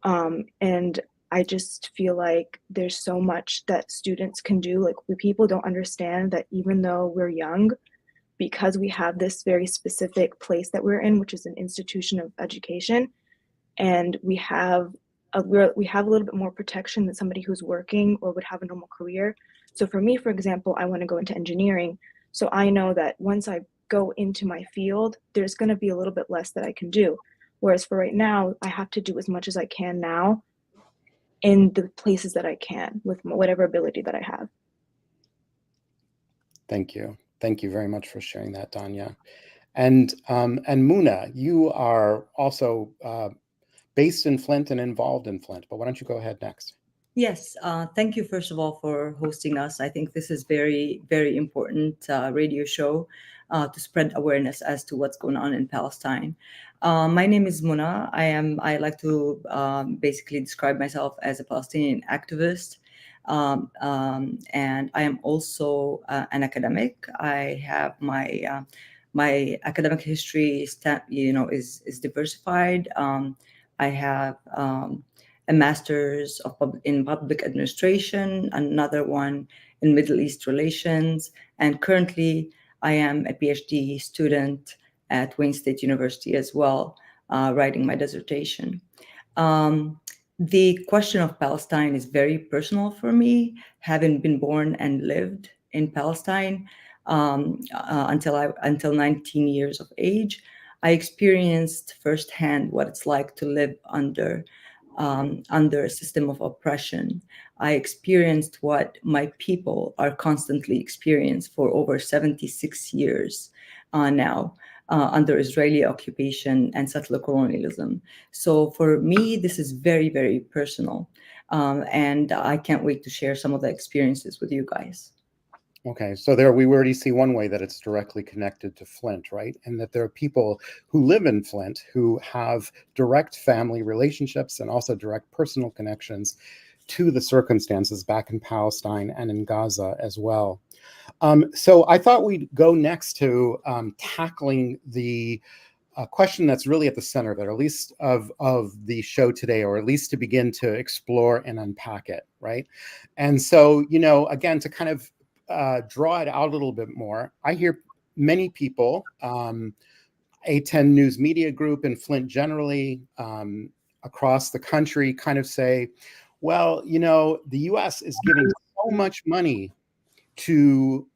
And I just feel like there's so much that students can do. People don't understand that even though we're young, because we have this very specific place that we're in, which is an institution of education, and we have a little bit more protection than somebody who's working or would have a normal career. So for me, for example, I want to go into engineering. So I know that once I go into my field, there's going to be a little bit less that I can do. Whereas for right now, I have to do as much as I can now in the places that I can with whatever ability that I have. Thank you. Thank you very much for sharing that, Danya. And Muna, you are also based in Flint and involved in Flint, but why don't you go ahead next? Yes, thank you, first of all, for hosting us. I think this is very, very important radio show to spread awareness as to what's going on in Palestine. My name is Muna. I like to basically describe myself as a Palestinian activist. And I am also an academic. I have my academic history is diversified. I have a master's in public administration, another one in Middle East relations, and currently I am a PhD student at Wayne State University as well, writing my dissertation. The question of Palestine is very personal for me, having been born and lived in Palestine until 19 years of age. I experienced firsthand what it's like to live under a system of oppression. I experienced what my people are constantly experiencing for over 76 years now under Israeli occupation and settler colonialism. So for me, this is very, very personal. And I can't wait to share some of the experiences with you guys. Okay, so there we already see one way that it's directly connected to Flint, right? And that there are people who live in Flint who have direct family relationships and also direct personal connections to the circumstances back in Palestine and in Gaza as well. So I thought we'd go next to tackling the question that's really at the center of it, or at least of the show today, or at least to begin to explore and unpack it, right? And so, again, to kind of draw it out a little bit more, I hear many people, A10 News Media Group and Flint generally, across the country kind of say, well, the US is giving so much money to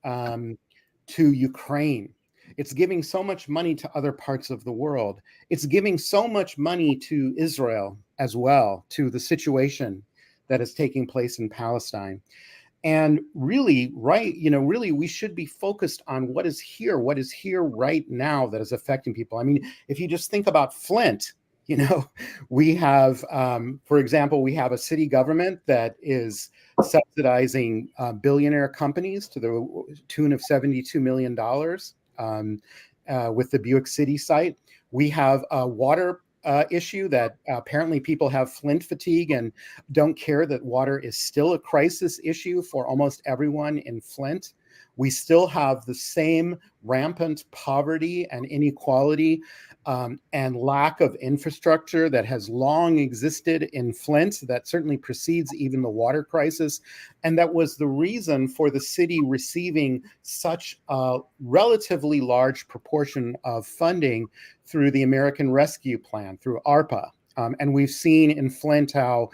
Ukraine. It's giving so much money to other parts of the world. It's giving so much money to Israel as well, to the situation that is taking place in Palestine. And really, really, we should be focused on what is here right now that is affecting people. I mean, if you just think about Flint, we have, for example, we have a city government that is subsidizing billionaire companies to the tune of $72 million with the Buick City site. We have a water issue that apparently people have Flint fatigue and don't care that water is still a crisis issue for almost everyone in Flint. We still have the same rampant poverty and inequality and lack of infrastructure that has long existed in Flint, that certainly precedes even the water crisis. And that was the reason for the city receiving such a relatively large proportion of funding through the American Rescue Plan, through ARPA. And we've seen in Flint how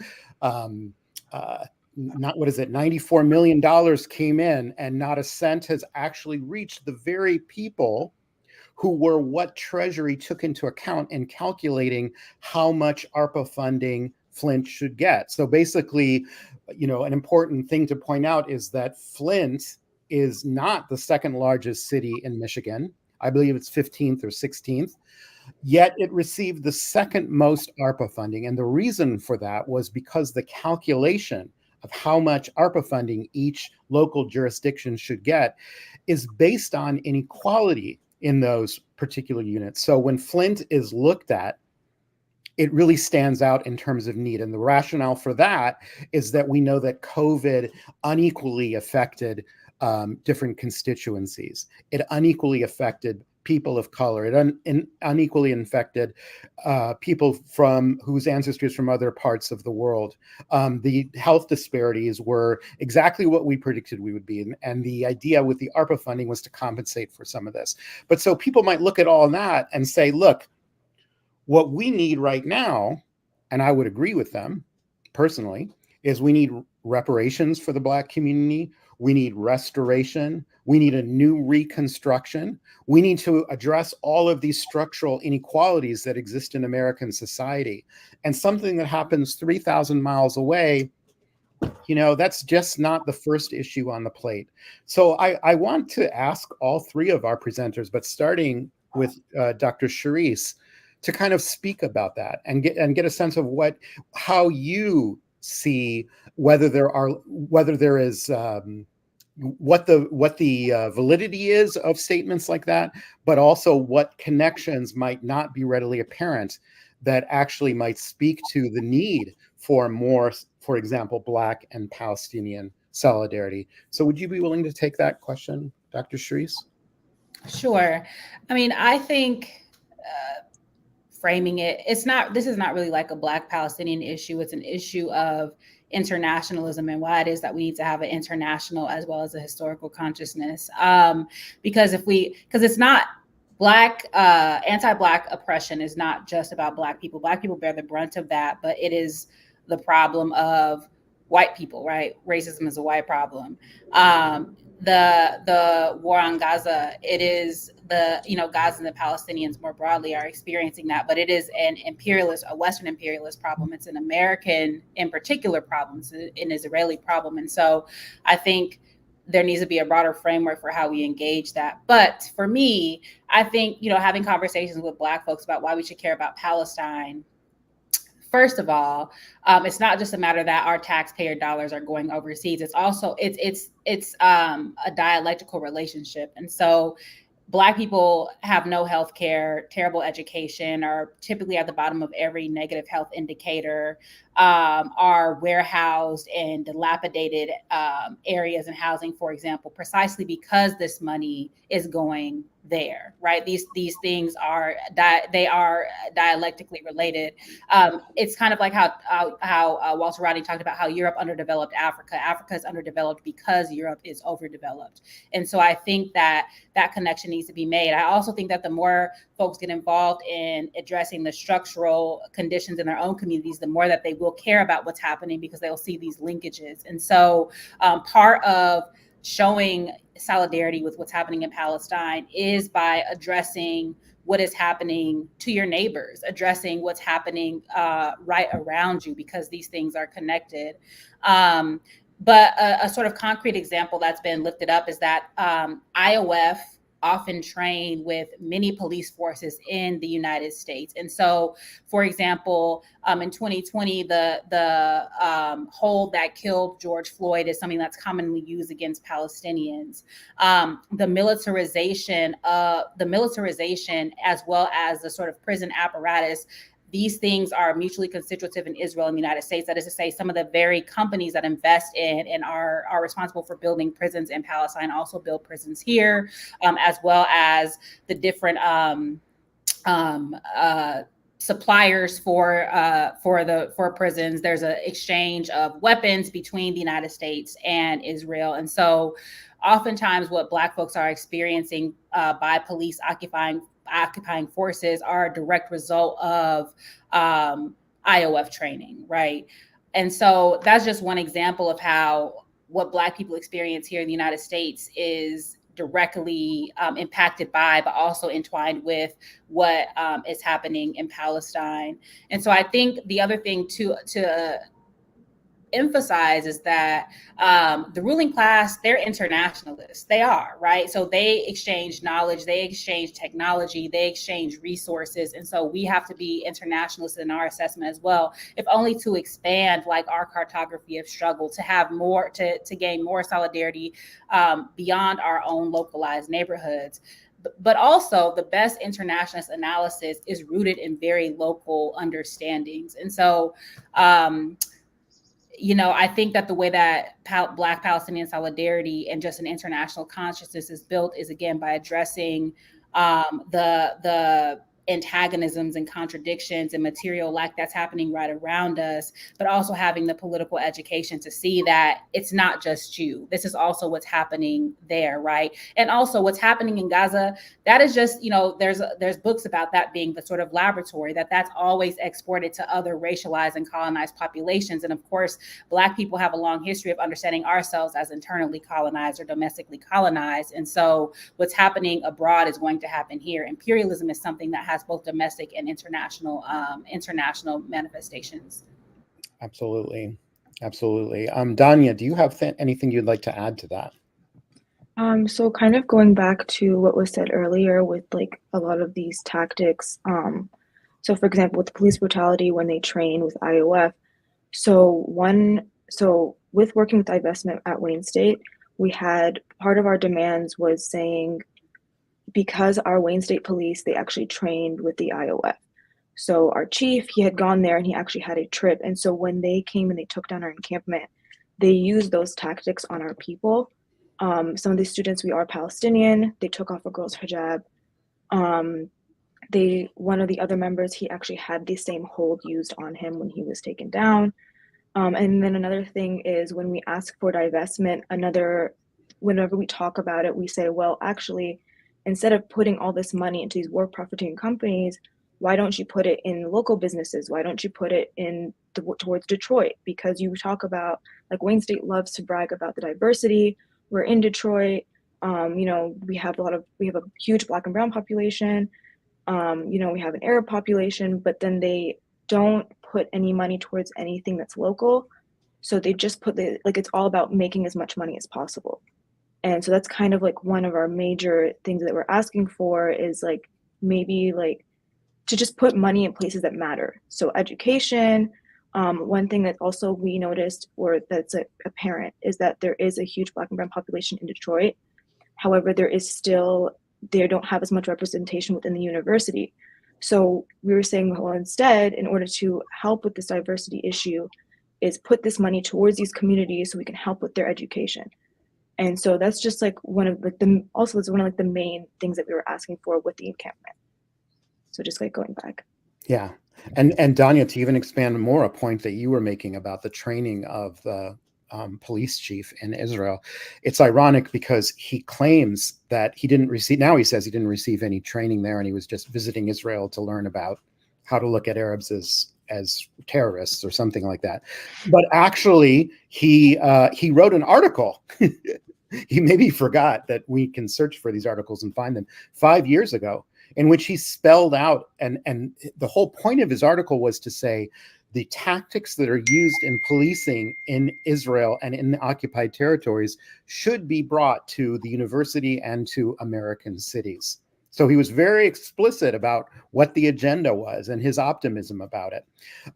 $94 million came in, and not a cent has actually reached the very people who were what Treasury took into account in calculating how much ARPA funding Flint should get. So basically, an important thing to point out is that Flint is not the second largest city in Michigan. I believe it's 15th or 16th. Yet it received the second most ARPA funding. And the reason for that was because the calculation of how much ARPA funding each local jurisdiction should get is based on inequality in those particular units. So when Flint is looked at, it really stands out in terms of need. And the rationale for that is that we know that COVID unequally affected different constituencies. It unequally affected people of color. It unequally infected people whose ancestry is from other parts of the world. The health disparities were exactly what we predicted we would be. And the idea with the ARPA funding was to compensate for some of this. But so people might look at all that and say, look, what we need right now, and I would agree with them personally, is we need reparations for the Black community. We need restoration. We need a new reconstruction. We need to address all of these structural inequalities that exist in American society. And something that happens 3,000 miles away, that's just not the first issue on the plate. So I want to ask all three of our presenters, but starting with Dr. Charisse, to kind of speak about that and get a sense of how you see whether there is what the validity is of statements like that, but also what connections might not be readily apparent that actually might speak to the need for more, for example, Black and Palestinian solidarity. So would you be willing to take that question, Dr. Sharice? Sure. I mean, I think framing it, this is not really like a Black Palestinian issue. It's an issue of internationalism and why it is that we need to have an international as well as a historical consciousness. Because it's not Black, anti-Black oppression is not just about Black people. Black people bear the brunt of that, but it is the problem of white people, right? Racism is a white problem. The war on Gaza, it is Gaza and the Palestinians more broadly are experiencing that, but it is a Western imperialist problem. It's an American in particular problem. It's an Israeli problem. And so I think there needs to be a broader framework for how we engage that. But for me, I think, having conversations with Black folks about why we should care about Palestine, first of all, it's not just a matter that our taxpayer dollars are going overseas. It's also, it's a dialectical relationship. And so Black people have no health care, terrible education, are typically at the bottom of every negative health indicator, are warehoused in dilapidated areas and housing, for example, precisely because this money is going there, right? These things are dialectically related. It's kind of like how Walter Rodney talked about how Europe underdeveloped Africa. Africa is underdeveloped because Europe is overdeveloped. And so I think that connection needs to be made. I also think that the more folks get involved in addressing the structural conditions in their own communities, the more that they will care about what's happening because they'll see these linkages. And so part of showing solidarity with what's happening in Palestine is by addressing what is happening to your neighbors, addressing what's happening right around you, because these things are connected. But a sort of concrete example that's been lifted up is that IOF often train with many police forces in the United States. And so, for example, in 2020, the hold that killed George Floyd is something that's commonly used against Palestinians. The militarization as well as the sort of prison apparatus, these things are mutually constitutive in Israel and the United States. That is to say, some of the very companies that invest in and are responsible for building prisons in Palestine also build prisons here, as well as the different suppliers for prisons. There's an exchange of weapons between the United States and Israel. And so oftentimes what Black folks are experiencing by police occupying forces are a direct result of IOF training, right? And so that's just one example of how what Black people experience here in the United States is directly impacted by, but also entwined with what is happening in Palestine. And so I think the other thing to emphasize is that the ruling class, they're internationalists. They are, right? So they exchange knowledge, they exchange technology, they exchange resources. And so we have to be internationalists in our assessment as well, if only to expand like our cartography of struggle, to have more, to gain more solidarity beyond our own localized neighborhoods. But also the best internationalist analysis is rooted in very local understandings. And so, I think that the way that Black Palestinian solidarity and just an international consciousness is built is, again, by addressing the antagonisms and contradictions and material lack that's happening right around us, but also having the political education to see that it's not just you. This is also what's happening there, right? And also what's happening in Gaza, that is just, there's books about that being the sort of laboratory, that's always exported to other racialized and colonized populations. And of course, Black people have a long history of understanding ourselves as internally colonized or domestically colonized. And so what's happening abroad is going to happen here. Imperialism is something that has both domestic and international manifestations. Absolutely. Danya, do you have anything you'd like to add to that? So kind of going back to what was said earlier with like a lot of these tactics. So for example, with police brutality, when they train with IOF, So with working with divestment at Wayne State, we had part of our demands was saying, because our Wayne State Police, they actually trained with the IOF. So our chief, he had gone there and he actually had a trip. And so when they came and they took down our encampment, they used those tactics on our people. Some of these students, we are Palestinian. They took off a girl's hijab. One of the other members, he actually had the same hold used on him when he was taken down. And then another thing is when we ask for divestment, whenever we talk about it, we say, well, actually, instead of putting all this money into these war profiteering companies, why don't you put it in local businesses? Why don't you put it towards Detroit? Because you talk about, like, Wayne State loves to brag about the diversity. We're in Detroit. We have a huge Black and brown population. We have an Arab population, but then they don't put any money towards anything that's local. So they just put it's all about making as much money as possible. And so that's kind of like one of our major things that we're asking for is maybe to just put money in places that matter. So education, one thing that also we noticed, or that's apparent, is that there is a huge Black and brown population in Detroit. However, they don't have as much representation within the university. So we were saying, well, instead, in order to help with this diversity issue, is put this money towards these communities so we can help with their education. And so that's just one of the main things that we were asking for with the encampment. So just going back. Yeah. And Danya, to even expand more a point that you were making about the training of the police chief in Israel, it's ironic because he claims that he says he didn't receive any training there and he was just visiting Israel to learn about how to look at Arabs as terrorists or something like that. But actually, he wrote an article. He maybe forgot that we can search for these articles and find them 5 years ago, in which he spelled out, and the whole point of his article was to say the tactics that are used in policing in Israel and in the occupied territories should be brought to the university and to American cities. So he was very explicit about what the agenda was and his optimism about it.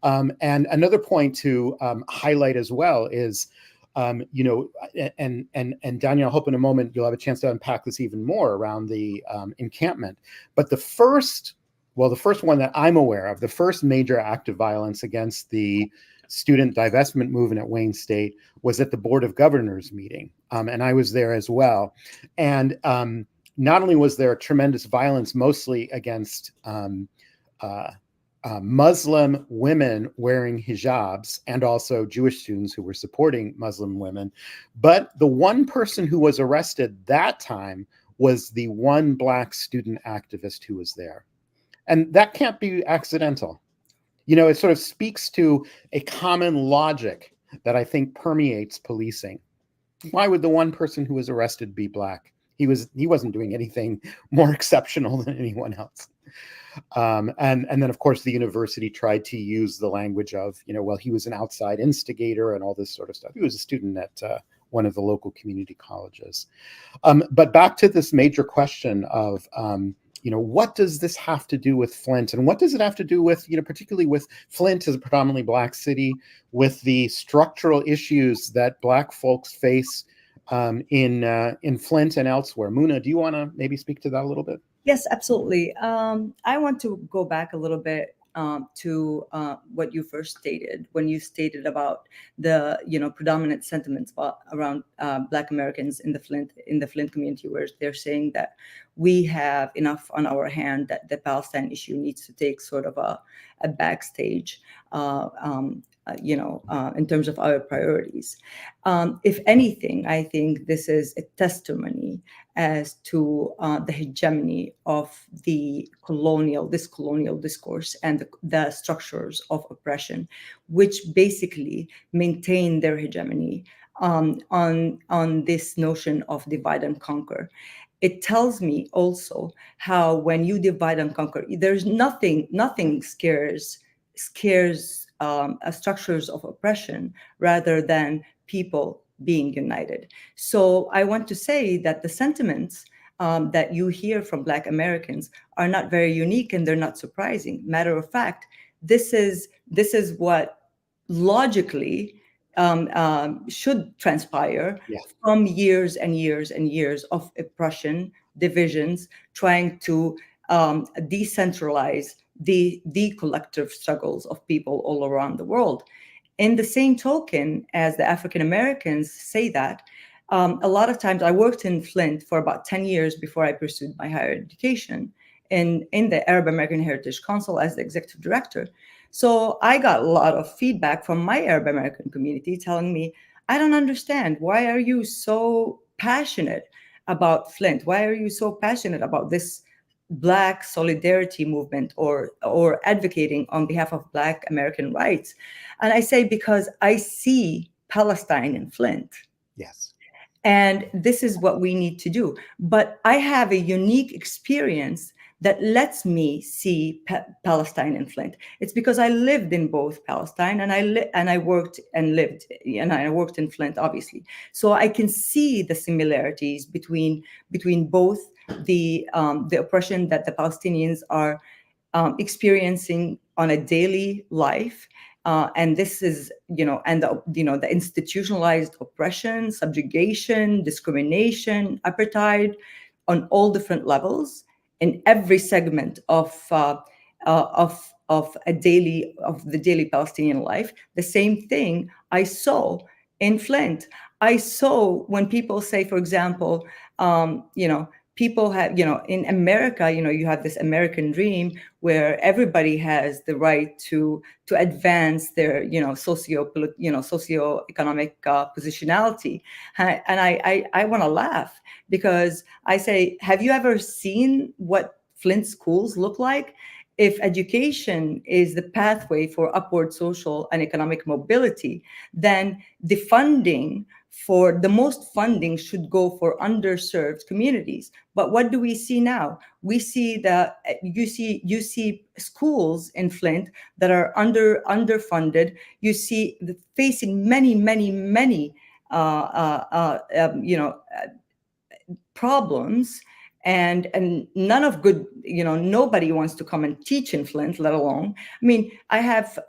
And another point to highlight as well is, and Daniel, I hope in a moment you'll have a chance to unpack this even more around the encampment. But the first one that I'm aware of, the first major act of violence against the student divestment movement at Wayne State was at the Board of Governors meeting. And I was there as well. And not only was there tremendous violence, mostly against Muslim women wearing hijabs and also Jewish students who were supporting Muslim women, but the one person who was arrested that time was the one Black student activist who was there. And that can't be accidental. It sort of speaks to a common logic that I think permeates policing. Why would the one person who was arrested be Black? He wasn't doing anything more exceptional than anyone else. And then, of course, the university tried to use the language of, he was an outside instigator and all this sort of stuff. He was a student at one of the local community colleges. But back to this major question of, what does this have to do with Flint? And what does it have to do with, particularly with Flint as a predominantly Black city, with the structural issues that Black folks face in Flint and elsewhere? Muna, do you want to maybe speak to that a little bit? Yes, absolutely. I want to go back a little bit to what you first stated when you stated about the predominant sentiments around Black Americans in the Flint community, where they're saying that we have enough on our hand, that the Palestine issue needs to take sort of a backstage. In terms of our priorities. If anything, I think this is a testimony as to the hegemony of this colonial discourse and the structures of oppression, which basically maintain their hegemony on this notion of divide and conquer. It tells me also how when you divide and conquer, there's nothing scares structures of oppression rather than people being united. So I want to say that the sentiments that you hear from Black Americans are not very unique and they're not surprising. Matter of fact, this is what logically should transpire from years and years and years of oppression, divisions, trying to decentralize the collective struggles of people all around the world. In the same token, as the African Americans say that, a lot of times I worked in Flint for about 10 years before I pursued my higher education in the Arab American Heritage Council as the executive director. So I got a lot of feedback from my Arab American community telling me, I don't understand. Why are you so passionate about Flint? Why are you so passionate about this Black solidarity movement or advocating on behalf of Black American rights? And I say, because I see Palestine in Flint. Yes. And this is what we need to do. But I have a unique experience that lets me see Palestine in Flint. It's because I lived in both Palestine and I worked in Flint, obviously. So I can see the similarities between both the oppression that the Palestinians are experiencing on a daily life. And this is, the institutionalized oppression, subjugation, discrimination, apartheid on all different levels in every segment of the daily Palestinian life. The same thing I saw in Flint. I saw when people say, for example, people have, in America, you have this American dream where everybody has the right to advance their, socioeconomic positionality. And I want to laugh because I say, have you ever seen what Flint schools look like? If education is the pathway for upward social and economic mobility, then the most funding should go for underserved communities. But what do we see now? We see that you see schools in Flint that are underfunded. You see facing many problems. And none of good, nobody wants to come and teach in Flint, let alone. I mean, I have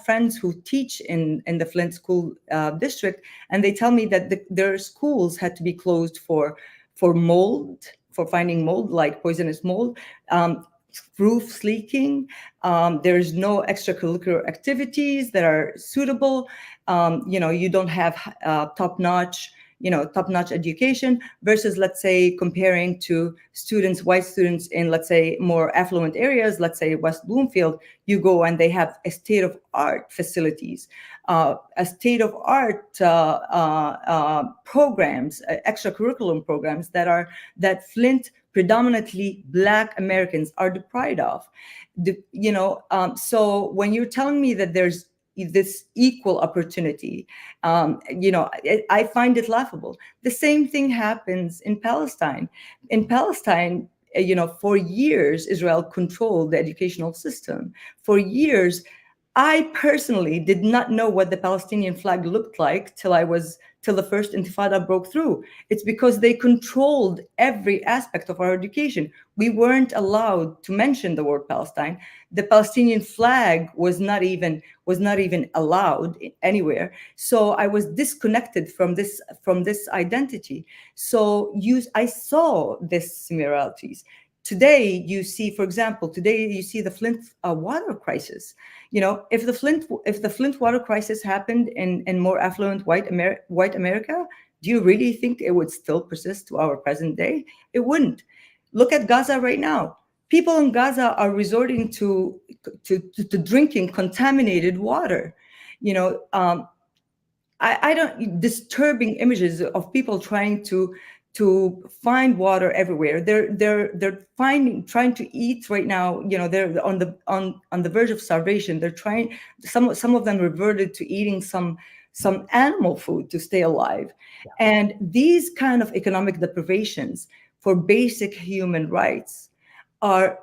friends who teach in the Flint school district, and they tell me that their schools had to be closed for mold, for finding mold, like poisonous mold, roofs leaking. There's no extracurricular activities that are suitable. You don't have top-notch education versus, let's say, comparing to white students in, let's say, more affluent areas, let's say West Bloomfield, you go and they have a state-of-art facilities, a state-of-art programs, extracurriculum programs that Flint, predominantly Black Americans, are deprived of. So when you're telling me that there's this equal opportunity, I find it laughable. The same thing happens in Palestine. In Palestine, for years, Israel controlled the educational system. For years, I personally did not know what the Palestinian flag looked like till the first Intifada broke through. It's because they controlled every aspect of our education. We weren't allowed to mention the word Palestine. The Palestinian flag was not even allowed anywhere. So I was disconnected from this identity. So I saw these similarities. Today, you see, for example, the Flint water crisis. If the Flint water crisis happened in more affluent white America, do you really think it would still persist to our present day? It wouldn't. Look at Gaza right now. People in Gaza are resorting to drinking contaminated water. I don't disturbing images of people trying to find water everywhere. They're trying to eat right now. They're on the verge of starvation. They're trying. Some of them reverted to eating some animal food to stay alive. Yeah. And these kind of economic deprivations for basic human rights are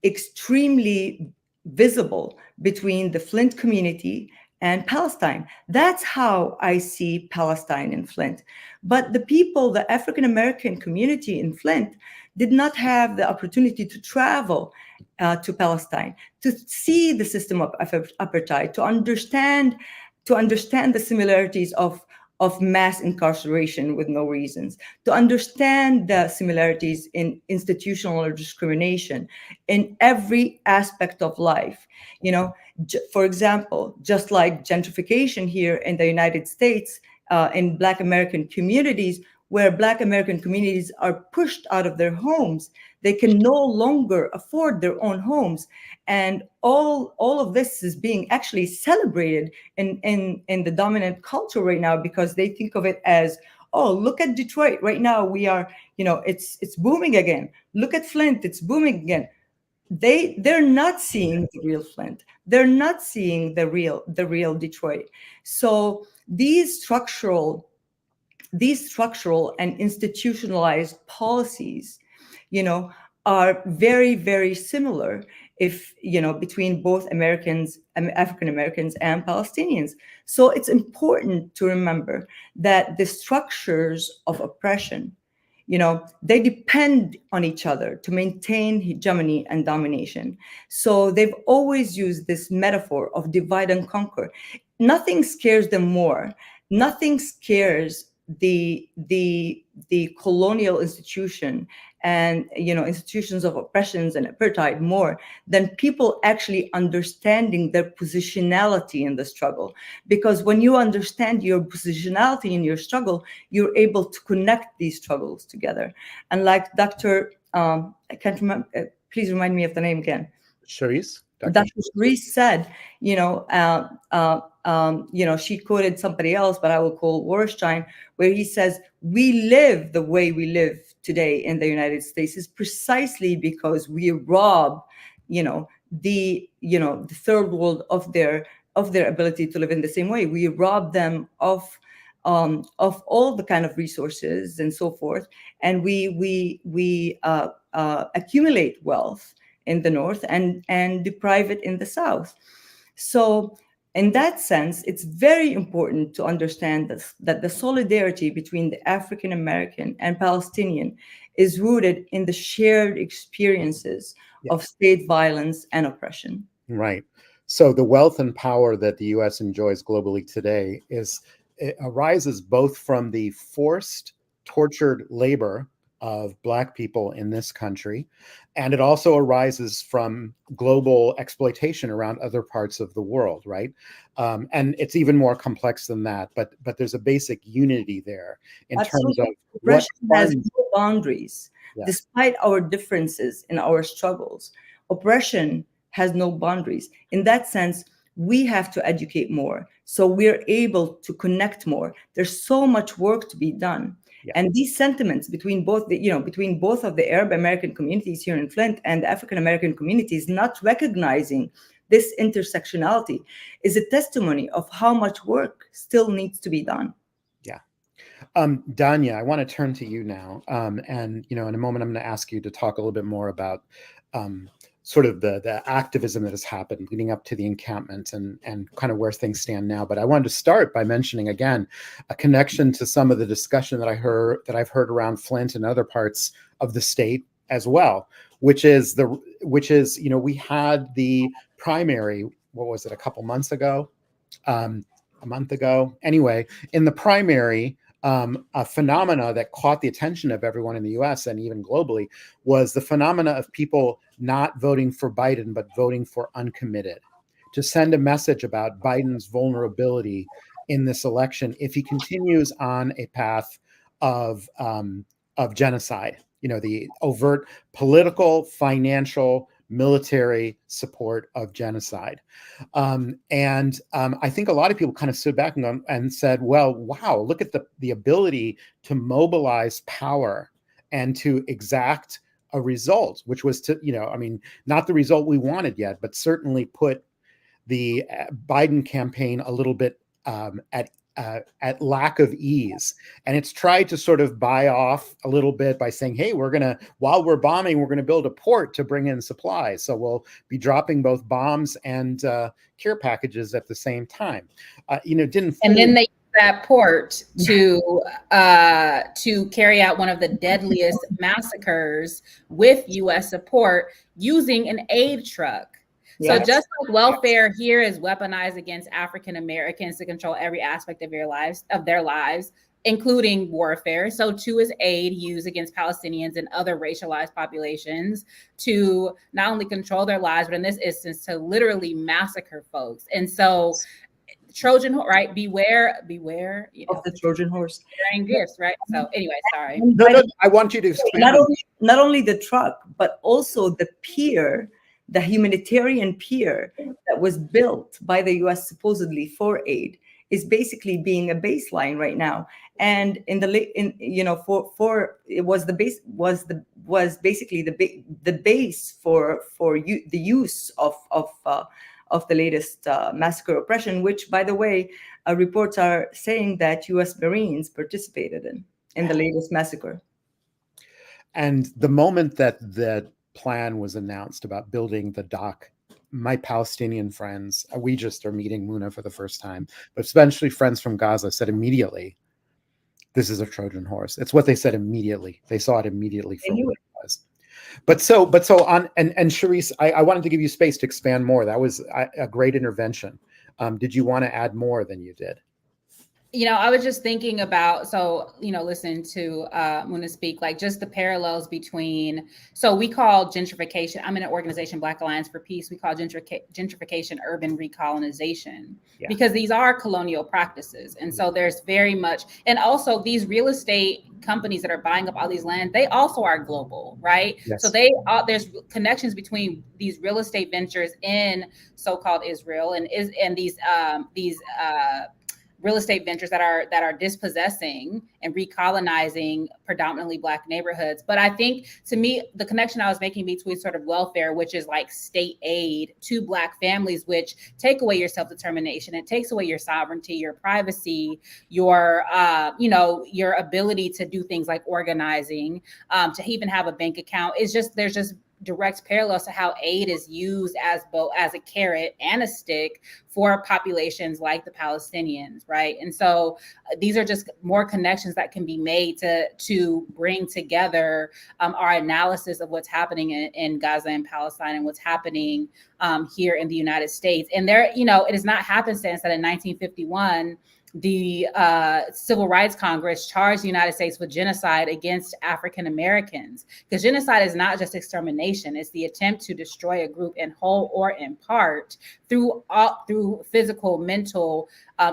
extremely visible between the Flint community and Palestine. That's how I see Palestine in Flint. But the people, the African American community in Flint, did not have the opportunity to travel to Palestine, to see the system of apartheid, to understand the similarities of mass incarceration with no reasons, to understand the similarities in institutional discrimination in every aspect of life. You know, for example, just like gentrification here in the United States, in Black American communities, where Black American communities are pushed out of their homes, they can no longer afford their own homes. And all of this is being actually celebrated in the dominant culture right now, because they think of it as, oh, look at Detroit right now. We are, it's booming again. Look at Flint, it's booming again. They're not seeing the real Flint. They're not seeing the real Detroit. So these structural and institutionalized policies, are very, very similar between both African Americans and Palestinians. So it's important to remember that the structures of oppression, they depend on each other to maintain hegemony and domination. So they've always used this metaphor of divide and conquer. Nothing scares them more. Nothing scares the colonial institution and institutions of oppressions and apartheid more than people actually understanding their positionality in the struggle. Because when you understand your positionality in your struggle, you're able to connect these struggles together. And like Dr. I can't remember, please remind me of the name again. Charisse? Dr. Charisse said, she quoted somebody else, but I will quote Wallerstein, where he says, we live the way we live today in the United States is precisely because we rob, the third world of their ability to live in the same way. We rob them of all the kind of resources and so forth, and we accumulate wealth in the North and deprive it in the South. So in that sense, it's very important to understand that the solidarity between the African American and Palestinian is rooted in the shared experiences of state violence and oppression. Right. So the wealth and power that the U.S. enjoys globally today arises both from the forced, tortured labor of Black people in this country, and it also arises from global exploitation around other parts of the world, right? And it's even more complex than that, but there's a basic unity there in terms of oppression has no boundaries. Yeah. Despite our differences in our struggles, oppression has no boundaries. In that sense, we have to educate more, so we're able to connect more. There's so much work to be done. Yeah. And these sentiments between both of the Arab American communities here in Flint and the African American communities not recognizing this intersectionality is a testimony of how much work still needs to be done. Yeah. Danya, I want to turn to you now. And, in a moment, I'm going to ask you to talk a little bit more about sort of the activism that has happened leading up to the encampment and kind of where things stand now. But I wanted to start by mentioning again a connection to some of the discussion that I've heard around Flint and other parts of the state as well, which is we had the primary, what was it, a month ago? Anyway, in the primary, a phenomena that caught the attention of everyone in the US and even globally was the phenomena of people not voting for Biden, but voting for uncommitted, to send a message about Biden's vulnerability in this election if he continues on a path of genocide, the overt political, financial, military support of genocide. I think a lot of people kind of stood back and said, well, wow, look at the ability to mobilize power and to exact a result, which was not the result we wanted yet, but certainly put the Biden campaign a little bit at at lack of ease. And it's tried to sort of buy off a little bit by saying, hey, while we're bombing, we're going to build a port to bring in supplies. So we'll be dropping both bombs and care packages at the same time. And then they use that port to carry out one of the deadliest massacres with U.S. support using an aid truck. So just like welfare here is weaponized against African Americans to control every aspect of their lives, including warfare, so too is aid used against Palestinians and other racialized populations to not only control their lives, but in this instance, to literally massacre folks. And so Trojan, right? Beware, of the Trojan horse. Carrying gifts, right? So anyway, sorry. No, I want you to explain. Not only the truck, but also the pier, the humanitarian pier that was built by the U.S. supposedly for aid, is basically being a baseline right now. And in the it was basically the base for the use of the latest massacre oppression, which, by the way, reports are saying that U.S. Marines participated in the latest massacre. And the moment that plan was announced about building the dock, my Palestinian friends, we just are meeting Muna for the first time, but especially friends from Gaza said immediately, this is a Trojan horse. It's what they said immediately. They saw it immediately from what it was. But so on, and Charisse, I wanted to give you space to expand more. That was a great intervention. Did you want to add more than you did? I was just thinking about, listen to Muna speak, like just the parallels between, so we call gentrification, I'm in an organization, Black Alliance for Peace, we call gentrification urban recolonization, because these are colonial practices. And so there's very much, and also these real estate companies that are buying up all these land, they also are global, right? Yes. So there's connections between these real estate ventures in so-called Israel and these real estate ventures that are dispossessing and recolonizing predominantly Black neighborhoods. But I think, to me, the connection I was making between sort of welfare, which is like state aid to Black families, which take away your self-determination, it takes away your sovereignty, your privacy, your ability to do things like organizing, to even have a bank account. There's just direct parallels to how aid is used as both as a carrot and a stick for populations like the Palestinians, right? And so these are just more connections that can be made to bring together our analysis of what's happening in Gaza and Palestine and what's happening here in the United States. And there, it is not happenstance that in 1951, the Civil Rights Congress charged the United States with genocide against African Americans, because genocide is not just extermination. It's the attempt to destroy a group in whole or in part through physical, mental,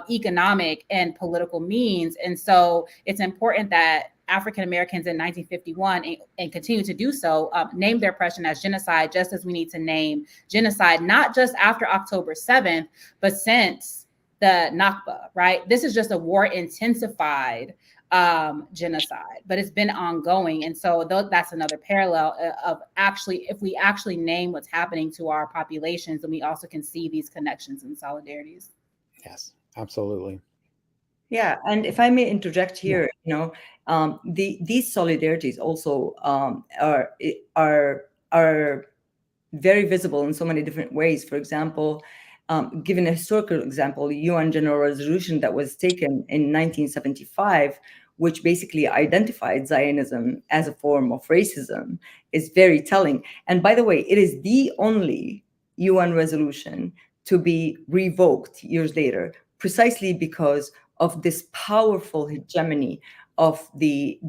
economic, and political means. And so it's important that African Americans in 1951 and continue to do so, name their oppression as genocide, just as we need to name genocide, not just after October 7th, but since the Nakba, right? This is just a war intensified genocide, but it's been ongoing. And so that's another parallel of actually, if we actually name what's happening to our populations, then we also can see these connections and solidarities. Yes, absolutely. Yeah, and if I may interject here, these solidarities also are very visible in so many different ways. For example, given a historical example, the UN General Resolution that was taken in 1975, which basically identified Zionism as a form of racism, is very telling. And by the way, it is the only UN resolution to be revoked years later, precisely because of this powerful hegemony of the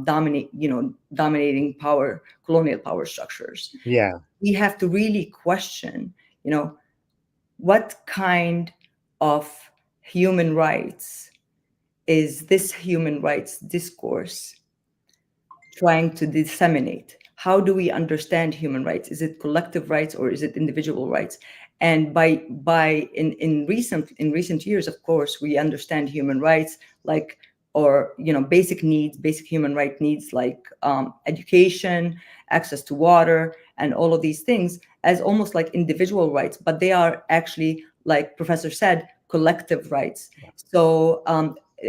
dominating power, colonial power structures. Yeah, we have to really question, what kind of human rights is this human rights discourse trying to disseminate? How do we understand human rights? Is it collective rights or is it individual rights? And in recent years, of course, we understand human rights basic needs, basic human right needs like education, access to water, and all of these things as almost like individual rights, but they are actually, like Professor said, collective rights. So,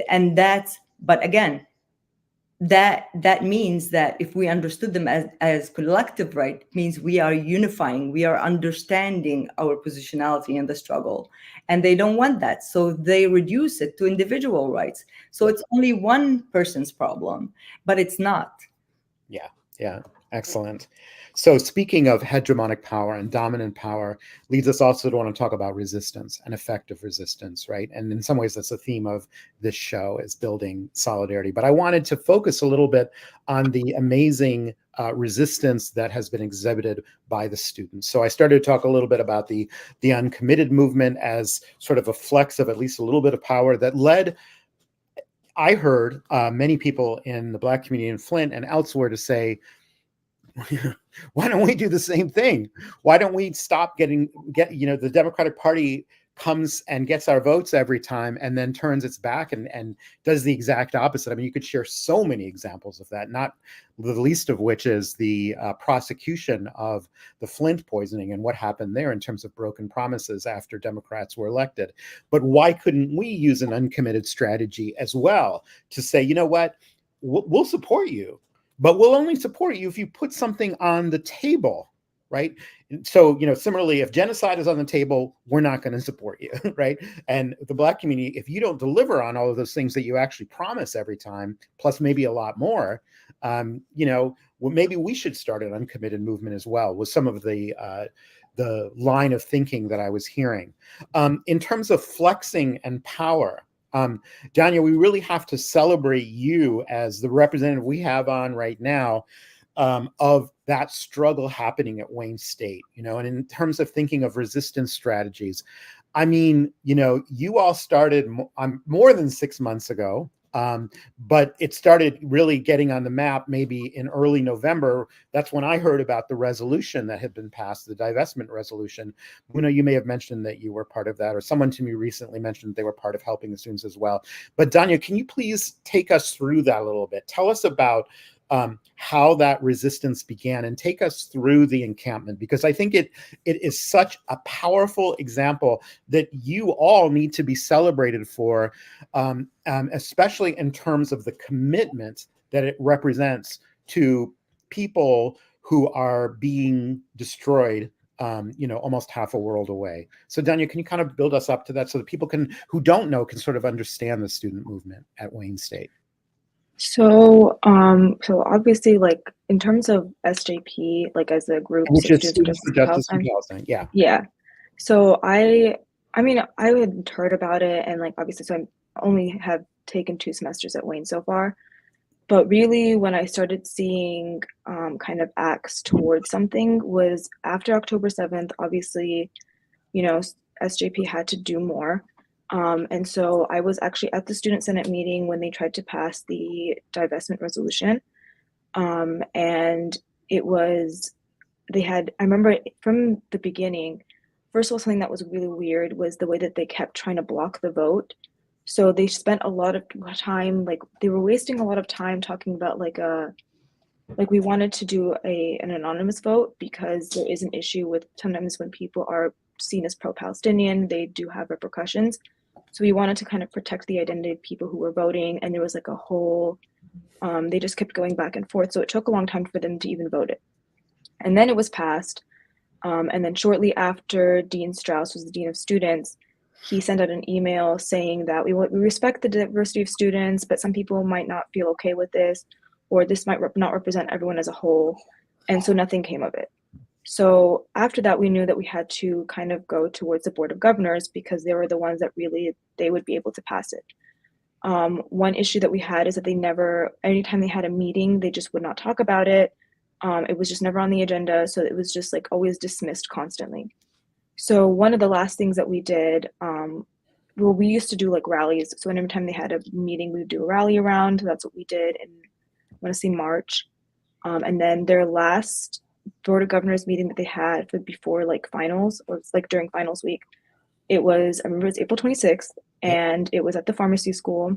and that's, but again, that means that if we understood them as collective right, means we are unifying, we are understanding our positionality in the struggle, and they don't want that, so they reduce it to individual rights. So it's only one person's problem, but it's not. Yeah, excellent. So speaking of hegemonic power and dominant power leads us also to want to talk about resistance and effective resistance, right? And in some ways that's the theme of this show, is building solidarity. But I wanted to focus a little bit on the amazing resistance that has been exhibited by the students. So I started to talk a little bit about the uncommitted movement as sort of a flex of at least a little bit of power that led, I heard many people in the Black community in Flint and elsewhere to say, why don't we do the same thing? Why don't we stop the Democratic Party comes and gets our votes every time and then turns its back and does the exact opposite. I mean, you could share so many examples of that, not the least of which is the prosecution of the Flint poisoning and what happened there in terms of broken promises after Democrats were elected. But why couldn't we use an uncommitted strategy as well to say, you know what, we'll support you, but we'll only support you if you put something on the table, right? So, similarly, if genocide is on the table, we're not going to support you, right? And the Black community, if you don't deliver on all of those things that you actually promise every time, plus maybe a lot more, well, maybe we should start an uncommitted movement as well, with some of the line of thinking that I was hearing. In terms of flexing and power, Danya, we really have to celebrate you as the representative we have on right now of that struggle happening at Wayne State, and in terms of thinking of resistance strategies, I mean, you all started more than 6 months ago, but it started really getting on the map maybe in early November. That's when I heard about the resolution that had been passed, the divestment resolution. You may have mentioned that you were part of that, or someone to me recently mentioned they were part of helping the students as well. But Danya, can you please take us through that a little bit? Tell us about how that resistance began and take us through the encampment, because I think it is such a powerful example that you all need to be celebrated for, especially in terms of the commitment that it represents to people who are being destroyed, almost half a world away. So Danya, can you kind of build us up to that so that people who don't know can sort of understand the student movement at Wayne State? So obviously, like in terms of SJP, like as a group, which is Students for Justice and Palestine, yeah. Yeah. So I mean, I had heard about it, and like obviously, so I only have taken 2 semesters at Wayne so far. But really, when I started seeing kind of acts towards something was after October 7th. Obviously, SJP had to do more. And so I was actually at the Student Senate meeting when they tried to pass the divestment resolution. And it was, I remember from the beginning, first of all, something that was really weird was the way that they kept trying to block the vote. So they spent a lot of time, like they were wasting a lot of time talking about like we wanted to do an anonymous vote because there is an issue with sometimes when people are seen as pro-Palestinian, they do have repercussions. So we wanted to kind of protect the identity of people who were voting, and there was like a whole, they just kept going back and forth. So it took a long time for them to even vote it. And then it was passed. And then shortly after, Dean Strauss was the Dean of Students. He sent out an email saying that we respect the diversity of students, but some people might not feel okay with this, or this might not represent everyone as a whole. And so nothing came of it. So after that, we knew that we had to kind of go towards the Board of Governors because they were the ones that really, they would be able to pass it. One issue that we had is that they never, anytime they had a meeting, they just would not talk about it. It was just never on the agenda. So it was just like always dismissed constantly. So one of the last things that we did, well, we used to do like rallies. So every time they had a meeting, we would do a rally around. That's what we did in, I want to say March. And then their last Board of Governors meeting that they had before like finals, or it's like during finals week, it was, I remember it was April 26th, and it was at the pharmacy school.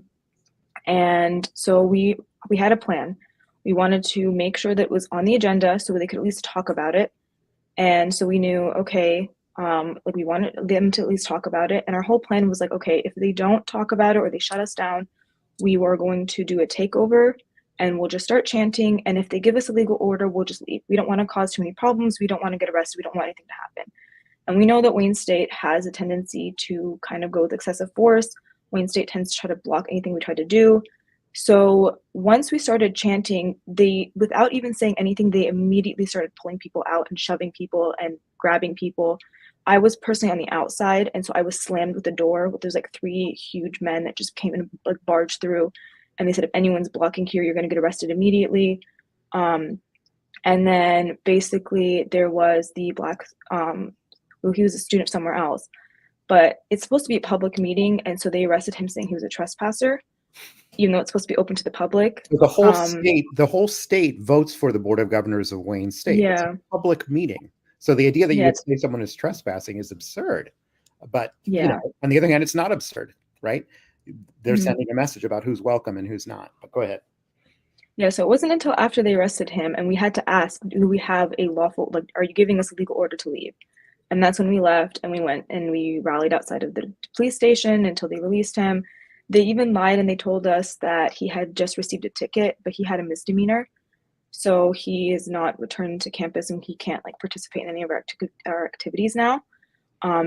And so we had a plan. We wanted to make sure that it was on the agenda so they could at least talk about it. And so we knew, okay, Like we wanted them to at least talk about it. And our whole plan was like, okay, if they don't talk about it or they shut us down, we were going to do a takeover and we'll just start chanting. And if they give us a legal order, we'll just leave. We don't want to cause too many problems. We don't want to get arrested. We don't want anything to happen. And we know that Wayne State has a tendency to kind of go with excessive force. Wayne State tends to try to block anything we try to do. So once we started chanting, without even saying anything, they immediately started pulling people out and shoving people and grabbing people. I was personally on the outside, and so I was slammed with the door. There's like 3 huge men that just came and like barged through, and they said, if anyone's blocking here, you're going to get arrested immediately. And then basically there was the black, well, he was a student somewhere else, but it's supposed to be a public meeting, and so they arrested him saying he was a trespasser, even though it's supposed to be open to the public. The whole state votes for the Board of Governors of Wayne State. It's a public meeting. So the idea that you would say someone is trespassing is absurd. But you know, on the other hand, it's not absurd, right? They're sending a message about who's welcome and who's not. But go ahead. Yeah, so it wasn't until after they arrested him and we had to ask, do we have a lawful, like, are you giving us a legal order to leave? And that's when we left and we went and we rallied outside of the police station until they released him. They even lied and they told us that he had just received a ticket, but he had a misdemeanor. So he is not returned to campus and he can't like participate in any of our activities now.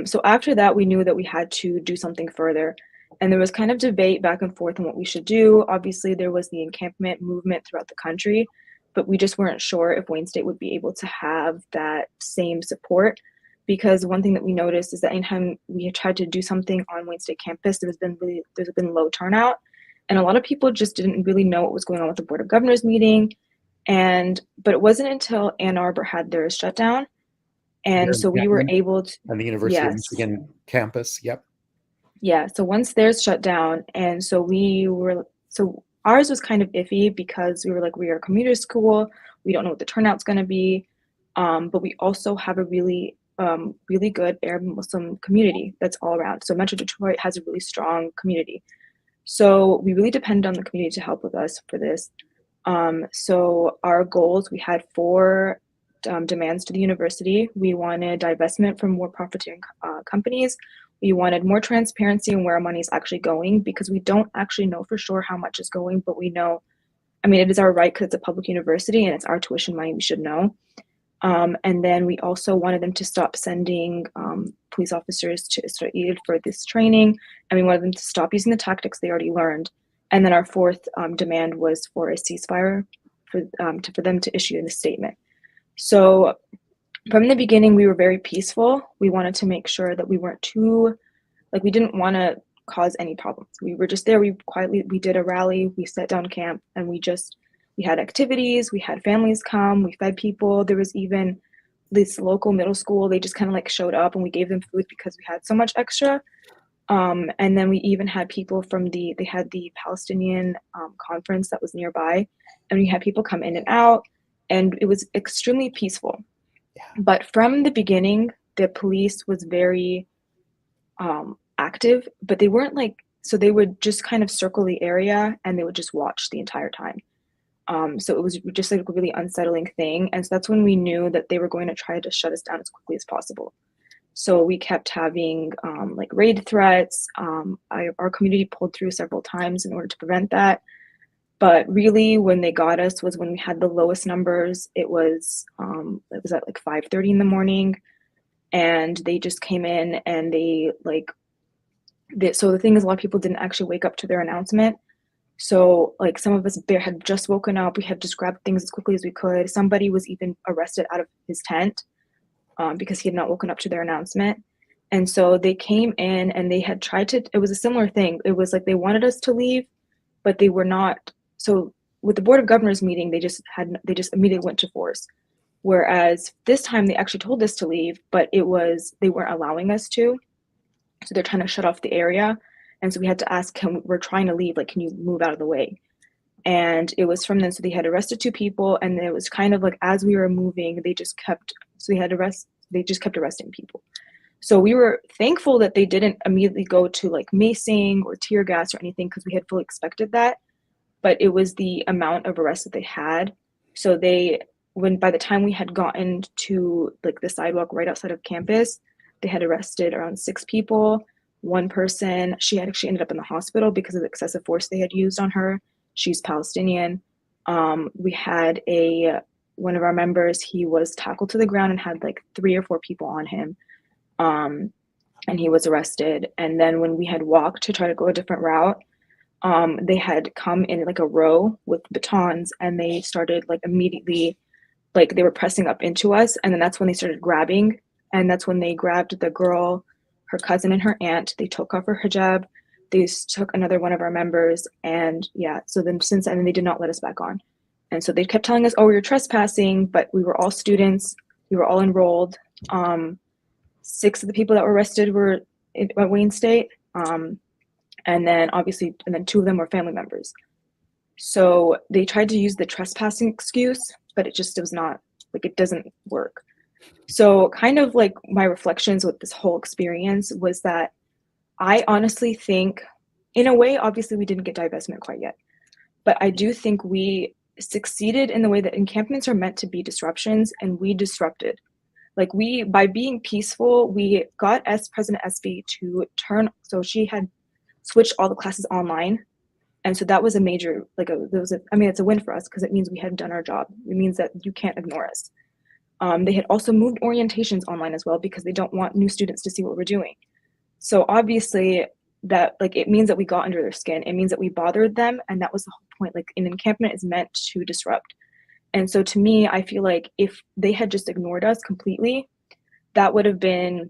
So after that, we knew that we had to do something further. And there was kind of debate back and forth on what we should do. Obviously, there was the encampment movement throughout the country, but we just weren't sure if Wayne State would be able to have that same support. Because one thing that we noticed is that anytime we tried to do something on Wayne State campus, there's been low turnout. And a lot of people just didn't really know what was going on with the Board of Governors meeting. But it wasn't until Ann Arbor had theirs shut down. And so we were able to. And the University of Michigan campus, yep. Yeah, so once theirs shut down, and so ours was kind of iffy because we were like, we are a commuter school, we don't know what the turnout's going to be, but we also have a really good Arab Muslim community that's all around. So Metro Detroit has a really strong community. So we really depend on the community to help with us for this. So our goals, we had 4 demands to the university. We wanted divestment from more profiteering companies. We wanted more transparency on where our money is actually going, because we don't actually know for sure how much is going, but we know, I mean, it is our right because it's a public university and it's our tuition money, we should know. And then we also wanted them to stop sending police officers to Israel for this training, and we wanted them to stop using the tactics they already learned. And then our 4th demand was for a ceasefire for them to issue a statement. So from the beginning, we were very peaceful. We wanted to make sure that we weren't too, like, we didn't want to cause any problems. We were just there. We did a rally, we set down camp, and we had activities, we had families come, we fed people. There was even this local middle school, they just kind of like showed up and we gave them food because we had so much extra. And then we even had people from they had the Palestinian conference that was nearby, and we had people come in and out, and it was extremely peaceful. Yeah. But from the beginning, the police was very active, but they weren't like, so they would just kind of circle the area and they would just watch the entire time. So it was just like a really unsettling thing. And so that's when we knew that they were going to try to shut us down as quickly as possible. So we kept having like raid threats. Our community pulled through several times in order to prevent that. But really when they got us was when we had the lowest numbers. It was at like 5:30 in the morning, and they just came in and so the thing is, a lot of people didn't actually wake up to their announcement. So like some of us had just woken up. We had just grabbed things as quickly as we could. Somebody was even arrested out of his tent because he had not woken up to their announcement. And so they came in and they had tried to, it was a similar thing. It was like they wanted us to leave, but they were not. So with the Board of Governors meeting, they just immediately went to force. Whereas this time they actually told us to leave, but they weren't allowing us to. So they're trying to shut off the area. And so we had to ask him, we're trying to leave, like, can you move out of the way? And it was from then, so they had arrested 2 people, and it was kind of like, as we were moving, they just kept arresting people. So we were thankful that they didn't immediately go to like macing or tear gas or anything, because we had fully expected that. But it was the amount of arrests that they had. So by the time we had gotten to like the sidewalk right outside of campus, They had arrested around 6 people. One person, she had actually ended up in the hospital because of the excessive force they had used on her. She's Palestinian. We had one of our members, he was tackled to the ground and had like 3 or 4 people on him. And he was arrested. And then when we had walked to try to go a different route, they had come in like a row with batons, and they started like immediately, like they were pressing up into us. And then that's when they started grabbing. And that's when they grabbed the girl, her cousin and her aunt. They took off her hijab. They took another one of our members. And yeah, so then since then, they did not let us back on. And so they kept telling us, oh, you're trespassing, but we were all students. We were all enrolled. 6 of the people that were arrested were at Wayne State. And then 2 of them were family members. So they tried to use the trespassing excuse, but it just was not, like, it doesn't work. So kind of like my reflections with this whole experience was that I honestly think, in a way, obviously we didn't get divestment quite yet, but I do think we succeeded in the way that encampments are meant to be disruptions, and we disrupted. Like by being peaceful, we got President Espy to so she had switched all the classes online. And so that was a major, it's a win for us because it means we had done our job. It means that you can't ignore us. They had also moved orientations online as well because they don't want new students to see what we're doing. So obviously that, like, it means that we got under their skin. It means that we bothered them. And that was the whole point. Like, an encampment is meant to disrupt. And so to me, I feel like if they had just ignored us completely, that would have been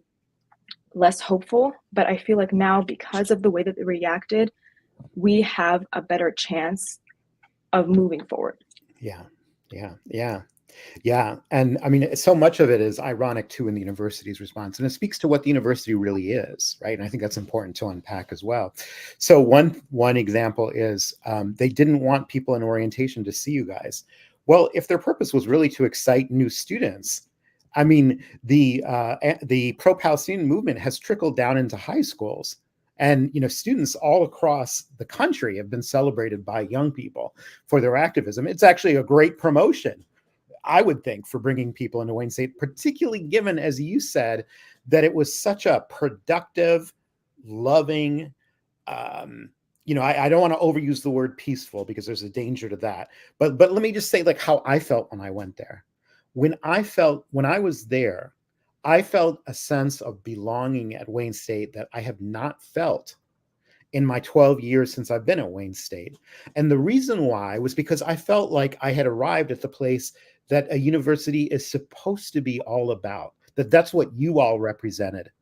less hopeful. But I feel like now, because of the way that they reacted, we have a better chance of moving forward. Yeah. And I mean, so much of it is ironic too in the university's response, and it speaks to what the university really is, right? And I think that's important to unpack as well. So one example is they didn't want people in orientation to see you guys. Well, if their purpose was really to excite new students, I mean, the pro-Palestinian movement has trickled down into high schools. And, students all across the country have been celebrated by young people for their activism. It's actually a great promotion, I would think, for bringing people into Wayne State, particularly given, as you said, that it was such a productive, loving, I don't want to overuse the word peaceful because there's a danger to that. But let me just say, like, how I felt when I went there. When I was there, I felt a sense of belonging at Wayne State that I have not felt in my 12 years since I've been at Wayne State. And the reason why was because I felt like I had arrived at the place that a university is supposed to be all about, that's what you all represented,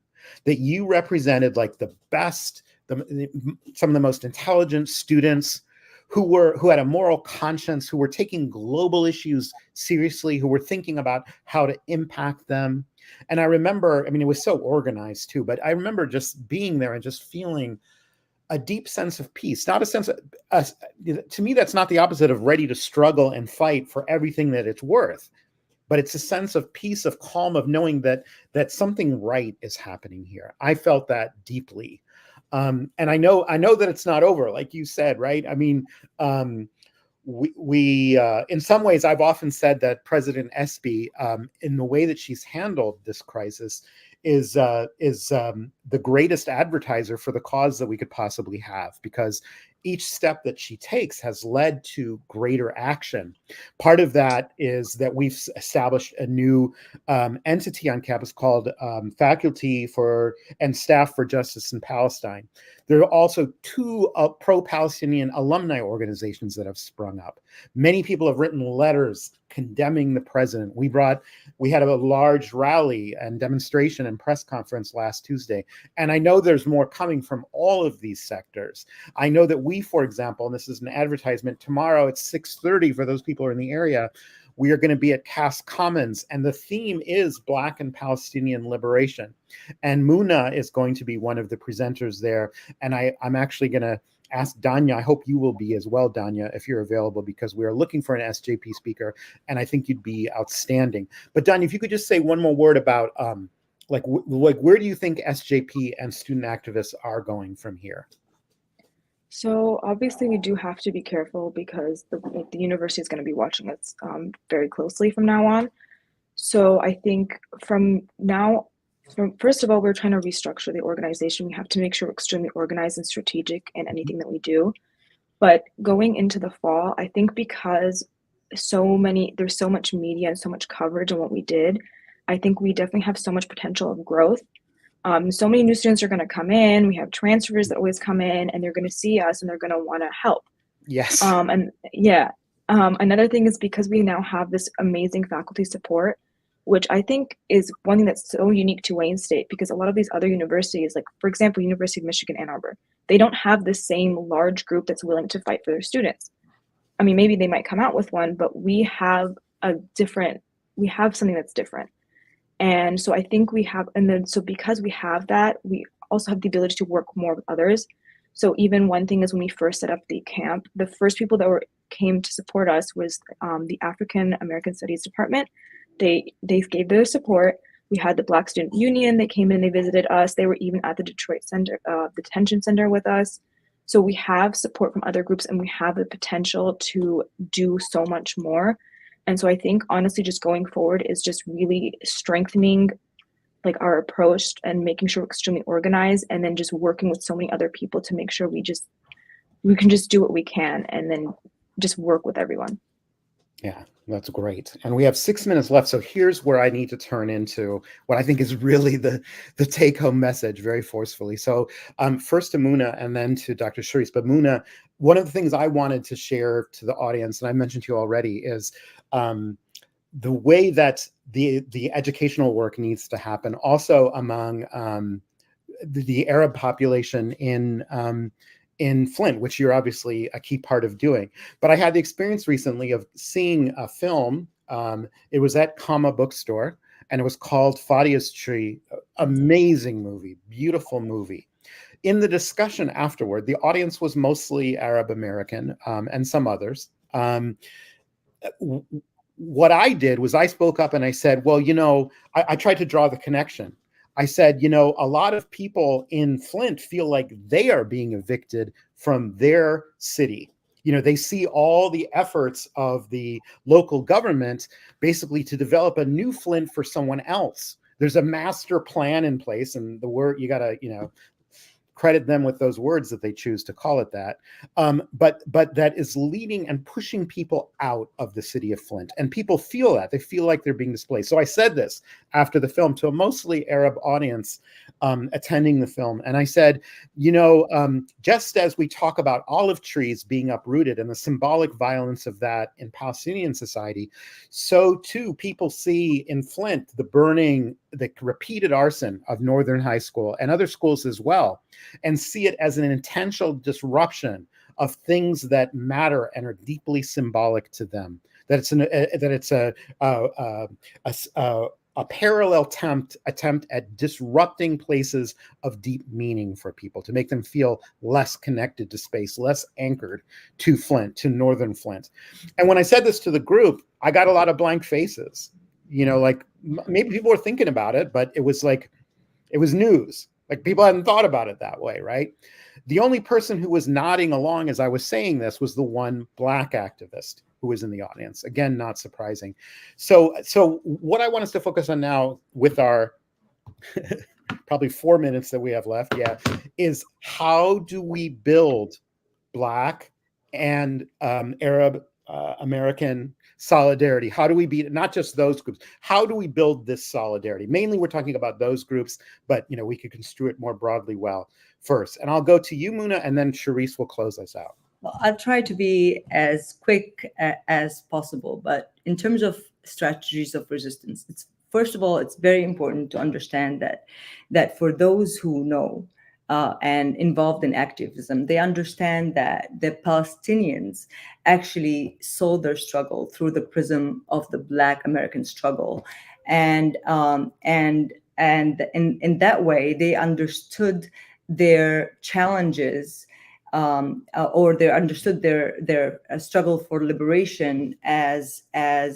that you represented like the best, some of the most intelligent students who had a moral conscience, who were taking global issues seriously, who were thinking about how to impact them. And I remember, it was so organized too, but I remember just being there and just feeling a deep sense of peace, not a sense of, to me, that's not the opposite of ready to struggle and fight for everything that it's worth, but it's a sense of peace, of calm, of knowing that something right is happening here. I felt that deeply. And I know that it's not over, like you said, right? We in some ways, I've often said that President Espy, in the way that she's handled this crisis, is the greatest advertiser for the cause that we could possibly have, because each step that she takes has led to greater action. Part of that is that we've established a new entity on campus called Faculty for and Staff for Justice in Palestine. There are also 2 pro-Palestinian alumni organizations that have sprung up. Many people have written letters condemning the president. We had a large rally and demonstration and press conference last Tuesday. And I know there's more coming from all of these sectors. I know that we, for example, and this is an advertisement, tomorrow at 6:30 for those people who are in the area, we are going to be at Cass Commons, and the theme is Black and Palestinian liberation. And Muna is going to be one of the presenters there. And I'm actually going to ask Danya, I hope you will be as well, Danya, if you're available, because we are looking for an SJP speaker, and I think you'd be outstanding. But Danya, if you could just say one more word about, where do you think SJP and student activists are going from here? So obviously we do have to be careful because the university is going to be watching us very closely from now on. So I think from now So first of all, we're trying to restructure the organization. We have to make sure we're extremely organized and strategic in anything that we do. But going into the fall, I think because there's so much media and so much coverage on what we did, I think we definitely have so much potential of growth. So many new students are going to come in. We have transfers that always come in, and they're going to see us and they're going to want to help. Yes. And yeah, another thing is because we now have this amazing faculty support, which I think is one thing that's so unique to Wayne State, because a lot of these other universities, like for example, University of Michigan, Ann Arbor, they don't have the same large group that's willing to fight for their students. I mean, maybe they might come out with one, but we have something that's different. And so I think so because we have that, we also have the ability to work more with others. So even one thing is when we first set up the camp, the first people that came to support us was the African American Studies Department. They gave their support. We had the Black Student Union. They came in, they visited us. They were even at the Detroit detention center with us. So we have support from other groups, and we have the potential to do so much more. And so I think honestly, just going forward is just really strengthening like our approach and making sure we're extremely organized, and then just working with so many other people to make sure we can just do what we can and then just work with everyone. Yeah, that's great. And we have 6 minutes left. So here's where I need to turn into what I think is really the take-home message very forcefully. So first to Muna and then to Dr. Charisse. But Muna, one of the things I wanted to share to the audience, and I mentioned to you already, is the way that the educational work needs to happen also among the Arab population in Flint, which you're obviously a key part of doing. But I had the experience recently of seeing a film. It was at Comma Bookstore, and it was called Fadia's Tree. Amazing movie, beautiful movie. In the discussion afterward, the audience was mostly Arab American and some others. What I did was I spoke up and I said, well, I tried to draw the connection. I said, a lot of people in Flint feel like they are being evicted from their city. They see all the efforts of the local government basically to develop a new Flint for someone else. There's a master plan in place, and the word you got to, credit them with those words that they choose to call it that. But that is leading and pushing people out of the city of Flint. And people feel that. They feel like they're being displaced. So I said this after the film to a mostly Arab audience attending the film. And I said, just as we talk about olive trees being uprooted and the symbolic violence of that in Palestinian society, so too people see in Flint the repeated arson of Northern High School and other schools as well, and see it as an intentional disruption of things that matter and are deeply symbolic to them. That it's a parallel attempt at disrupting places of deep meaning for people, to make them feel less connected to space, less anchored to Flint, to Northern Flint. And when I said this to the group, I got a lot of blank faces. Like maybe people were thinking about it, but it was news. Like people hadn't thought about it that way, right? The only person who was nodding along as I was saying this was the one Black activist who was in the audience. Again, not surprising. So what I want us to focus on now with our probably 4 minutes that we have left, is how do we build Black and Arab American solidarity? How do we beat not just those groups? How do we build this solidarity? Mainly, we're talking about those groups, but we could construe it more broadly first. And I'll go to you, Muna, and then Charisse will close us out. Well, I'll try to be as quick as possible. But in terms of strategies of resistance, first of all, it's very important to understand that for those who know and involved in activism, they understand that the Palestinians actually saw their struggle through the prism of the Black American struggle, and in that way, they understood their challenges, or they understood their struggle for liberation as a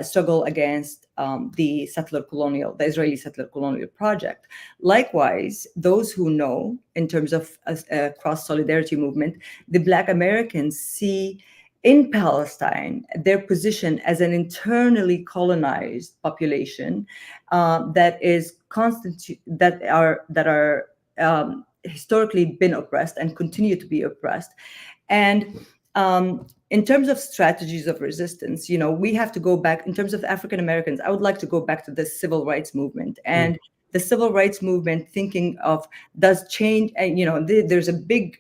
struggle against the Israeli settler colonial project. Likewise, those who know, in terms of a cross solidarity movement, the Black Americans see in Palestine, their position as an internally colonized population that are historically been oppressed and continue to be oppressed. And in terms of strategies of resistance, we have to go back in terms of African Americans. I would like to go back to the civil rights movement and the civil rights movement, thinking of does change, and there's a big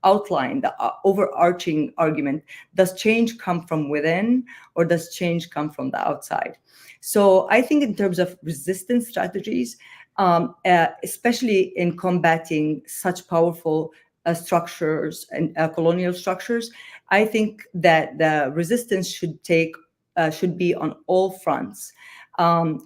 outline, the overarching argument: does change come from within, or does change come from the outside? So I think in terms of resistance strategies, especially in combating such powerful structures and colonial structures, I think that the resistance should be on all fronts.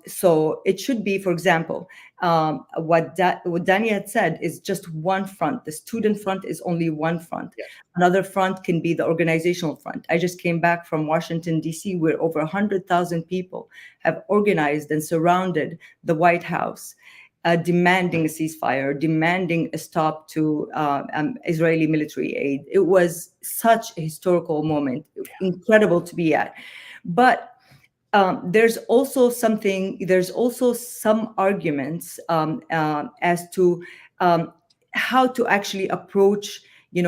So it should be, for example, what Dania had said is just one front. The student front is only one front. Yes. Another front can be the organizational front. I just came back from Washington, D.C., where over 100,000 people have organized and surrounded the White House, demanding a ceasefire, demanding a stop to Israeli military aid. It was such a historical moment, incredible to be at. But there's also some arguments as to how to actually approach,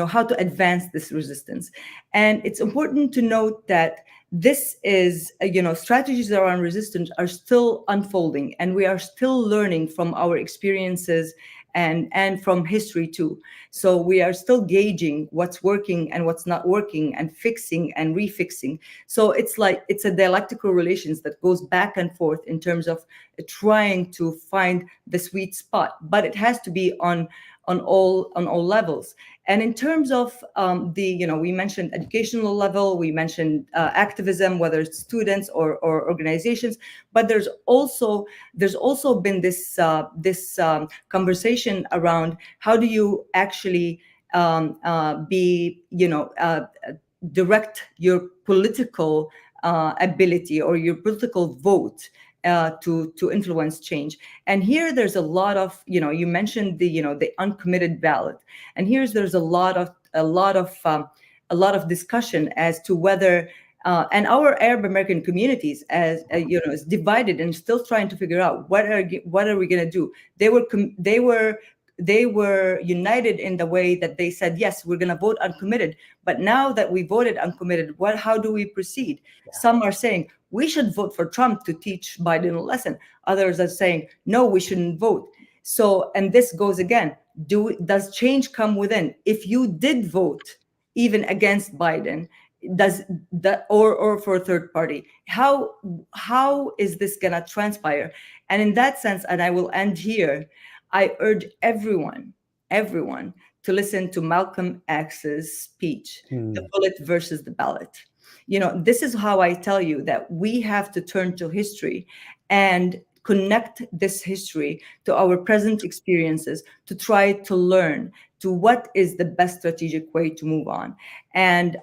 how to advance this resistance. And it's important to note that this is, strategies around resistance are still unfolding, and we are still learning from our experiences and from history too. So we are still gauging what's working and what's not working, and fixing and refixing. So it's a dialectical relations that goes back and forth in terms of trying to find the sweet spot, but it has to be on all levels. And in terms of we mentioned educational level, we mentioned activism, whether it's students or organizations, but there's also been this conversation around how do you actually direct your political ability or your political vote to influence change. And here there's a lot of, you mentioned the uncommitted ballot, and there's a lot of discussion as to whether and our Arab American communities, as is divided and still trying to figure out what are we going to do. They were united in the way that they said, yes, we're going to vote uncommitted. But now that we voted uncommitted, how do we proceed? Yeah. Some are saying we should vote for Trump to teach Biden a lesson. Others are saying, no, we shouldn't vote. So, and this goes again, does change come within? If you did vote even against Biden, does that or for a third party, how is this going to transpire? And in that sense, and I will end here, I urge everyone to listen to Malcolm X's speech, The Bullet versus the Ballot. This is how I tell you that we have to turn to history and connect this history to our present experiences to try to learn to what is the best strategic way to move on. And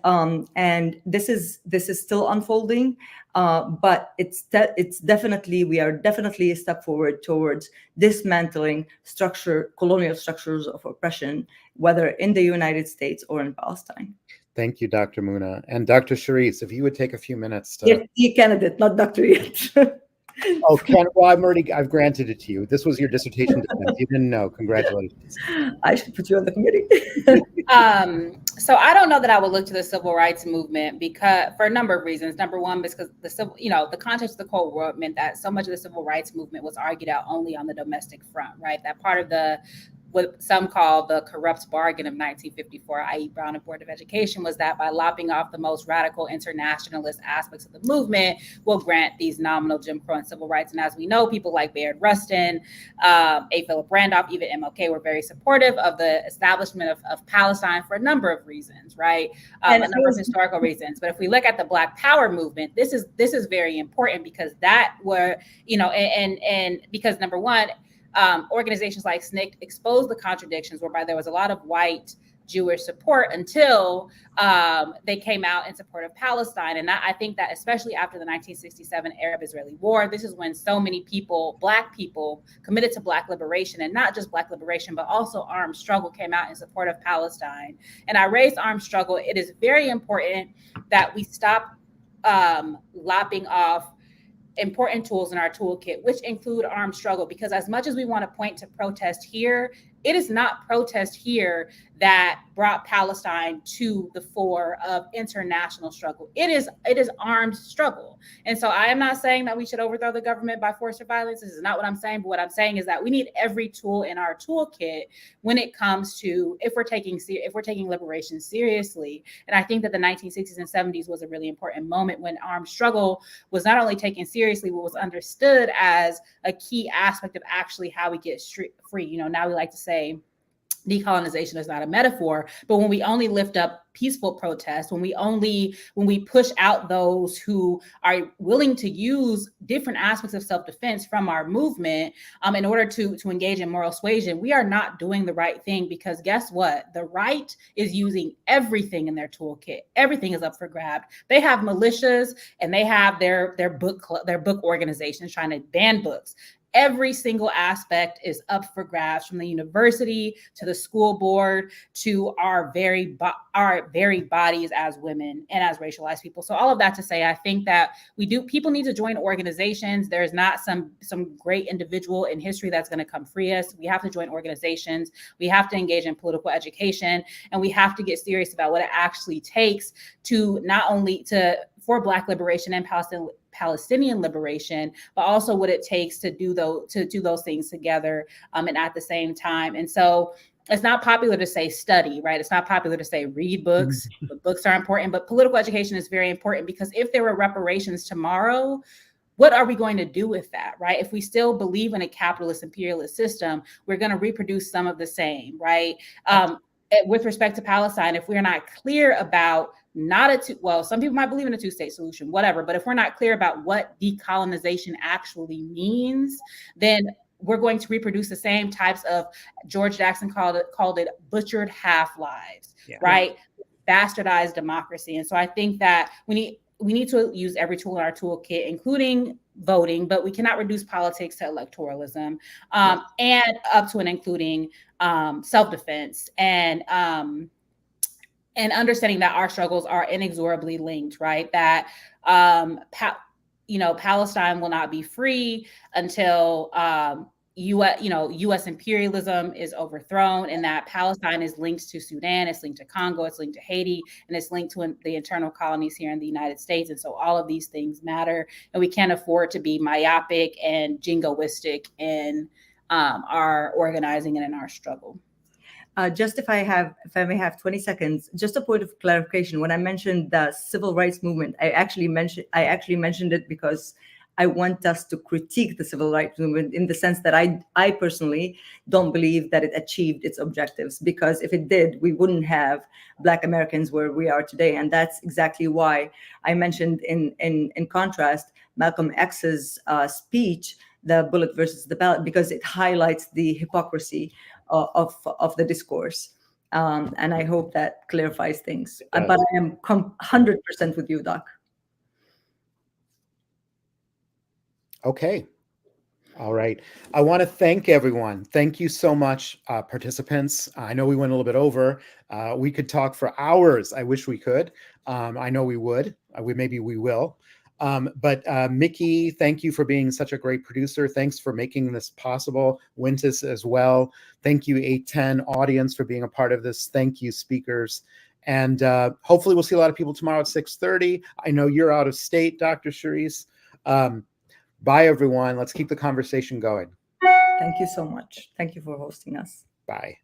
this is still unfolding, but we are definitely a step forward towards dismantling colonial structures of oppression, whether in the United States or in Palestine. Thank you, Dr. Muna. And Dr. Sharice, if you would take a few minutes to... Yes, candidate, not doctor yet. Oh, well, I've granted it to you. This was your dissertation defense. You didn't know. Congratulations. I should put you on the committee. So I don't know that I would look to the civil rights movement because for a number of reasons. Number one, because the context of the Cold War meant that so much of the civil rights movement was argued out only on the domestic front, right? That part of what some call the corrupt bargain of 1954, i.e. Brown and Board of Education, was that by lopping off the most radical internationalist aspects of the movement, will grant these nominal Jim Crow and civil rights. And as we know, people like Bayard Rustin, A. Philip Randolph, even MLK were very supportive of the establishment of Palestine for a number of reasons, right? A number of historical reasons. But if we look at the Black Power movement, this is very important because that were, and because number one, organizations like SNCC exposed the contradictions whereby there was a lot of white Jewish support until they came out in support of Palestine. And I think that especially after the 1967 Arab-Israeli War, this is when so many people, Black people, committed to Black liberation, and not just Black liberation, but also armed struggle, came out in support of Palestine. And I raised armed struggle. It is very important that we stop lopping off important tools in our toolkit, which include armed struggle, because as much as we want to point to protest here, it is not protest here that brought Palestine to the fore of international struggle. It is armed struggle. And so I am not saying that we should overthrow the government by force or violence. This is not what I'm saying. But what I'm saying is that we need every tool in our toolkit when it comes to if we're taking liberation seriously. And I think that the 1960s and 70s was a really important moment when armed struggle was not only taken seriously, but was understood as a key aspect of actually how we get free. You know, now we like to say decolonization is not a metaphor, but when we only lift up peaceful protests, when we push out those who are willing to use different aspects of self-defense from our movement in order to engage in moral suasion, we are not doing the right thing, because guess what? The right is using everything in their toolkit. Everything is up for grabs. They have militias and they have their book organizations trying to ban books. Every single aspect is up for grabs, from the university to the school board to our very bodies as women and as racialized people. So all of that to say, I think that people need to join organizations. There's not some great individual in history that's going to come free us. We have to join organizations. We have to engage in political education, and we have to get serious about what it actually takes to not only for Black liberation and Palestinian liberation, but also what it takes to do those things together and at the same time. And so it's not popular to say study, right? It's not popular to say read books, but books are important, but political education is very important, because if there were reparations tomorrow, what are we going to do with that, right? If we still believe in a capitalist imperialist system, we're going to reproduce some of the same, right? With respect to Palestine, if we're not clear about some people might believe in a two-state solution, whatever. But if we're not clear about what decolonization actually means, then we're going to reproduce the same types of, George Jackson called it butchered half-lives, right? Bastardized democracy. And so I think that we need to use every tool in our toolkit, including voting, but we cannot reduce politics to electoralism, and up to and including self-defense and understanding that our struggles are inexorably linked, right? That, Palestine will not be free until U.S. imperialism is overthrown, and that Palestine is linked to Sudan, it's linked to Congo, it's linked to Haiti, and it's linked to the internal colonies here in the United States. And so all of these things matter, and we can't afford to be myopic and jingoistic in our organizing and in our struggle. Just if I may have 20 seconds, just a point of clarification. When I mentioned the civil rights movement, I actually mentioned it because I want us to critique the civil rights movement in the sense that I personally don't believe that it achieved its objectives, because if it did, we wouldn't have Black Americans where we are today. And that's exactly why I mentioned in contrast Malcolm X's speech, the bullet versus the ballot, because it highlights the hypocrisy of the discourse. And I hope that clarifies things. But I am 100% with you, Doc. Okay. All right. I want to thank everyone. Thank you so much, participants. I know we went a little bit over. We could talk for hours. I wish we could. I know we would. Maybe we will. But Mickey, thank you for being such a great producer. Thanks for making this possible. Wintis as well. Thank you, 810 audience, for being a part of this. Thank you, speakers. And hopefully we'll see a lot of people tomorrow at 6:30. I know you're out of state, Dr. Charisse. Bye, everyone. Let's keep the conversation going. Thank you so much. Thank you for hosting us. Bye.